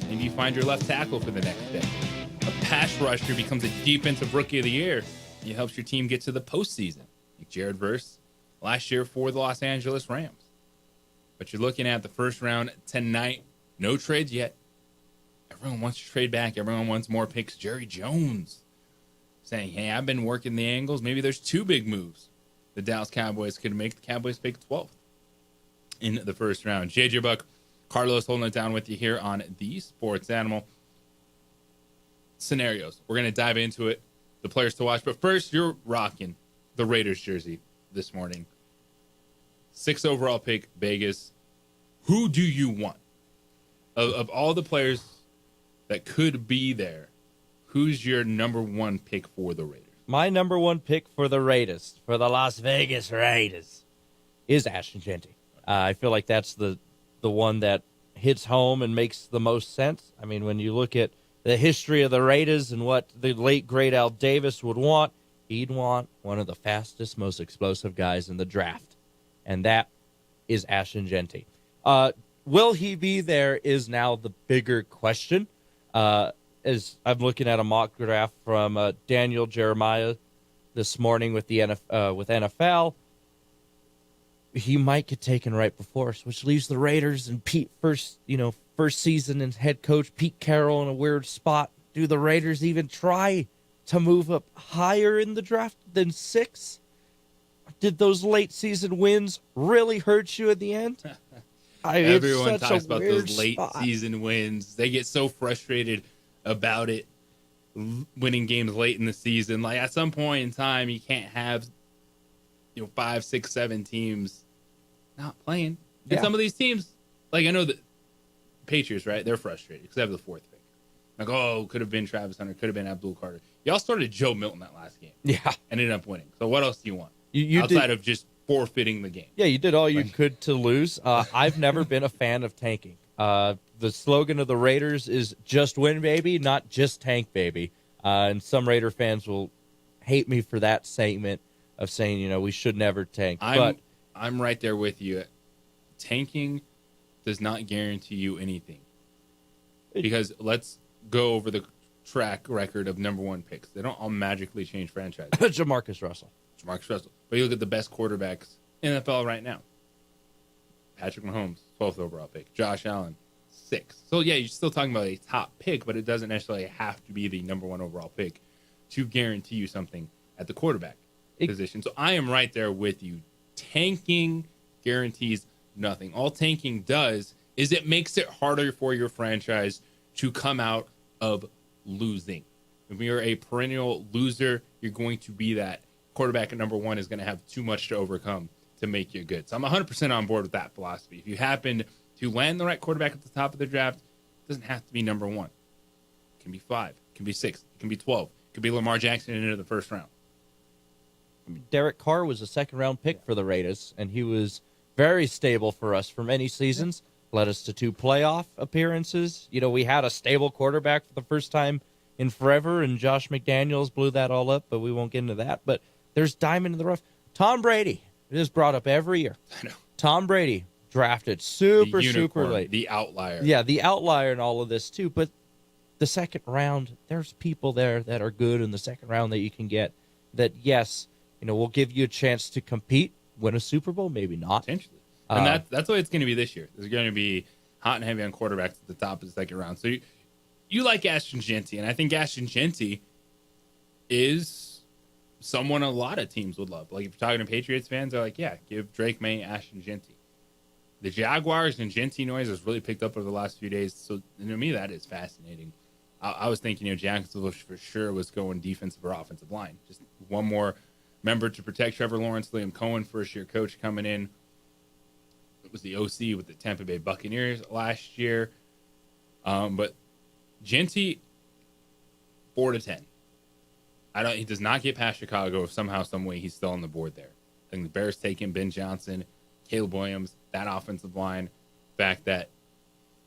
Maybe you find your left tackle for the next day. A pass rusher becomes a defensive rookie of the year. It helps your team get to the postseason. Like Jared Verse last year for the Los Angeles Rams. But you're looking at the first round tonight. No trades yet. Everyone wants to trade back. Everyone wants more picks. Jerry Jones saying, hey, I've been working the angles. Maybe there's 2 big moves the Dallas Cowboys could make. The Cowboys pick 12th in the first round. JJ Buck, Carlos holding it down with you here on the Sports Animal. Scenarios. We're going to dive into it. The players to watch. But first, you're rocking the Raiders jersey this morning. 6th overall pick, Vegas. Who do you want? Of all the players that could be there, who's your number 1 pick for the Raiders? My number 1 pick for the Raiders, for the Las Vegas Raiders, is Ashton Jeanty. I feel like that's the one that hits home and makes the most sense. I mean, when you look at the history of the Raiders and what the late, great Al Davis would want, he'd want one of the fastest, most explosive guys in the draft. And that is Ashton Jeanty. Will he be there is now the bigger question. As I'm looking at a mock draft from Daniel Jeremiah this morning with the with NFL, he might get taken right before us, which leaves the Raiders and Pete first season and head coach Pete Carroll in a weird spot. Do the Raiders even try to move up higher in the draft than 6? Did those late season wins really hurt you at the end? Everyone talks about those late season wins. They get so frustrated about it, winning games late in the season. Like at some point in time, you can't have 5, 6, 7 teams not playing. And some of these teams, like I know the Patriots, right? They're frustrated because they have the 4th pick. Like, oh, could have been Travis Hunter, could have been Abdul Carter. Y'all started Joe Milton that last game. Yeah. And ended up winning. So what else do you want? You outside of just forfeiting the game. Yeah, you did all you could to lose. I've never been a fan of tanking. The slogan of the Raiders is just win, baby, not just tank, baby. And some Raider fans will hate me for that statement of saying, we should never tank. I'm right there with you. Tanking does not guarantee you anything. Because let's go over the track record of number 1 picks. They don't all magically change franchises. Jamarcus Russell. But you look at the best quarterbacks in the NFL right now. Patrick Mahomes, 12th overall pick. Josh Allen, 6th. So, yeah, you're still talking about a top pick, but it doesn't necessarily have to be the number 1 overall pick to guarantee you something at the quarterback position. So I am right there with you. Tanking guarantees nothing. All tanking does is it makes it harder for your franchise to come out of losing. If you're a perennial loser, you're going to be that. Quarterback at number 1 is going to have too much to overcome to make you good. So I'm 100% on board with that philosophy. If you happen to land the right quarterback at the top of the draft, it doesn't have to be number 1. It can be 5. It can be 6. It can be 12. It could be Lamar Jackson into the first round. Derek Carr was a second-round pick for the Raiders, and he was very stable for us for many seasons. Led us to 2 playoff appearances. We had a stable quarterback for the first time in forever, and Josh McDaniels blew that all up, but we won't get into that. But there's diamond in the rough. Tom Brady. It is brought up every year. I know. Tom Brady, drafted super unicorn, late. the outlier. Yeah, the outlier in all of this too. But the second round, there's people there that are good in the second round that you can get that, yes, will give you a chance to compete, win a Super Bowl, maybe not. Potentially. And that's what it's going to be this year. There's going to be hot and heavy on quarterbacks at the top of the second round. So you like Ashton Jeanty, and I think Ashton Jeanty is someone a lot of teams would love. Like if you're talking to Patriots fans, they're like, yeah, give Drake May Ashton Jeanty. The Jaguars and Jeanty noise has really picked up over the last few days. So to me, that is fascinating. I was thinking, Jacksonville for sure was going defensive or offensive line. Just one more member to protect Trevor Lawrence. Liam Cohen, first-year coach coming in. It was the OC with the Tampa Bay Buccaneers last year. But Jeanty, 4 to 10. He does not get past Chicago if somehow, some way he's still on the board there. I think the Bears take him, Ben Johnson, Caleb Williams, that offensive line. The fact that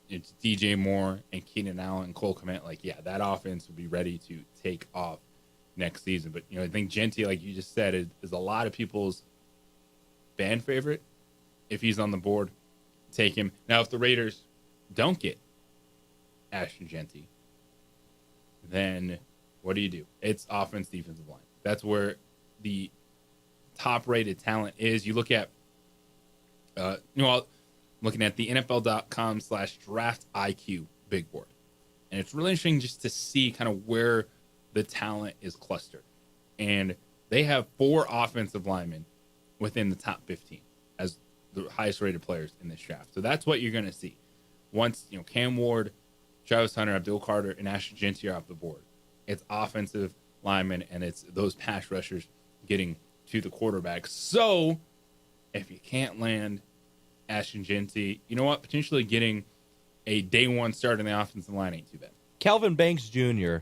it's DJ Moore and Keenan Allen and Cole Kmet, that offense would be ready to take off next season. But, I think Jeanty, like you just said, is a lot of people's fan favorite. If he's on the board, take him. Now, if the Raiders don't get Ashton Jeanty, then what do? It's offense, defensive line. That's where the top-rated talent is. You look at, looking at the NFL.com/draft IQ big board. And it's really interesting just to see kind of where the talent is clustered. And they have 4 offensive linemen within the top 15 as the highest rated players in this draft. So that's what you're going to see. Once, Cam Ward, Travis Hunter, Abdul Carter, and Ashton Jeanty are off the board. It's offensive linemen, and it's those pass rushers getting to the quarterback. So if you can't land Ashton Jeanty, you know what? Potentially getting a day one start in the offensive line ain't too bad. Kelvin Banks Jr.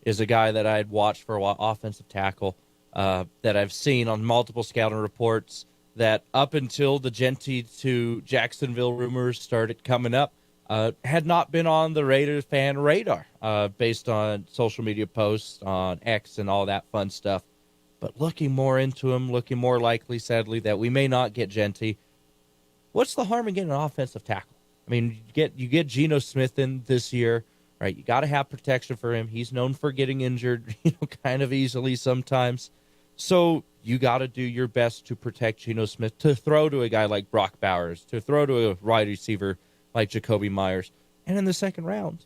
is a guy that I'd watched for a while, offensive tackle, that I've seen on multiple scouting reports that up until the Jeanty to Jacksonville rumors started coming up, had not been on the Raiders fan radar based on social media posts on X and all that fun stuff. But looking more into him, looking more likely, sadly, that we may not get Jeanty. What's the harm in getting an offensive tackle? I mean, you get Geno Smith in this year, right? You got to have protection for him. He's known for getting injured, kind of easily sometimes. So you got to do your best to protect Geno Smith, to throw to a guy like Brock Bowers, to throw to a wide receiver like Jacoby Myers. And in the second round,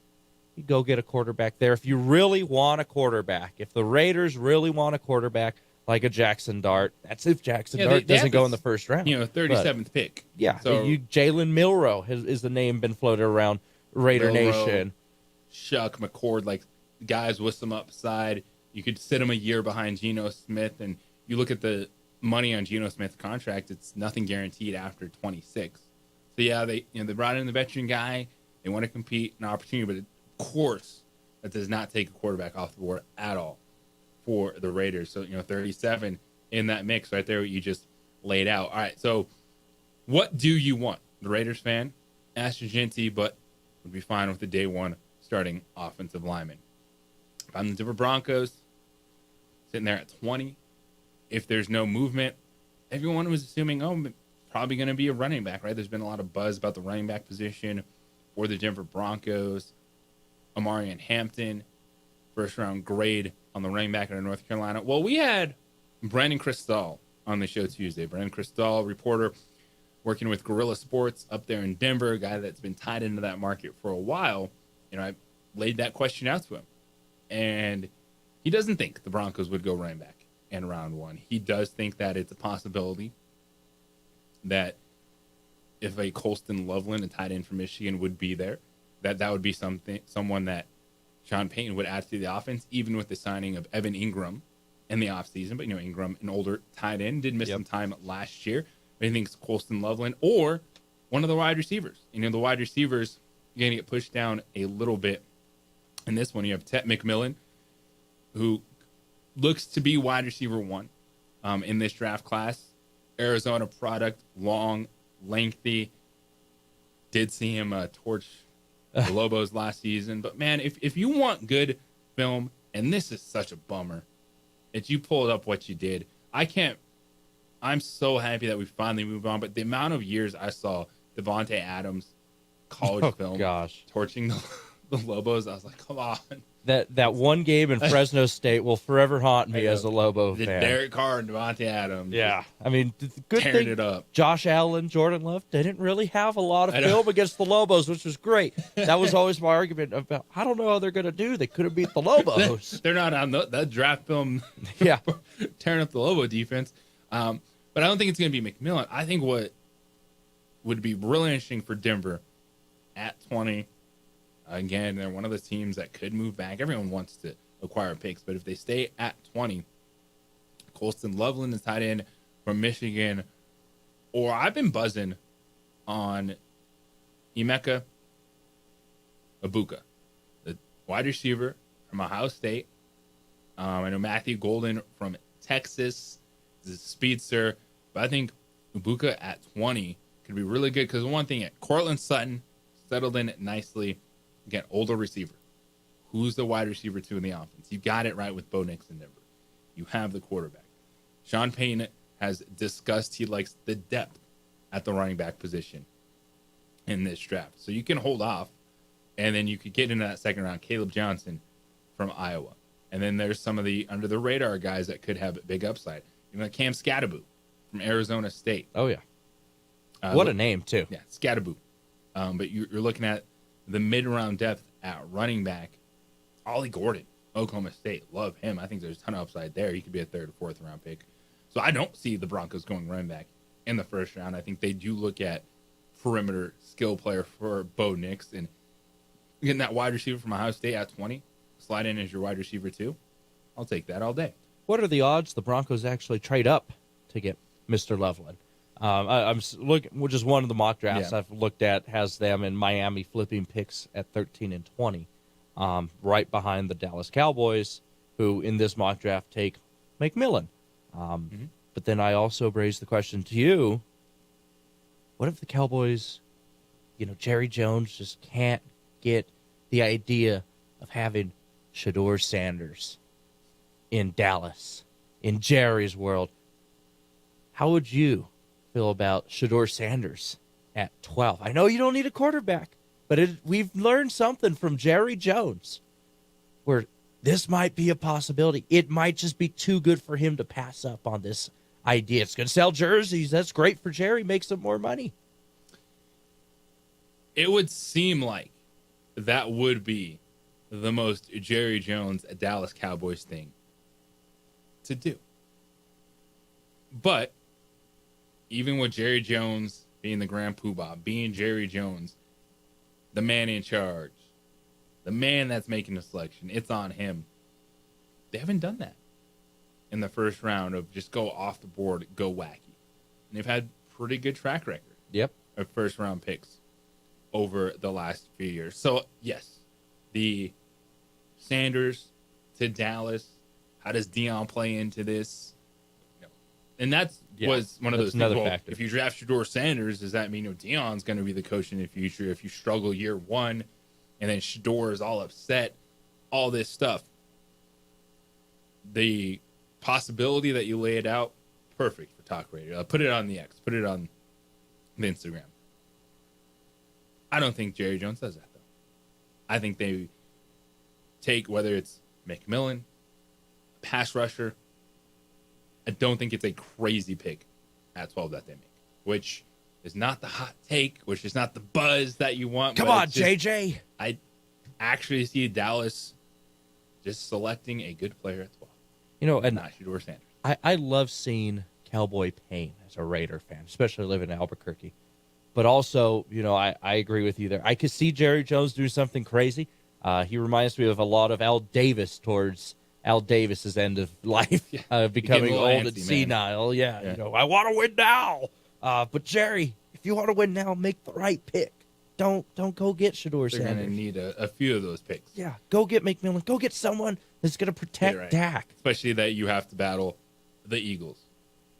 you go get a quarterback there. If you really want a quarterback, if the Raiders really want a quarterback, like a Jackson Dart. That's if Jackson Dart doesn't go in the first round. 37th pick. Yeah. So Jalen Milroe is the name been floated around Raider Nation. Shuck, McCord, guys with some upside. You could sit him a year behind Geno Smith, and you look at the money on Geno Smith's contract, it's nothing guaranteed after 26. So yeah, they brought in the veteran guy. They want to compete, an opportunity, but of course that does not take a quarterback off the board at all for the Raiders. So, 37 in that mix right there, what you just laid out. All right, so what do you want? The Raiders fan, Ashton Jeanty, but would be fine with the day one starting offensive lineman. If I'm the Denver Broncos, sitting there at 20, if there's no movement, everyone was assuming, probably going to be a running back, right? There's been a lot of buzz about the running back position for the Denver Broncos. Amarian Hampton, first-round grade on the running back out of North Carolina. Well, we had Brandon Cristal on the show Tuesday. Brandon Cristal, reporter working with Guerrilla Sports up there in Denver, a guy that's been tied into that market for a while. I laid that question out to him. And he doesn't think the Broncos would go running back in round one. He does think that it's a possibility that if a Colston Loveland, a tight end from Michigan, would be there, that would be someone that Sean Payton would add to the offense, even with the signing of Evan Ingram in the offseason. But, Ingram, an older tight end, did miss some time last year. But he thinks Colston Loveland or one of the wide receivers. The wide receivers are going to get pushed down a little bit. In this one, you have Tet McMillan, who looks to be wide receiver 1 in this draft class. Arizona product, long, lengthy. Did see him torch the Lobos last season. But, man, if you want good film, and this is such a bummer, that you pulled up what you did. I'm so happy that we finally moved on, but the amount of years I saw Devontae Adams college film. Gosh. Torching the Lobos. I was like, come on. That one game in Fresno State will forever haunt me as a Lobo The fan. Derek Carr and Devontae Adams. Yeah. I mean, the good tearing thing, it up. Josh Allen, Jordan Love didn't really have a lot of film against the Lobos, which was great. That was always my argument about, I don't know how they're going to do. They could have beat the Lobos. They're not on that draft film. Yeah. Tearing up the Lobo defense. But I don't think it's going to be McMillan. I think what would be really interesting for Denver at 20, again, they're one of the teams that could move back. Everyone wants to acquire picks, but if they stay at 20, Colston Loveland is tight end from Michigan, or I've been buzzing on Emeka Ibuka, the wide receiver from Ohio State. I know Matthew Golden from Texas is a speedster, but I think Ibuka at 20 could be really good because one thing, Cortland Sutton settled in nicely. Again, older receiver. Who's the wide receiver 2 in the offense? You got it right with Bo Nix in Denver. You have the quarterback. Sean Payton has discussed he likes the depth at the running back position in this draft. So you can hold off, and then you could get into that second round. Caleb Johnson from Iowa. And then there's some of the under-the-radar guys that could have a big upside. You know, Cam Scatteraboo from Arizona State. Oh, yeah. What a name, too. Yeah, Scatteraboo. But you're looking at the mid-round depth at running back. Ollie Gordon, Oklahoma State. Love him. I think there's a ton of upside there. He could be a 3rd or 4th round pick. So I don't see the Broncos going running back in the first round. I think they do look at perimeter skill player for Bo Nix. And getting that wide receiver from Ohio State at 20, slide in as your wide receiver 2. I'll take that all day. What are the odds the Broncos actually trade up to get Mr. Loveland? I'm looking, just one of the mock drafts I've looked at has them in Miami flipping picks at 13 and 20, right behind the Dallas Cowboys, who in this mock draft take McMillan. But then I also raised the question to you, what if the Cowboys, Jerry Jones just can't get the idea of having Shedeur Sanders in Dallas, in Jerry's world? How would you feel about Shedeur Sanders at 12? I know you don't need a quarterback, but we've learned something from Jerry Jones where this might be a possibility. It might just be too good for him to pass up on this idea. It's going to sell jerseys. That's great for Jerry. Makes some more money. It would seem like that would be the most Jerry Jones Dallas Cowboys thing to do. But even with Jerry Jones being the grand poobah, being Jerry Jones, the man in charge, the man that's making the selection, it's on him. They haven't done that in the first round of just go off the board, go wacky. And they've had pretty good track record of first round picks over the last few years. So, yes, the Sanders to Dallas, how does Deion play into this? And that's was one of those things. Well, if you draft Shedeur Sanders, does that mean Deion's going to be the coach in the future? If you struggle year one, and then Shedeur is all upset, all this stuff. The possibility that you lay it out, perfect for Talk Radio. Put it on the X. Put it on the Instagram. I don't think Jerry Jones does that, though. I think they take, whether it's McMillan, pass rusher, I don't think it's a crazy pick at 12 that they make, which is not the hot take, which is not the buzz that you want. Come on, JJ. I actually see Dallas just selecting a good player at 12. And not Shedeur Sanders. I love seeing Cowboy pain as a Raider fan, especially living in Albuquerque. But also, I agree with you there. I could see Jerry Jones do something crazy. He reminds me of a lot of Al Davis towards Al Davis's end of life, becoming old and senile. I want to win now. But Jerry, if you want to win now, make the right pick. Don't go get Shedeur Sanders. They're going to need a few of those picks. Yeah, go get McMillan. Go get someone that's going to protect Dak. Especially that you have to battle the Eagles.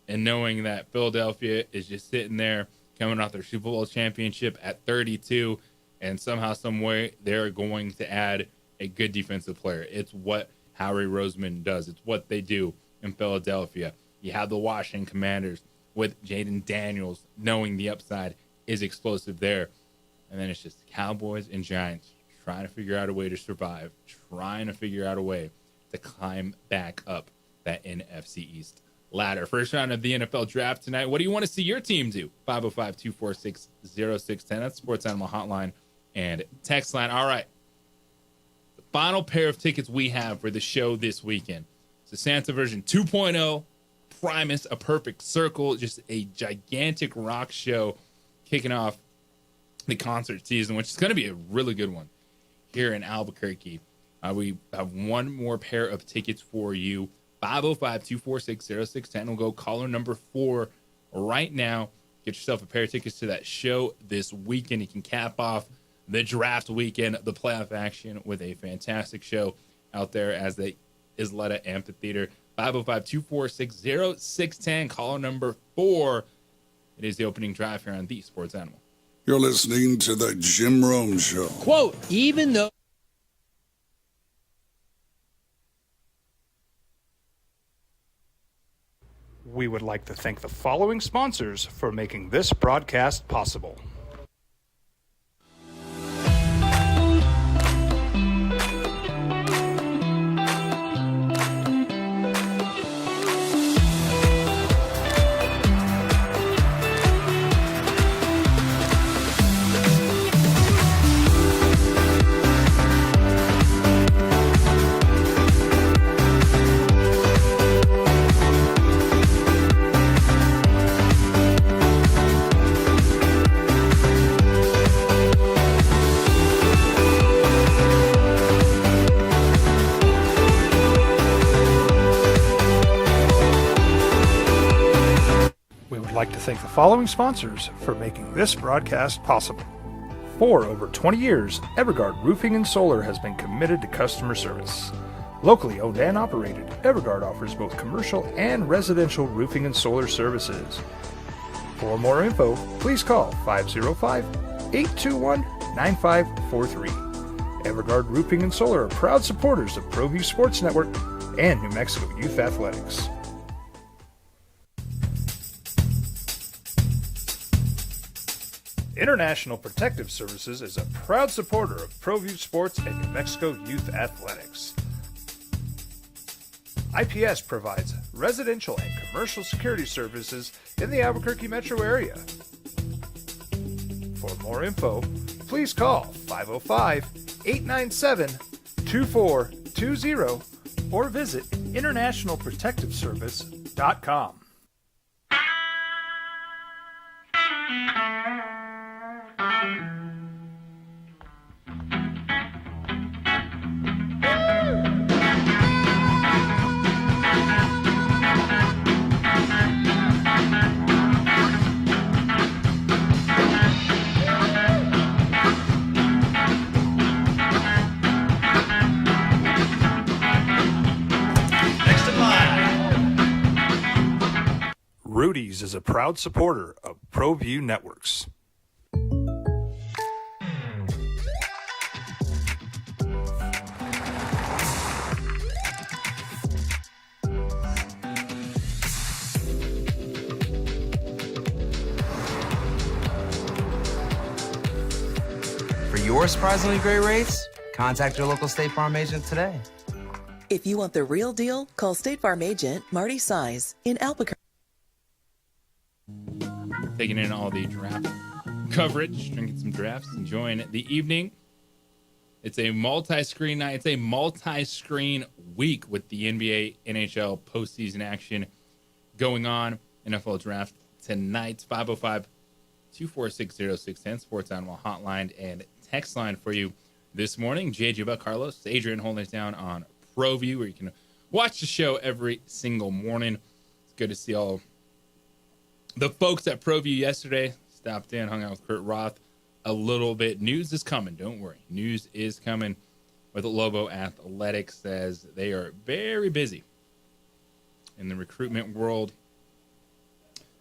And knowing that Philadelphia is just sitting there coming off their Super Bowl championship at 32, and somehow, some way, they're going to add a good defensive player. It's what Howie Roseman does. It's what they do in Philadelphia. You have the Washington Commanders with Jaden Daniels knowing the upside is explosive there. And then it's just Cowboys and Giants trying to figure out a way to survive, trying to figure out a way to climb back up that NFC East ladder. First round of the NFL draft tonight. What do you want to see your team do? 505-246-0610. That's Sports Animal Hotline and text line. All right. The final pair of tickets we have for the show this weekend. It's the Santa version 2.0, Primus, A Perfect Circle, just a gigantic rock show kicking off the concert season, which is going to be a really good one here in Albuquerque. We have one more pair of tickets for you. 505-246-0610. We'll go caller number 4 right now. Get yourself a pair of tickets to that show this weekend. You can cap off the draft weekend, the playoff action with a fantastic show out there as the Isleta Amphitheater. 505-246-0610. Caller number 4. It is the opening drive here on The Sports Animal. You're listening to the Jim Rome Show. Quote, even though... We would like to thank the following sponsors for making this broadcast possible. Thank the following sponsors for making this broadcast possible. For over 20 years, Evergard Roofing and Solar has been committed to customer service. Locally owned and operated, Evergard offers both commercial and residential roofing and solar services. For more info, please call 505-821-9543. Evergard Roofing and Solar are proud supporters of ProView Sports Network and New Mexico Youth Athletics. International Protective Services is a proud supporter of ProView Sports and New Mexico Youth Athletics. IPS provides residential and commercial security services in the Albuquerque metro area. For more info, please call 505-897-2420 or visit internationalprotectiveservice.com. Rudy's is a proud supporter of ProView Networks. For your surprisingly great rates, contact your local State Farm agent today. If you want the real deal, call State Farm agent Marty Size in Albuquerque. Taking in all the draft coverage, drinking some drafts, enjoying the evening. It's a multi-screen night. It's a multi-screen week with the NBA, NHL postseason action going on. NFL draft tonight. 505-246-0610, Sports Animal Hotline and text line for you this morning. JJ Buck Carlos, Adrian holding us down on ProView, where you can watch the show every single morning. It's good to see all the folks at ProView yesterday. Stopped in, hung out with Kurt Roth a little bit. News is coming. Don't worry. News is coming with Lobo Athletics, as they are very busy in the recruitment world.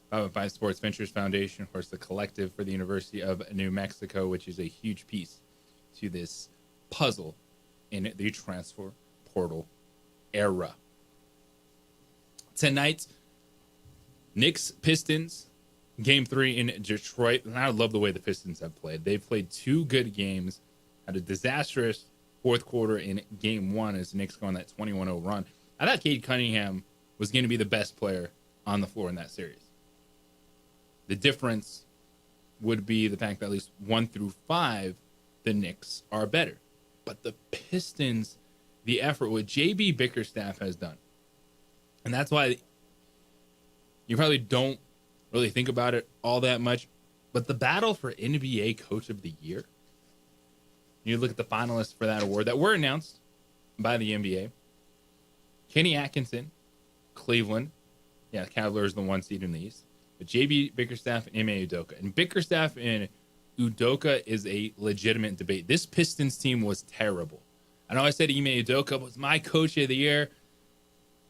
505 Sports Ventures Foundation, of course, the collective for the University of New Mexico, which is a huge piece to this puzzle in the transfer portal era. Tonight, Knicks Pistons Game 3 in Detroit, and I love the way the Pistons have played. They've played 2 good games, had a disastrous fourth quarter in Game 1 as the Knicks go on that 21-0 run. I thought Cade Cunningham was going to be the best player on the floor in that series. The difference would be the fact that at least 1 through 5, the Knicks are better. But the Pistons, the effort, what J.B. Bickerstaff has done, and that's why you probably don't really think about it all that much, but the battle for NBA Coach of the Year, you look at the finalists for that award that were announced by the NBA. Kenny Atkinson, Cleveland. Yeah, the Cavaliers are the 1 seed in the East. But J.B. Bickerstaff and Ime Udoka. And Bickerstaff and Udoka is a legitimate debate. This Pistons team was terrible. I know I said Ime Udoka was my Coach of the Year,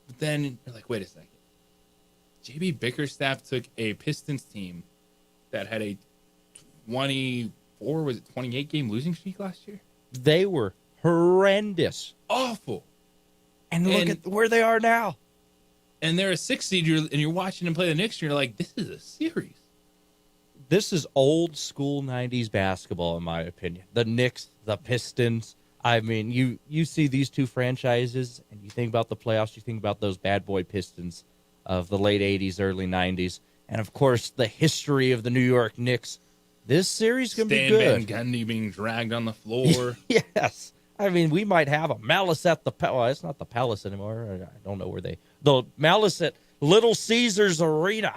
but then you're like, wait a second. J.B. Bickerstaff took a Pistons team that had a 28 game losing streak last year? They were horrendous. Awful. And look at where they are now. And they're a 6 seed, and you're watching them play the Knicks, and you're like, this is a series. This is old school 90s basketball, in my opinion. The Knicks, the Pistons. I mean, you see these two franchises, and you think about the playoffs, you think about those bad boy Pistons of the late 80s, early 90s. And, of course, the history of the New York Knicks. This series can be good. Stan Van Gundy being dragged on the floor. Yes. I mean, we might have a Malice at the Palace. Well, it's not the Palace anymore. I don't know where the Malice at Little Caesars Arena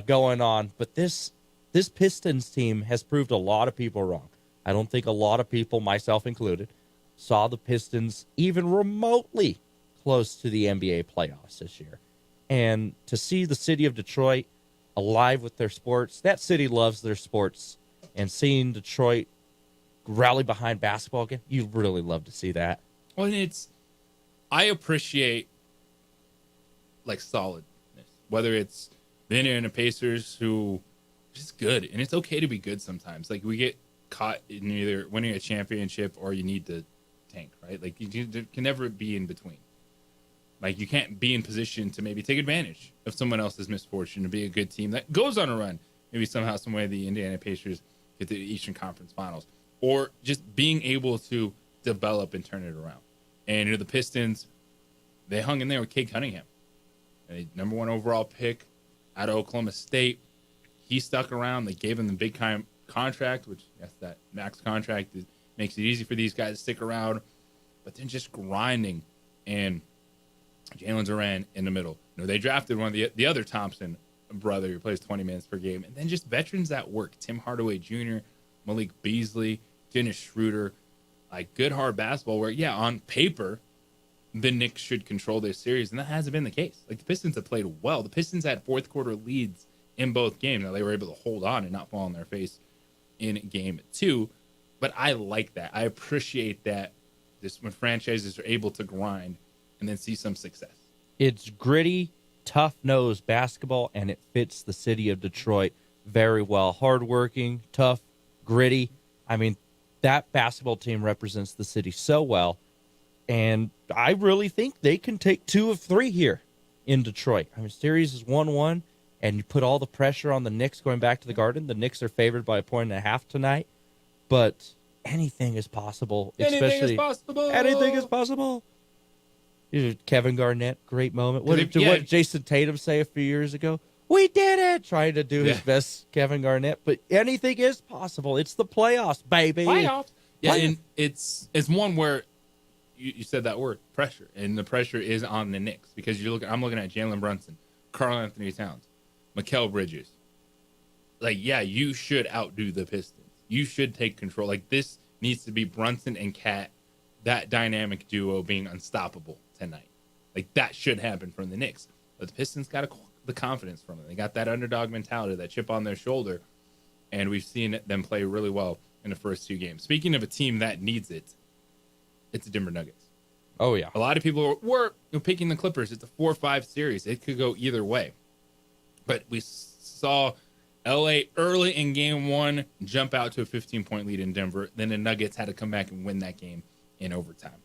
going on. But this Pistons team has proved a lot of people wrong. I don't think a lot of people, myself included, saw the Pistons even remotely close to the NBA playoffs this year. And to see the city of Detroit alive with their sports, that city loves their sports. And seeing Detroit rally behind basketball again, you really love to see that. Well, and I appreciate like solidness, whether it's the Indiana Pacers who just good, and it's okay to be good sometimes. Like we get caught in either winning a championship or you need to tank, right? Like you can never be in between. Like you can't be in position to maybe take advantage of someone else's misfortune to be a good team that goes on a run. Maybe somehow, some way, the Indiana Pacers get to the Eastern Conference Finals, or just being able to develop and turn it around. And the Pistons, they hung in there with Cade Cunningham, a number 1 overall pick out of Oklahoma State. He stuck around. They gave him the big time contract, which yes, that max contract makes it easy for these guys to stick around. But then just grinding, and Jalen Duren in the middle. They drafted one of the other Thompson brother who plays 20 minutes per game, and then just veterans that work. Tim Hardaway Jr., Malik Beasley, Dennis Schroeder, like good hard basketball where, yeah, on paper, the Knicks should control their series, and that hasn't been the case. Like the Pistons have played well. The Pistons had fourth quarter leads in both games. Now they were able to hold on and not fall on their face in game 2, but I like that. I appreciate that when franchises are able to grind and then see some success. It's gritty, tough-nosed basketball, and it fits the city of Detroit very well. Hardworking, tough, gritty. I mean, that basketball team represents the city so well, and I really think they can take 2 of 3 here in Detroit. I mean, series is 1-1, and you put all the pressure on the Knicks going back to the Garden. The Knicks are favored by 1.5 tonight, but anything is possible. Anything is possible. Anything is possible. Kevin Garnett, great moment. What did Jason Tatum say a few years ago? We did it! Trying to do his best Kevin Garnett, but anything is possible. It's the playoffs, baby. Playoffs. Yeah, and it's one where you said that word, pressure, and the pressure is on the Knicks because I'm looking at Jalen Brunson, Karl Anthony Towns, Mikal Bridges. Like, yeah, you should outdo the Pistons. You should take control. Like, this needs to be Brunson and Cat, that dynamic duo being unstoppable tonight. Like, that should happen from the Knicks. But the Pistons got the confidence from it. They got that underdog mentality, that chip on their shoulder, and we've seen them play really well in the first 2 games. Speaking of a team that needs it, it's the Denver Nuggets. Oh, yeah. A lot of people were picking the Clippers. It's a 4-5 series. It could go either way. But we saw L.A. early in game 1 jump out to a 15-point lead in Denver. Then the Nuggets had to come back and win that game in overtime.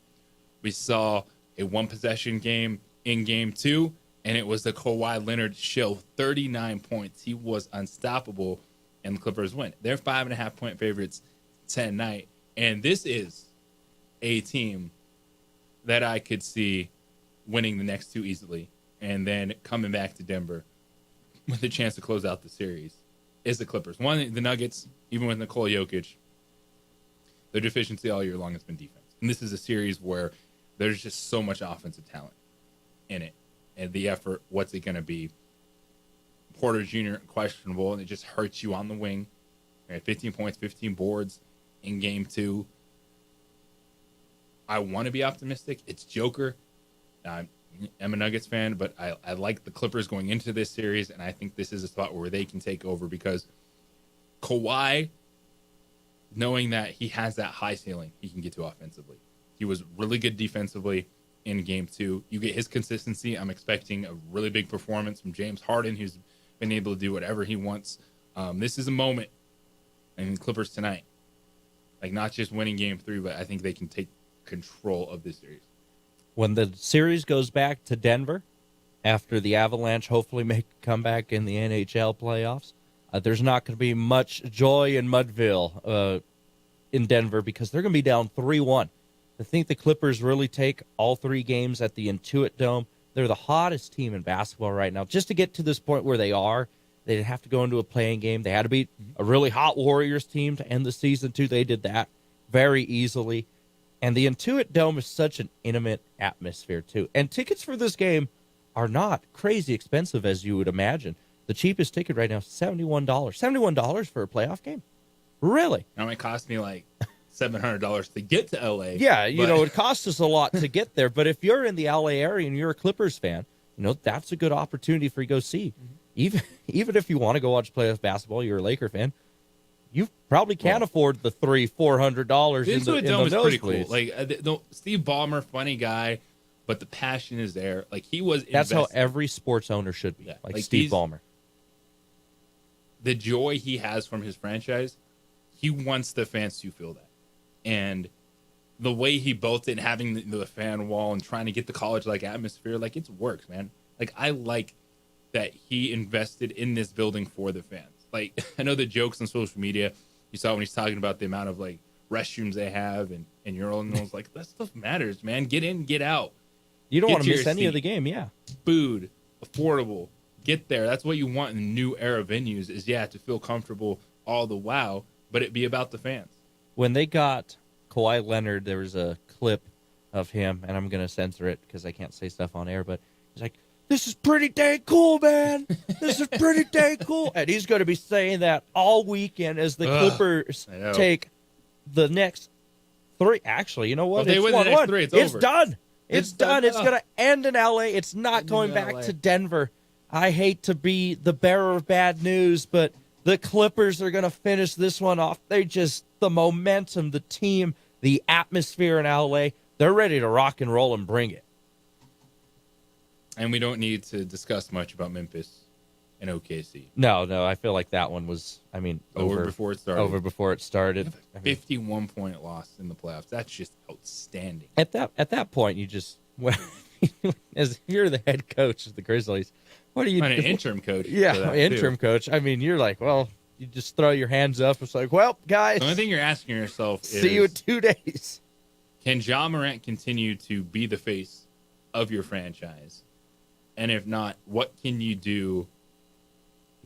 We saw a 1-possession game in game 2, and it was the Kawhi Leonard show. 39 points. He was unstoppable, and the Clippers win. They're 5.5-point favorites tonight, and this is a team that I could see winning the next two easily, and then coming back to Denver with a chance to close out the series is the Clippers. One, the Nuggets, even with Nikola Jokic, their deficiency all year long has been defense. And this is a series where there's just so much offensive talent in it. And the effort, what's it going to be? Porter Jr. questionable, and it just hurts you on the wing. 15 points, 15 boards in game 2. I want to be optimistic. It's Joker. I'm a Nuggets fan, but I like the Clippers going into this series, and I think this is a spot where they can take over because Kawhi, knowing that he has that high ceiling he can get to offensively. He was really good defensively in game 2. You get his consistency. I'm expecting a really big performance from James Harden, who's been able to do whatever he wants. This is a moment in the Clippers tonight. Like, not just winning game 3, but I think they can take control of this series. When the series goes back to Denver, after the Avalanche hopefully make a comeback in the NHL playoffs, there's not going to be much joy in Mudville in Denver because they're going to be down 3-1. I think the Clippers really take all 3 games at the Intuit Dome. They're the hottest team in basketball right now. Just to get to this point where they are, they'd have to go into a playing game. They had to beat a really hot Warriors team to end the season, too. They did that very easily. And the Intuit Dome is such an intimate atmosphere, too. And tickets for this game are not crazy expensive as you would imagine. The cheapest ticket right now is $71. $71 for a playoff game? Really? Now it cost me like $700 to get to LA. Yeah, it costs us a lot to get there. But if you're in the LA area and you're a Clippers fan, that's a good opportunity for you to go see. Mm-hmm. Even if you want to go watch playoff basketball, you're a Laker fan, you probably can't afford the $300-$400 in the Dome is pretty cool. nosebleeds. Like Steve Ballmer, funny guy, but the passion is there. Like he was. That's how every sports owner should be. Yeah, like Steve Ballmer. The joy he has from his franchise, he wants the fans to feel that, and the way he built it, having the fan wall and trying to get the college-like atmosphere, like it works, man. Like I like that he invested in this building for the fans. Like, I know the jokes on social media, you saw when he's talking about the amount of, like, restrooms they have and urinals. Like, that stuff matters, man. Get in, get out. You don't want to miss any of the game, yeah. Food, affordable. Get there. That's what you want in new era venues is, to feel comfortable all the while, but it be about the fans. When they got Kawhi Leonard, there was a clip of him, and I'm going to censor it because I can't say stuff on air, but he's like, "This is pretty dang cool, man. This is pretty dang cool." And he's going to be saying that all weekend as the Clippers take the next 3. Actually, you know what? Well, they win the next 3. It's over. Done. It's done. It's going to end in L.A. It's not going back to Denver. I hate to be the bearer of bad news, but the Clippers are going to finish this one off. The momentum, the team, the atmosphere in L.A., they're ready to rock and roll and bring it. And we don't need to discuss much about Memphis and OKC. No, I feel like that one was, over before it started. Over before it started. 51-point loss in the playoffs. That's just outstanding. At that point, you just, as you're the head coach of the Grizzlies, what do you do? An interim coach. Yeah, interim coach. You're like, well, you just throw your hands up. It's like, well, guys. The only thing you're asking yourself is, see you in 2 days. Can Ja Morant continue to be the face of your franchise? And if not, what can you do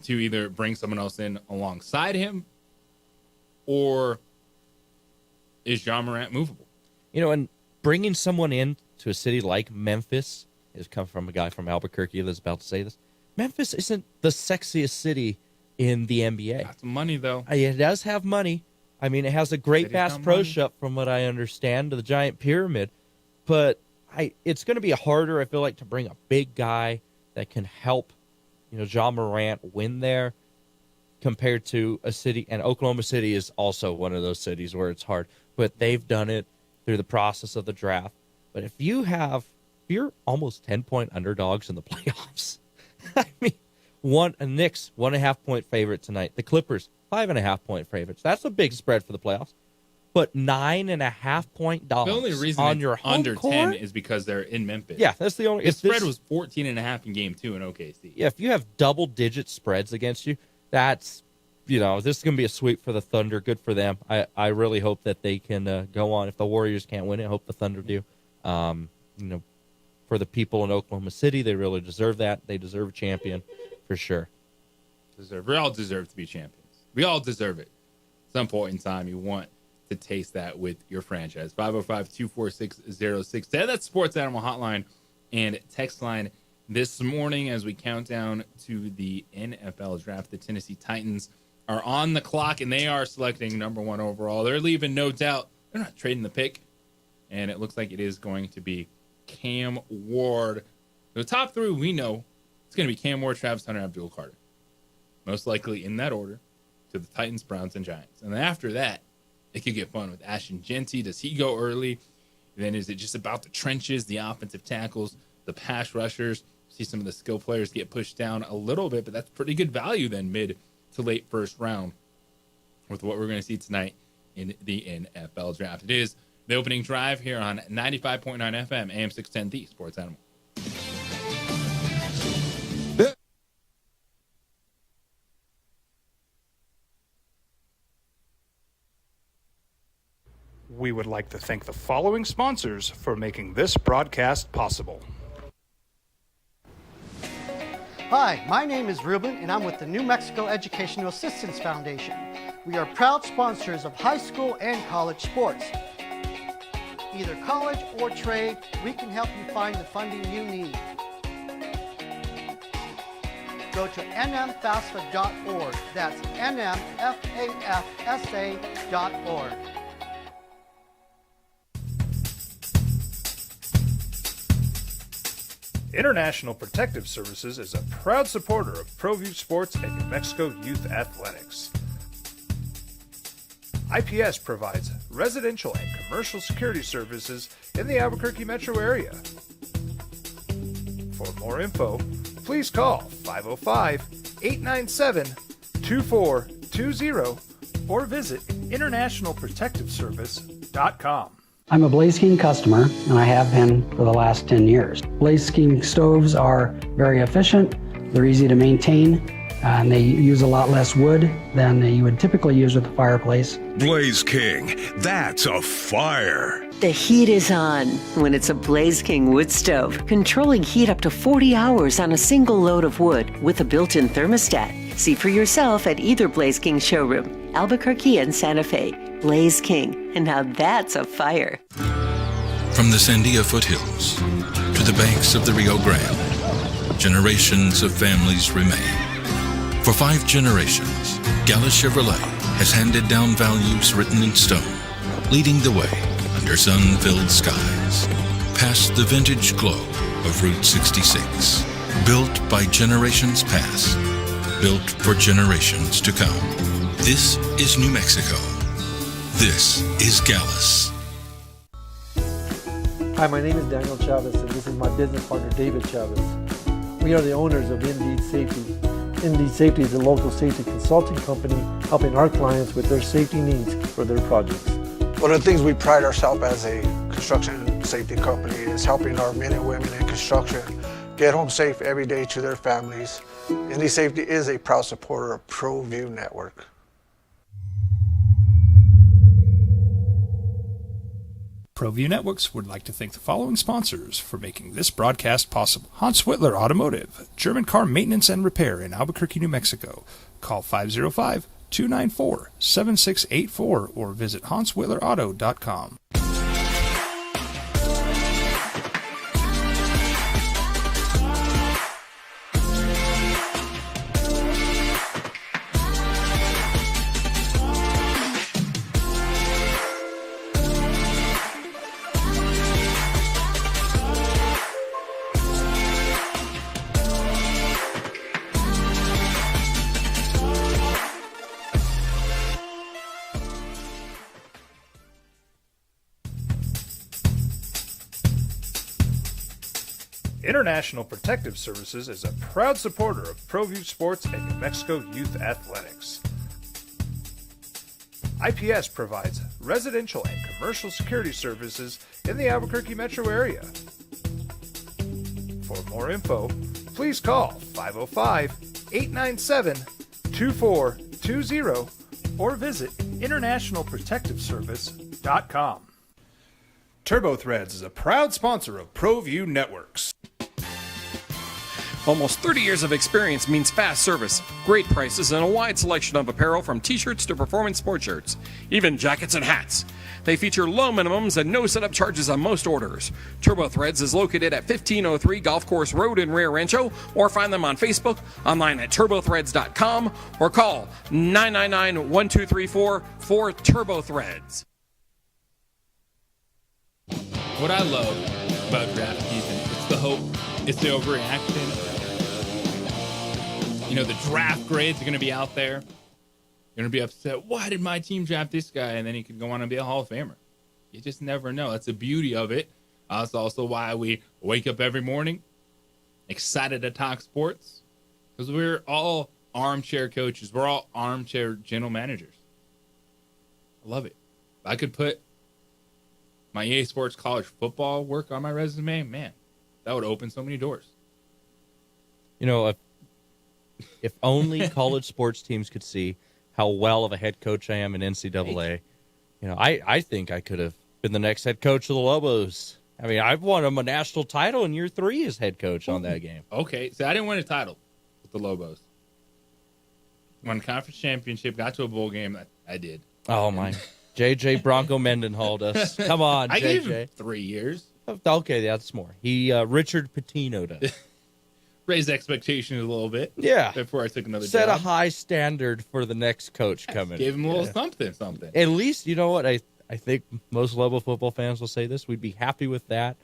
to either bring someone else in alongside him, or is Ja Morant movable? And bringing someone in to a city like Memphis, has come from a guy from Albuquerque that's about to say this. Memphis isn't the sexiest city in the NBA. Got some money, though. It does have money. It has a great Bass Pro Shop, from what I understand, to the Giant Pyramid. But it's going to be harder, I feel like, to bring a big guy that can help, Ja Morant win there compared to a city. And Oklahoma City is also one of those cities where it's hard. But they've done it through the process of the draft. But if you're almost 10-point underdogs in the playoffs, Knicks 1.5-point favorite tonight. The Clippers 5.5-point favorites. That's a big spread for the playoffs. put 9.5 point dogs The only reason on it's your home under court? 10 is because they're in Memphis. Yeah, that's the only. The spread was 14.5 in game 2 in OKC. Yeah, if you have double-digit spreads against you, that's, this is going to be a sweep for the Thunder. Good for them. I really hope that they can go on. If the Warriors can't win it, I hope the Thunder do. For the people in Oklahoma City, they really deserve that. They deserve a champion for sure. We all deserve to be champions. We all deserve it. At some point in time, you want to taste that with your franchise. 505-246-0610. That's Sports Animal Hotline and text line this morning as we count down to the NFL draft. The Tennessee Titans are on the clock, and they are selecting number 1 overall. They're leaving no doubt. They're not trading the pick, and it looks like it is going to be Cam Ward. The top 3 we know, it's going to be Cam Ward, Travis Hunter, Abdul Carter. Most likely in that order to the Titans, Browns, and Giants. And then after that, it could get fun with Ashton Genty. Does he go early? And then is it just about the trenches, the offensive tackles, the pass rushers? See some of the skill players get pushed down a little bit, but that's pretty good value then mid to late first round with what we're going to see tonight in the NFL draft. It is the opening drive here on 95.9 FM, AM 610, the Sports Animal. We would like to thank the following sponsors for making this broadcast possible. Hi, my name is Ruben, and I'm with the New Mexico Educational Assistance Foundation. We are proud sponsors of high school and college sports. Either college or trade, we can help you find the funding you need. Go to nmfafsa.org. That's nmfafsa.org. International Protective Services is a proud supporter of ProView Sports and New Mexico Youth Athletics. IPS provides residential and commercial security services in the Albuquerque metro area. For more info, please call 505-897-2420 or visit internationalprotectiveservice.com. I'm a Blaze King customer, and I have been for the last 10 years. Blaze King stoves are very efficient, they're easy to maintain, and they use a lot less wood than you would typically use with a fireplace. Blaze King, that's a fire. The heat is on when it's a Blaze King wood stove, controlling heat up to 40 hours on a single load of wood with a built-in thermostat. See for yourself at either Blaze King showroom, Albuquerque and Santa Fe. Blaze King, and now that's a fire. From the Sandia foothills to the banks of the Rio Grande, generations of families remain. For 5 generations, Gallus Chevrolet has handed down values written in stone, leading the way under sun-filled skies, past the vintage glow of Route 66. Built by generations past, built for generations to come. This is New Mexico. This is Gallus. Hi, my name is Daniel Chavez, and this is my business partner, David Chavez. We are the owners of Indeed Safety. Indeed Safety is a local safety consulting company helping our clients with their safety needs for their projects. One of the things we pride ourselves as a construction safety company is helping our men and women in construction get home safe every day to their families. Indeed Safety is a proud supporter of ProView Network. ProView Networks would like to thank the following sponsors for making this broadcast possible. Hans Whitler Automotive, German car maintenance and repair in Albuquerque, New Mexico. Call 505-294-7684 or visit hanswhitlerauto.com. International Protective Services is a proud supporter of ProView Sports and New Mexico Youth Athletics. IPS provides residential and commercial security services in the Albuquerque metro area. For more info, please call 505-897-2420 or visit internationalprotectiveservice.com. TurboThreads is a proud sponsor of ProView Networks. Almost 30 years of experience means fast service, great prices, and a wide selection of apparel from t-shirts to performance sport shirts, even jackets and hats. They feature low minimums and no setup charges on most orders. TurboThreads is located at 1503 Golf Course Road in Rio Rancho, or find them on Facebook, online at turbothreads.com, or call 999-1234 for TurboThreads. What I love about draft season, it's the hope, it's the overreaction. You know, the draft grades are going to be out there. You're going to be upset. Why did my team draft this guy? And then he could go on and be a Hall of Famer. You just never know. That's the beauty of it. That's also why we wake up every morning excited to talk sports, because we're all armchair coaches. We're all armchair general managers. I love it. If I could put my EA Sports college football work on my resume, man, that would open so many doors. You know, if only college sports teams could see how well of a head coach I am in NCAA. You know, I think I could have been the next head coach of the Lobos. I mean, I've won them a national title in year 3 as head coach on that game. Okay, so I didn't win a title with the Lobos. Won a conference championship, got to a bowl game. I did. Oh, my. J.J. Bronco Mendenhall us. Come on, I J.J. gave him 3 years. Okay, that's more. He Richard Pitino'd us. Raised expectations a little bit. Yeah. Before I took another Set job. a high standard for the next coach coming. Gave him a little something. At least, you know what? I think most Lobo football fans will say this. We'd be happy with that.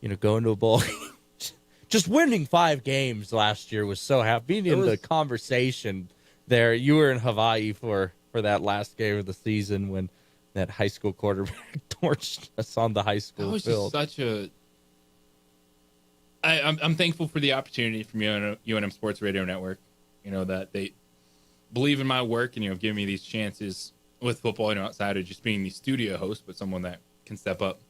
You know, going to a bowl game. Just winning 5 games last year was so happy. Being in the conversation there. You were in Hawaii for that last game of the season when that high school quarterback torched us on the high school That was field. just such a... I'm thankful for the opportunity from UNM Sports Radio Network, you know, that they believe in my work and, you know, give me these chances with football, you know, outside of just being the studio host, but someone that can step up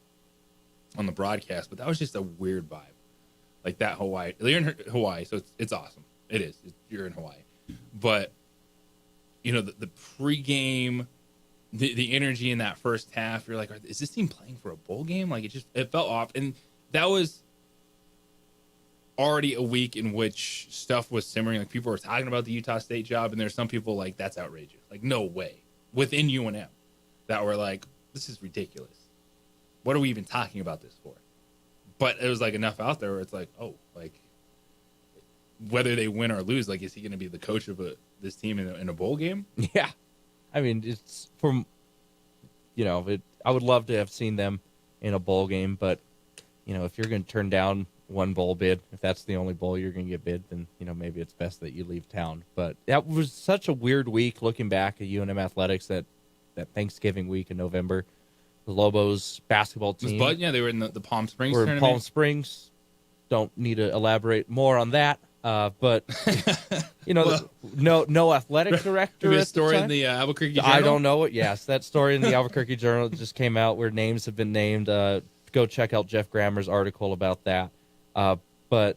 on the broadcast. But that was just a weird vibe. Like that Hawaii. You're in Hawaii, so it's awesome. It is. You're in Hawaii. But, you know, the pregame, the energy in that first half, you're like, is this team playing for a bowl game? Like, it felt off. And that was already a week in which stuff was simmering. Like, people were talking about the Utah State job, and there's some people like, that's outrageous. Like, no way. Within UNM that were like, this is ridiculous. What are we even talking about this for? But it was like enough out there where it's like, oh, like, whether they win or lose, like, is he going to be the coach of this team in a bowl game? Yeah. I mean, it's from, you know, I would love to have seen them in a bowl game, but, you know, if you're going to turn down one bowl bid, if that's the only bowl you're going to get bid, then, you know, maybe it's best that you leave town. But that was such a weird week looking back at UNM athletics, that Thanksgiving week in November. The Lobos basketball team. But they were in the Palm Springs We're in tournament. Palm Springs. Don't need to elaborate more on that. But, you know, no athletic director. Maybe a at story the in time. the Albuquerque Journal? I don't know it. Yes, that story in the Albuquerque Journal just came out where names have been named. Go check out Jeff Grammer's article about that. But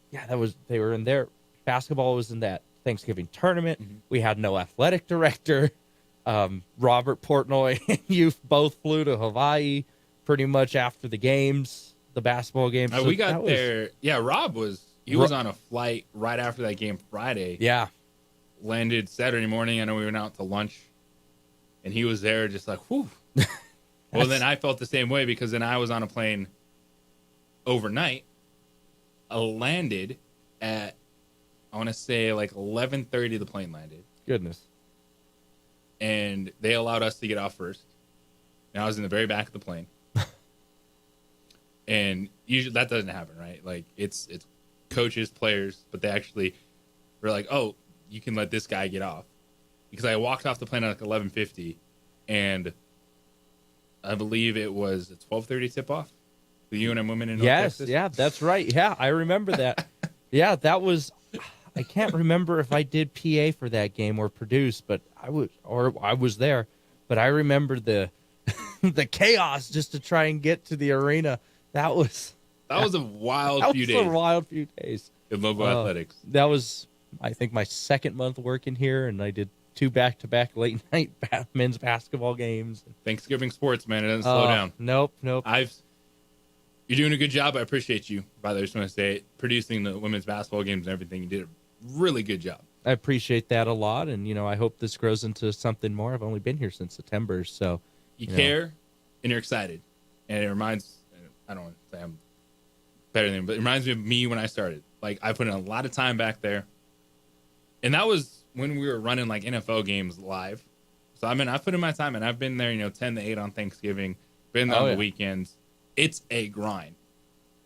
yeah, they were in there. Basketball was in that Thanksgiving tournament. Mm-hmm. We had no athletic director. Robert Portnoy and you both flew to Hawaii pretty much after the games, the basketball game. So we got there. Yeah, Rob was on a flight right after that game Friday. Yeah. Landed Saturday morning. I know we went out to lunch, and he was there just like, whew. Well, then I felt the same way, because then I was on a plane overnight. I landed at, I want to say, like 11:30 the plane landed. Goodness. And they allowed us to get off first. And I was in the very back of the plane. And usually that doesn't happen, right? Like, it's coaches, players, but they actually were like, oh, you can let this guy get off. Because I walked off the plane at like 11:50, and I believe it was a 12:30 tip-off. The UNM women in North Texas. Yeah, that's right. Yeah, I remember that. Yeah, that was... I can't remember if I did PA for that game or produce, but I was there. but I remember the the chaos just to try and get to the arena. That was a wild few days. That was a wild few days. In Lobo Athletics. That was, I think, my second month working here, and I did 2 back-to-back late-night men's basketball games. Thanksgiving sports, man. It doesn't slow down. Nope. You're doing a good job. I appreciate you, by the way. I just want to say, producing the women's basketball games and everything. You did a really good job. I appreciate that a lot, and, I hope this grows into something more. I've only been here since September, so... You care, and you're excited. And it reminds... I don't want to say I'm better than him, but it reminds me of me when I started. Like, I put in a lot of time back there. And that was when we were running, like, NFL games live. So, I put in my time, and I've been there, 10 to 8 on Thanksgiving, been there on the weekends. It's a grind.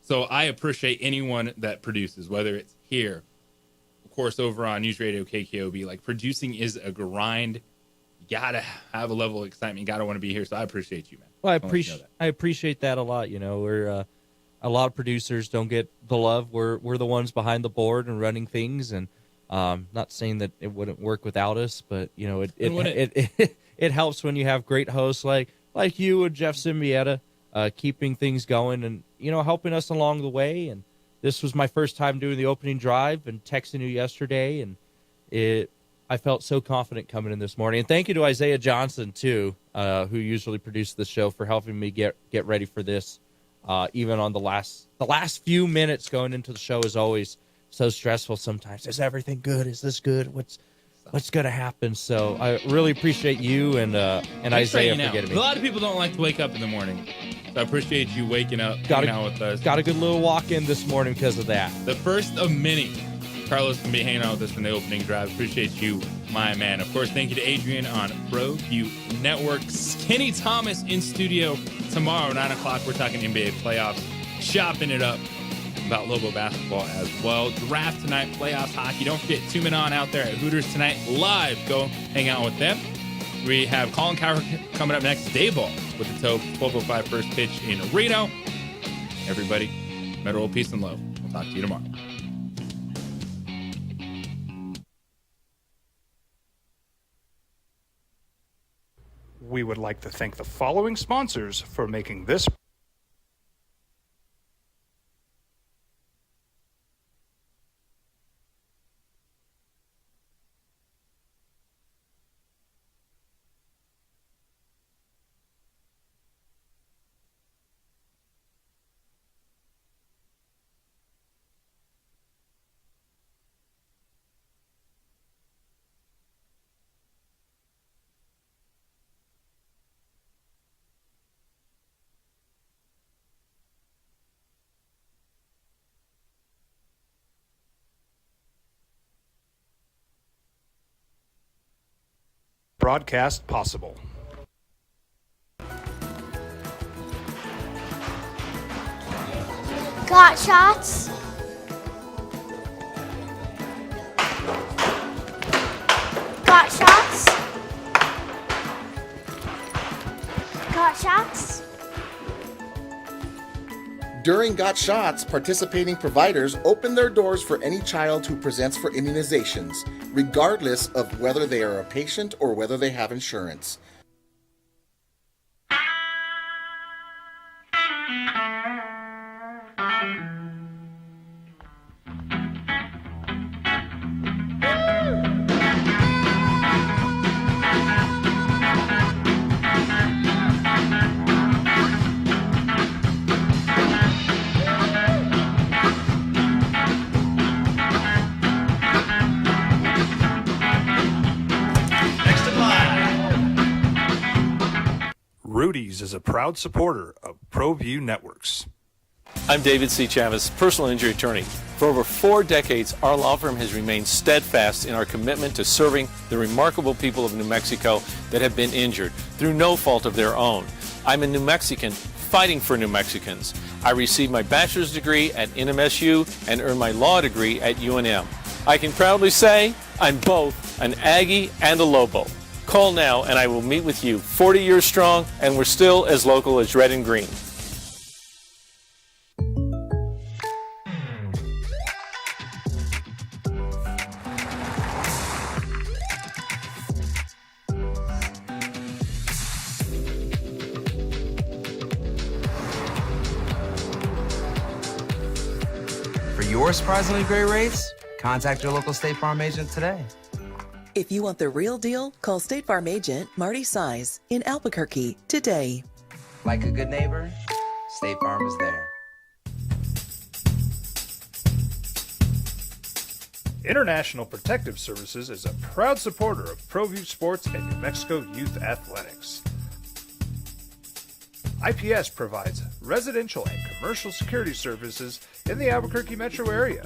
So, I appreciate anyone that produces, whether it's here, of course, over on News Radio KKOB. Like, producing is a grind. You got to have a level of excitement. You got to want to be here. So, I appreciate you, man. Well, I appreciate that a lot. We're a lot of producers don't get the love. We're the ones behind the board and running things, and not saying that it wouldn't work without us, but it helps when you have great hosts like you and Jeff Symbieta, keeping things going and helping us along the way. And this was my first time doing the opening drive and texting you yesterday, and I felt so confident coming in this morning. And thank you to Isaiah Johnson too, who usually produces the show, for helping me get ready for this. Even on the last few minutes going into the show is always so stressful sometimes. Is everything good? Is this good? What's going to happen? So I really appreciate you and Isaiah for getting me. A lot of people don't like to wake up in the morning. So I appreciate you waking up, hanging out with us. Got a good little walk in this morning because of that. The first of many. Carlos can be hanging out with us in the opening drive. Appreciate you, my man. Of course, thank you to Adrian on ProView Networks. Kenny Thomas in studio tomorrow, 9 o'clock. We're talking NBA playoffs, chopping it up about Lobo basketball as well. Draft tonight, playoffs hockey. Don't forget, 2 Men On out there at Hooters tonight live. Go hang out with them. We have Colin Cowher coming up next. Dayball with the Tope, 12:05 first pitch in Reno. Everybody, Metal peace and love. We'll talk to you tomorrow. We would like to thank the following sponsors for making this broadcast possible. Got shots? Got shots? Got shots? During Got Shots, participating providers open their doors for any child who presents for immunizations, regardless of whether they are a patient or whether they have insurance. Rudy's is a proud supporter of ProView Networks. I'm David C. Chavez, personal injury attorney. For over 4 decades, our law firm has remained steadfast in our commitment to serving the remarkable people of New Mexico that have been injured through no fault of their own. I'm a New Mexican fighting for New Mexicans. I received my bachelor's degree at NMSU and earned my law degree at UNM. I can proudly say I'm both an Aggie and a Lobo. Call now and I will meet with you. 40 years strong, and we're still as local as red and green. your surprisingly great rates, contact your local State Farm agent today. If you want the real deal, call State Farm agent Marty Size in Albuquerque today. Like a good neighbor, State Farm is there. International Protective Services is a proud supporter of ProView Sports and New Mexico Youth Athletics. IPS provides residential and commercial security services in the Albuquerque metro area.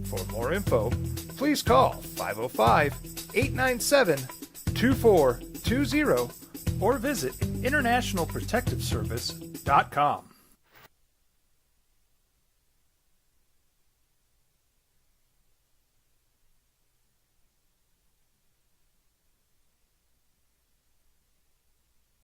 For more info, please call 505-897-2420 or visit internationalprotectiveservice.com.